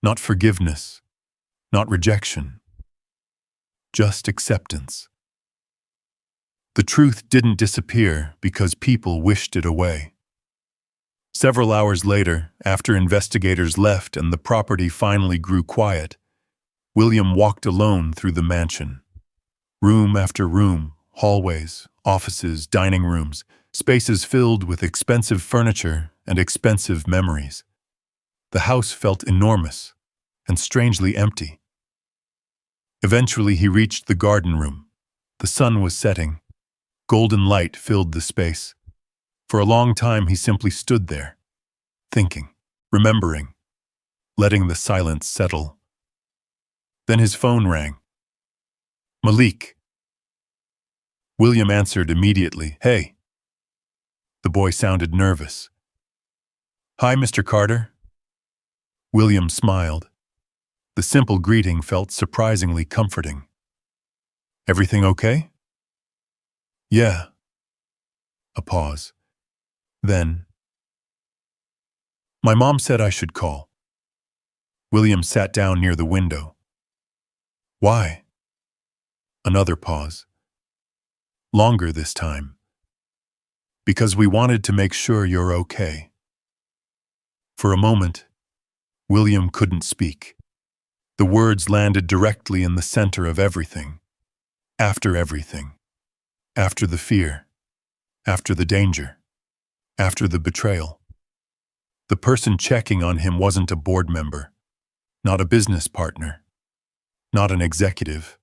Not forgiveness, not rejection, just acceptance. The truth didn't disappear because people wished it away. Several hours later, after investigators left and the property finally grew quiet, William walked alone through the mansion. Room after room, hallways, offices, dining rooms, spaces filled with expensive furniture and expensive memories. The house felt enormous and strangely empty. Eventually he reached the garden room. The sun was setting. Golden light filled the space. For a long time he simply stood there, thinking, remembering, letting the silence settle. Then his phone rang. Malik. William answered immediately. Hey. The boy sounded nervous. Hi, Mr. Carter. William smiled. The simple greeting felt surprisingly comforting. Everything okay? Yeah. A pause. Then, my mom said I should call. William sat down near the window. Why? Another pause. Longer this time. Because we wanted to make sure you're okay. For a moment, William couldn't speak. The words landed directly in the center of everything. After everything. After the fear. After the danger. After the betrayal. The person checking on him wasn't a board member. Not a business partner. Not an executive.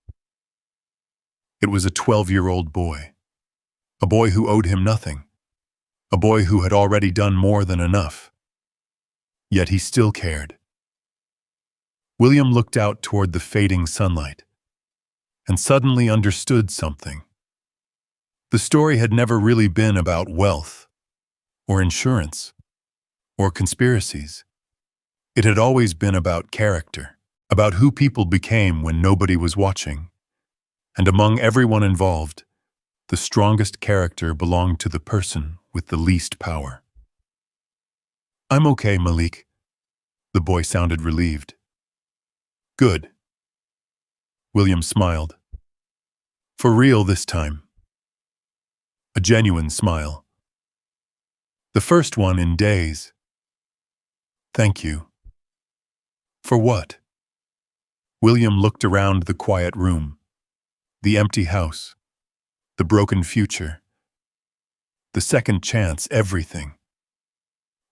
It was a 12-year-old boy. A boy who owed him nothing. A boy who had already done more than enough. Yet he still cared. William looked out toward the fading sunlight and suddenly understood something. The story had never really been about wealth or insurance or conspiracies. It had always been about character, about who people became when nobody was watching. And among everyone involved, the strongest character belonged to the person with the least power. I'm okay, Malik. The boy sounded relieved. Good. William smiled. For real this time. A genuine smile. The first one in days. Thank you. For what? William looked around the quiet room, the empty house, the broken future, the second chance, everything.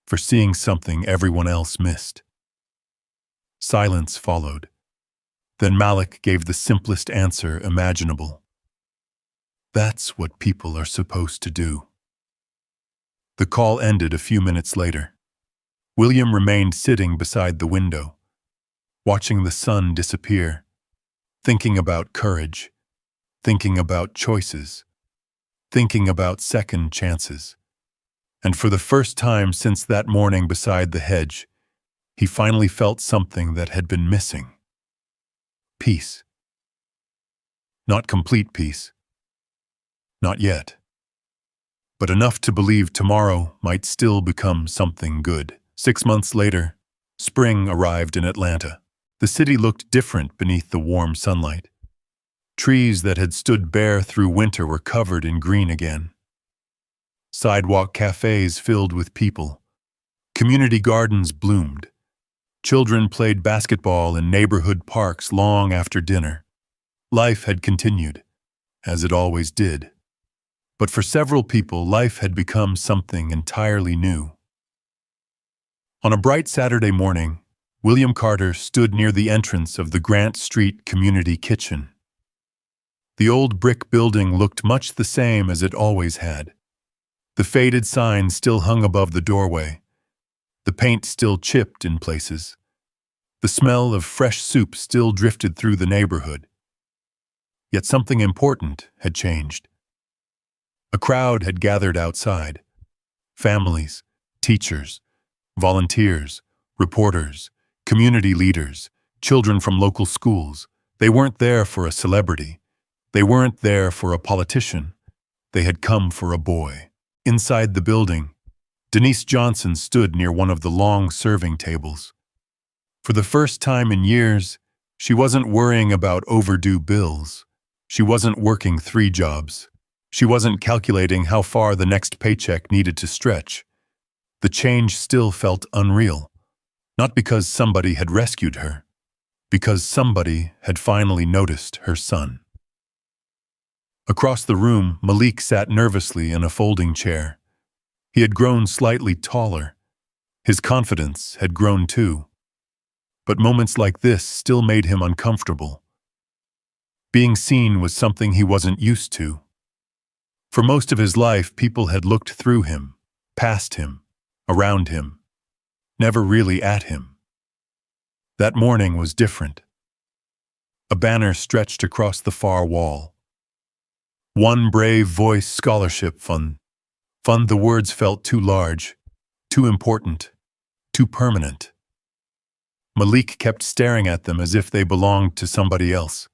For seeing something everyone else missed. Silence followed. Then Malik gave the simplest answer imaginable. That's what people are supposed to do. The call ended a few minutes later. William remained sitting beside the window, watching the sun disappear, thinking about courage, thinking about choices, thinking about second chances. And for the first time since that morning beside the hedge, he finally felt something that had been missing. Peace. Not complete peace. Not yet. But enough to believe tomorrow might still become something good. 6 months later, spring arrived in Atlanta. The city looked different beneath the warm sunlight. Trees that had stood bare through winter were covered in green again. Sidewalk cafes filled with people. Community gardens bloomed. Children played basketball in neighborhood parks long after dinner. Life had continued, as it always did. But for several people, life had become something entirely new. On a bright Saturday morning, William Carter stood near the entrance of the Grant Street Community Kitchen. The old brick building looked much the same as it always had. The faded sign still hung above the doorway. The paint still chipped in places. The smell of fresh soup still drifted through the neighborhood. Yet something important had changed. A crowd had gathered outside. Families, teachers, volunteers, reporters, community leaders, children from local schools. They weren't there for a celebrity. They weren't there for a politician. They had come for a boy. Inside the building, Denise Johnson stood near one of the long serving tables. For the first time in years, she wasn't worrying about overdue bills. She wasn't working 3 jobs. She wasn't calculating how far the next paycheck needed to stretch. The change still felt unreal, not because somebody had rescued her, because somebody had finally noticed her son. Across the room, Malik sat nervously in a folding chair. He had grown slightly taller. His confidence had grown too. But moments like this still made him uncomfortable. Being seen was something he wasn't used to. For most of his life, people had looked through him, past him, around him, never really at him. That morning was different. A banner stretched across the far wall. One Brave Voice Scholarship Fund. The words felt too large, too important, too permanent. Malik kept staring at them as if they belonged to somebody else.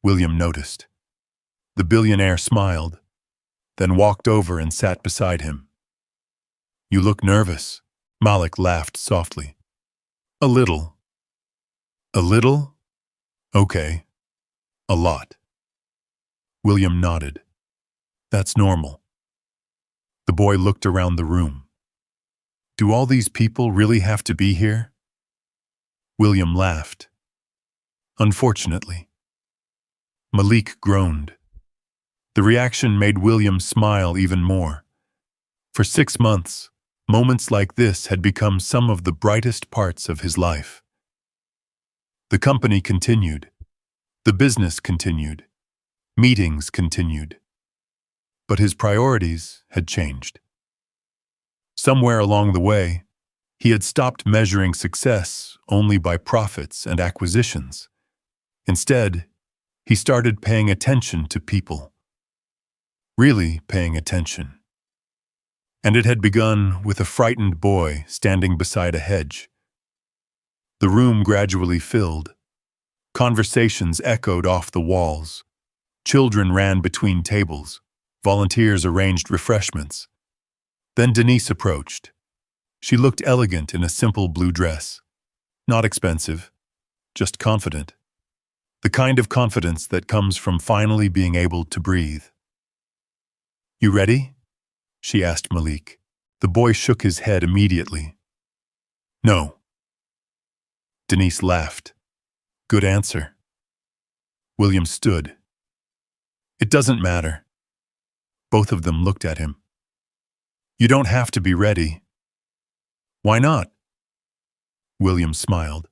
William noticed. The billionaire smiled, then walked over and sat beside him. "You look nervous," Malik laughed softly. "A little." "A little? Okay. A lot." William nodded. "That's normal." The boy looked around the room. "Do all these people really have to be here?" William laughed. "Unfortunately." Malik groaned. The reaction made William smile even more. For 6 months, moments like this had become some of the brightest parts of his life. The company continued. The business continued. Meetings continued. But his priorities had changed. Somewhere along the way, he had stopped measuring success only by profits and acquisitions. Instead, he started paying attention to people. Really paying attention. And it had begun with a frightened boy standing beside a hedge. The room gradually filled. Conversations echoed off the walls. Children ran between tables. Volunteers arranged refreshments. Then Denise approached. She looked elegant in a simple blue dress. Not expensive, just confident. The kind of confidence that comes from finally being able to breathe. "You ready?" she asked Malik. The boy shook his head immediately. "No." Denise laughed. "Good answer." William stood. "It doesn't matter." Both of them looked at him. "You don't have to be ready." "Why not?" William smiled.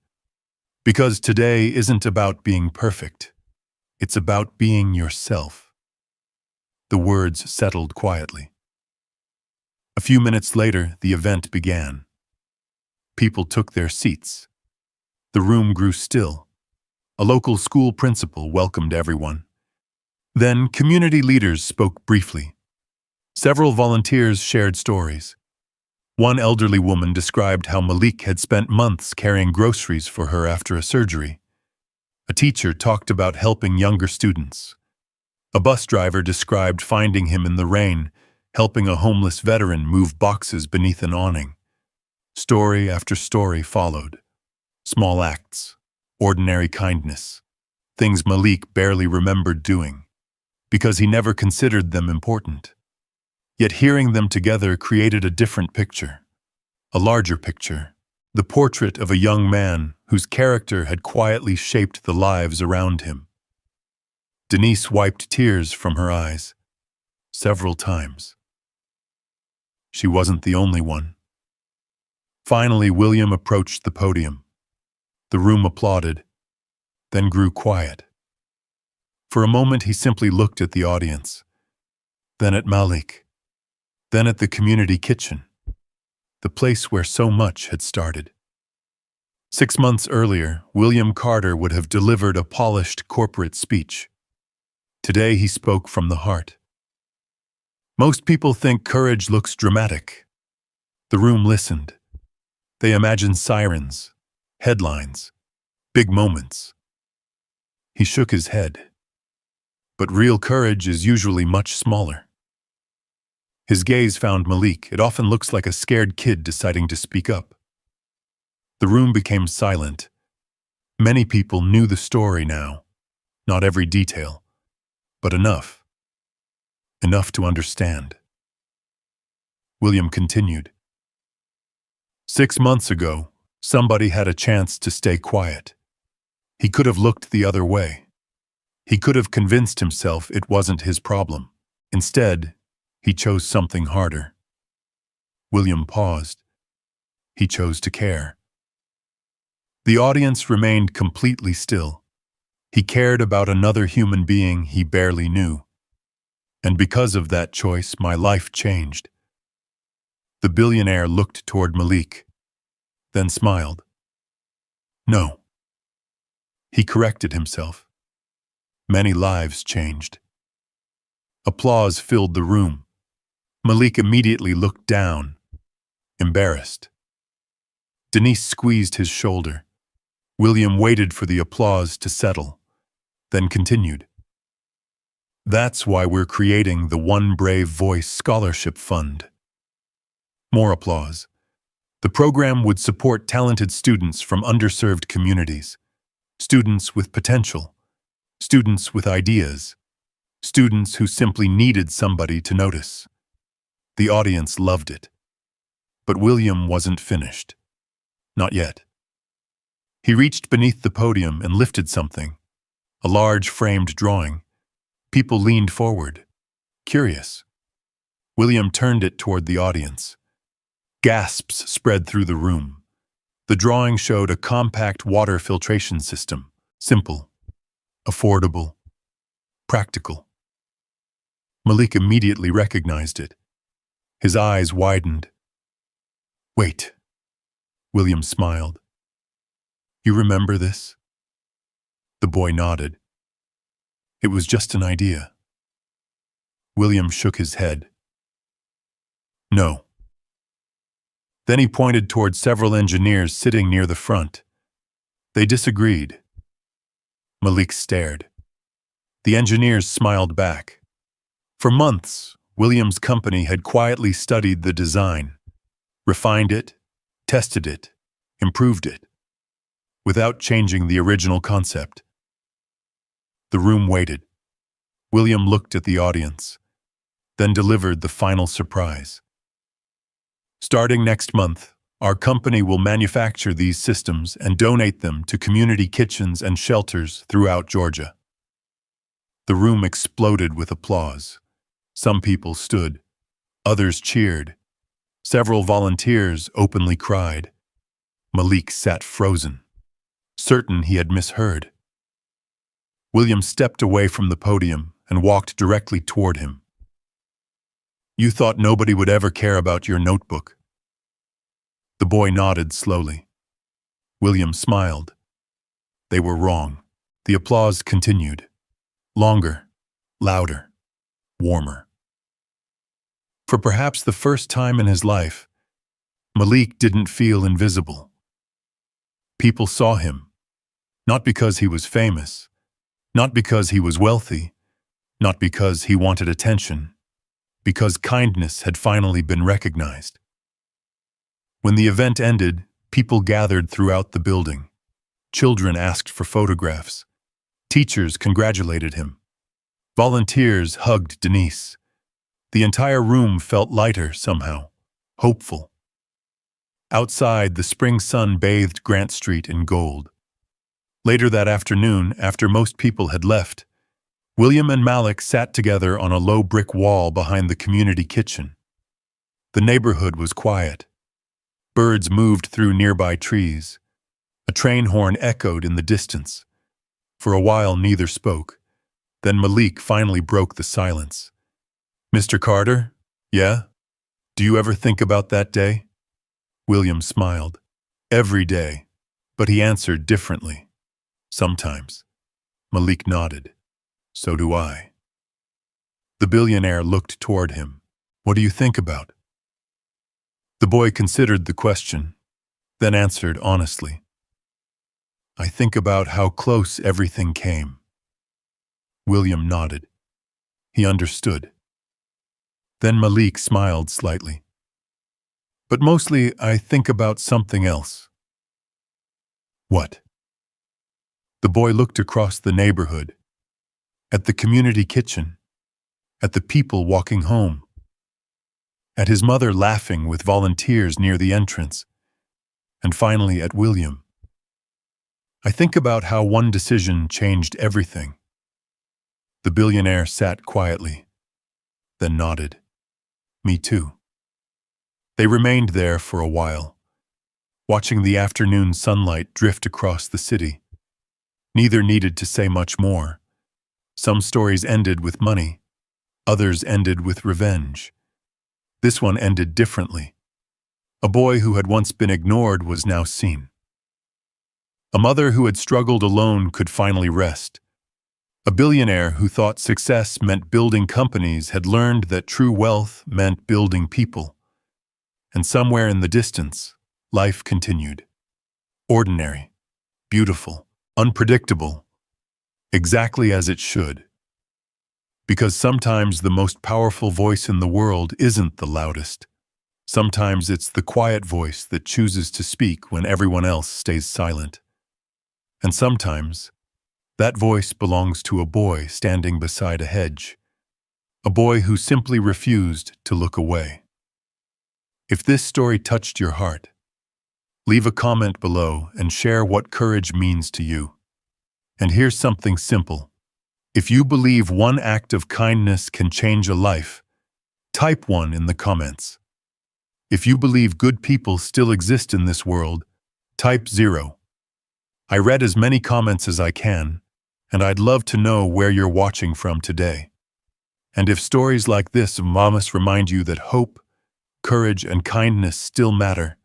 "Because today isn't about being perfect. It's about being yourself." The words settled quietly. A few minutes later, the event began. People took their seats. The room grew still. A local school principal welcomed everyone. Then community leaders spoke briefly. Several volunteers shared stories. One elderly woman described how Malik had spent months carrying groceries for her after a surgery. A teacher talked about helping younger students. A bus driver described finding him in the rain, helping a homeless veteran move boxes beneath an awning. Story after story followed. Small acts, ordinary kindness, things Malik barely remembered doing, because he never considered them important. Yet hearing them together created a different picture, a larger picture, the portrait of a young man whose character had quietly shaped the lives around him. Denise wiped tears from her eyes, several times. She wasn't the only one. Finally, William approached the podium. The room applauded, then grew quiet. For a moment, he simply looked at the audience, then at Malik, then at the community kitchen, the place where so much had started. 6 months earlier, William Carter would have delivered a polished corporate speech. Today, he spoke from the heart. Most people think courage looks dramatic. The room listened. They imagined sirens, headlines, big moments. He shook his head. But real courage is usually much smaller. His gaze found Malik. It often looks like a scared kid deciding to speak up. The room became silent. Many people knew the story now. Not every detail, but enough. Enough to understand. William continued. 6 months ago, somebody had a chance to stay quiet. He could have looked the other way. He could have convinced himself it wasn't his problem. Instead, he chose something harder. William paused. He chose to care. The audience remained completely still. He cared about another human being he barely knew. And because of that choice, my life changed. The billionaire looked toward Malik, then smiled. No. He corrected himself. Many lives changed. Applause filled the room. Malik immediately looked down, embarrassed. Denise squeezed his shoulder. William waited for the applause to settle, then continued. That's why we're creating the One Brave Voice Scholarship Fund. More applause. The program would support talented students from underserved communities, students with potential, students with ideas, students who simply needed somebody to notice. The audience loved it. But William wasn't finished. Not yet. He reached beneath the podium and lifted something, a large framed drawing. People leaned forward, curious. William turned it toward the audience. Gasps spread through the room. The drawing showed a compact water filtration system, simple, affordable, practical. Malik immediately recognized it. His eyes widened. Wait. William smiled. You remember this? The boy nodded. It was just an idea. William shook his head. No. Then he pointed toward several engineers sitting near the front. They disagreed. Malik stared. The engineers smiled back. For months, William's company had quietly studied the design, refined it, tested it, improved it, without changing the original concept. The room waited. William looked at the audience, then delivered the final surprise. Starting next month, our company will manufacture these systems and donate them to community kitchens and shelters throughout Georgia. The room exploded with applause. Some people stood. Others cheered. Several volunteers openly cried. Malik sat frozen, certain he had misheard. William stepped away from the podium and walked directly toward him. You thought nobody would ever care about your notebook. The boy nodded slowly. William smiled. They were wrong. The applause continued. Longer, louder, warmer. For perhaps the first time in his life, Malik didn't feel invisible. People saw him, not because he was famous, not because he was wealthy, not because he wanted attention, because kindness had finally been recognized. When the event ended, people gathered throughout the building. Children asked for photographs. Teachers congratulated him. Volunteers hugged Denise. The entire room felt lighter somehow, hopeful. Outside, the spring sun bathed Grant Street in gold. Later that afternoon, after most people had left, William and Malik sat together on a low brick wall behind the community kitchen. The neighborhood was quiet. Birds moved through nearby trees. A train horn echoed in the distance. For a while, neither spoke. Then Malik finally broke the silence. "Mr. Carter? Yeah? Do you ever think about that day?" William smiled. "Every day." But he answered differently. "Sometimes." Malik nodded. "So do I." The billionaire looked toward him. "What do you think about?" The boy considered the question, then answered honestly. "I think about how close everything came." William nodded. He understood. Then Malik smiled slightly. "But mostly I think about something else." "What?" The boy looked across the neighborhood, at the community kitchen, at the people walking home, at his mother laughing with volunteers near the entrance, and finally at William. "I think about how one decision changed everything." The billionaire sat quietly, then nodded. "Me too." They remained there for a while, watching the afternoon sunlight drift across the city. Neither needed to say much more. Some stories ended with money, others ended with revenge. This one ended differently. A boy who had once been ignored was now seen. A mother who had struggled alone could finally rest. A billionaire who thought success meant building companies had learned that true wealth meant building people. And somewhere in the distance, life continued. Ordinary, beautiful, unpredictable, exactly as it should. Because sometimes the most powerful voice in the world isn't the loudest. Sometimes it's the quiet voice that chooses to speak when everyone else stays silent. And sometimes, that voice belongs to a boy standing beside a hedge, a boy who simply refused to look away. If this story touched your heart, leave a comment below and share what courage means to you. And here's something simple. If you believe one act of kindness can change a life, type 1 in the comments. If you believe good people still exist in this world, type 0. I read as many comments as I can, and I'd love to know where you're watching from today. And if stories like this must remind you that hope, courage, and kindness still matter,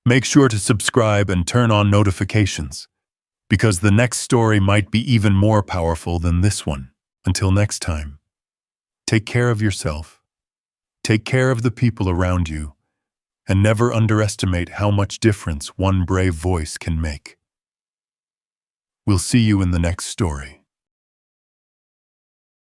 make sure to subscribe and turn on notifications, because the next story might be even more powerful than this one. Until next time, take care of yourself, take care of the people around you, and never underestimate how much difference one brave voice can make. We'll see you in the next story.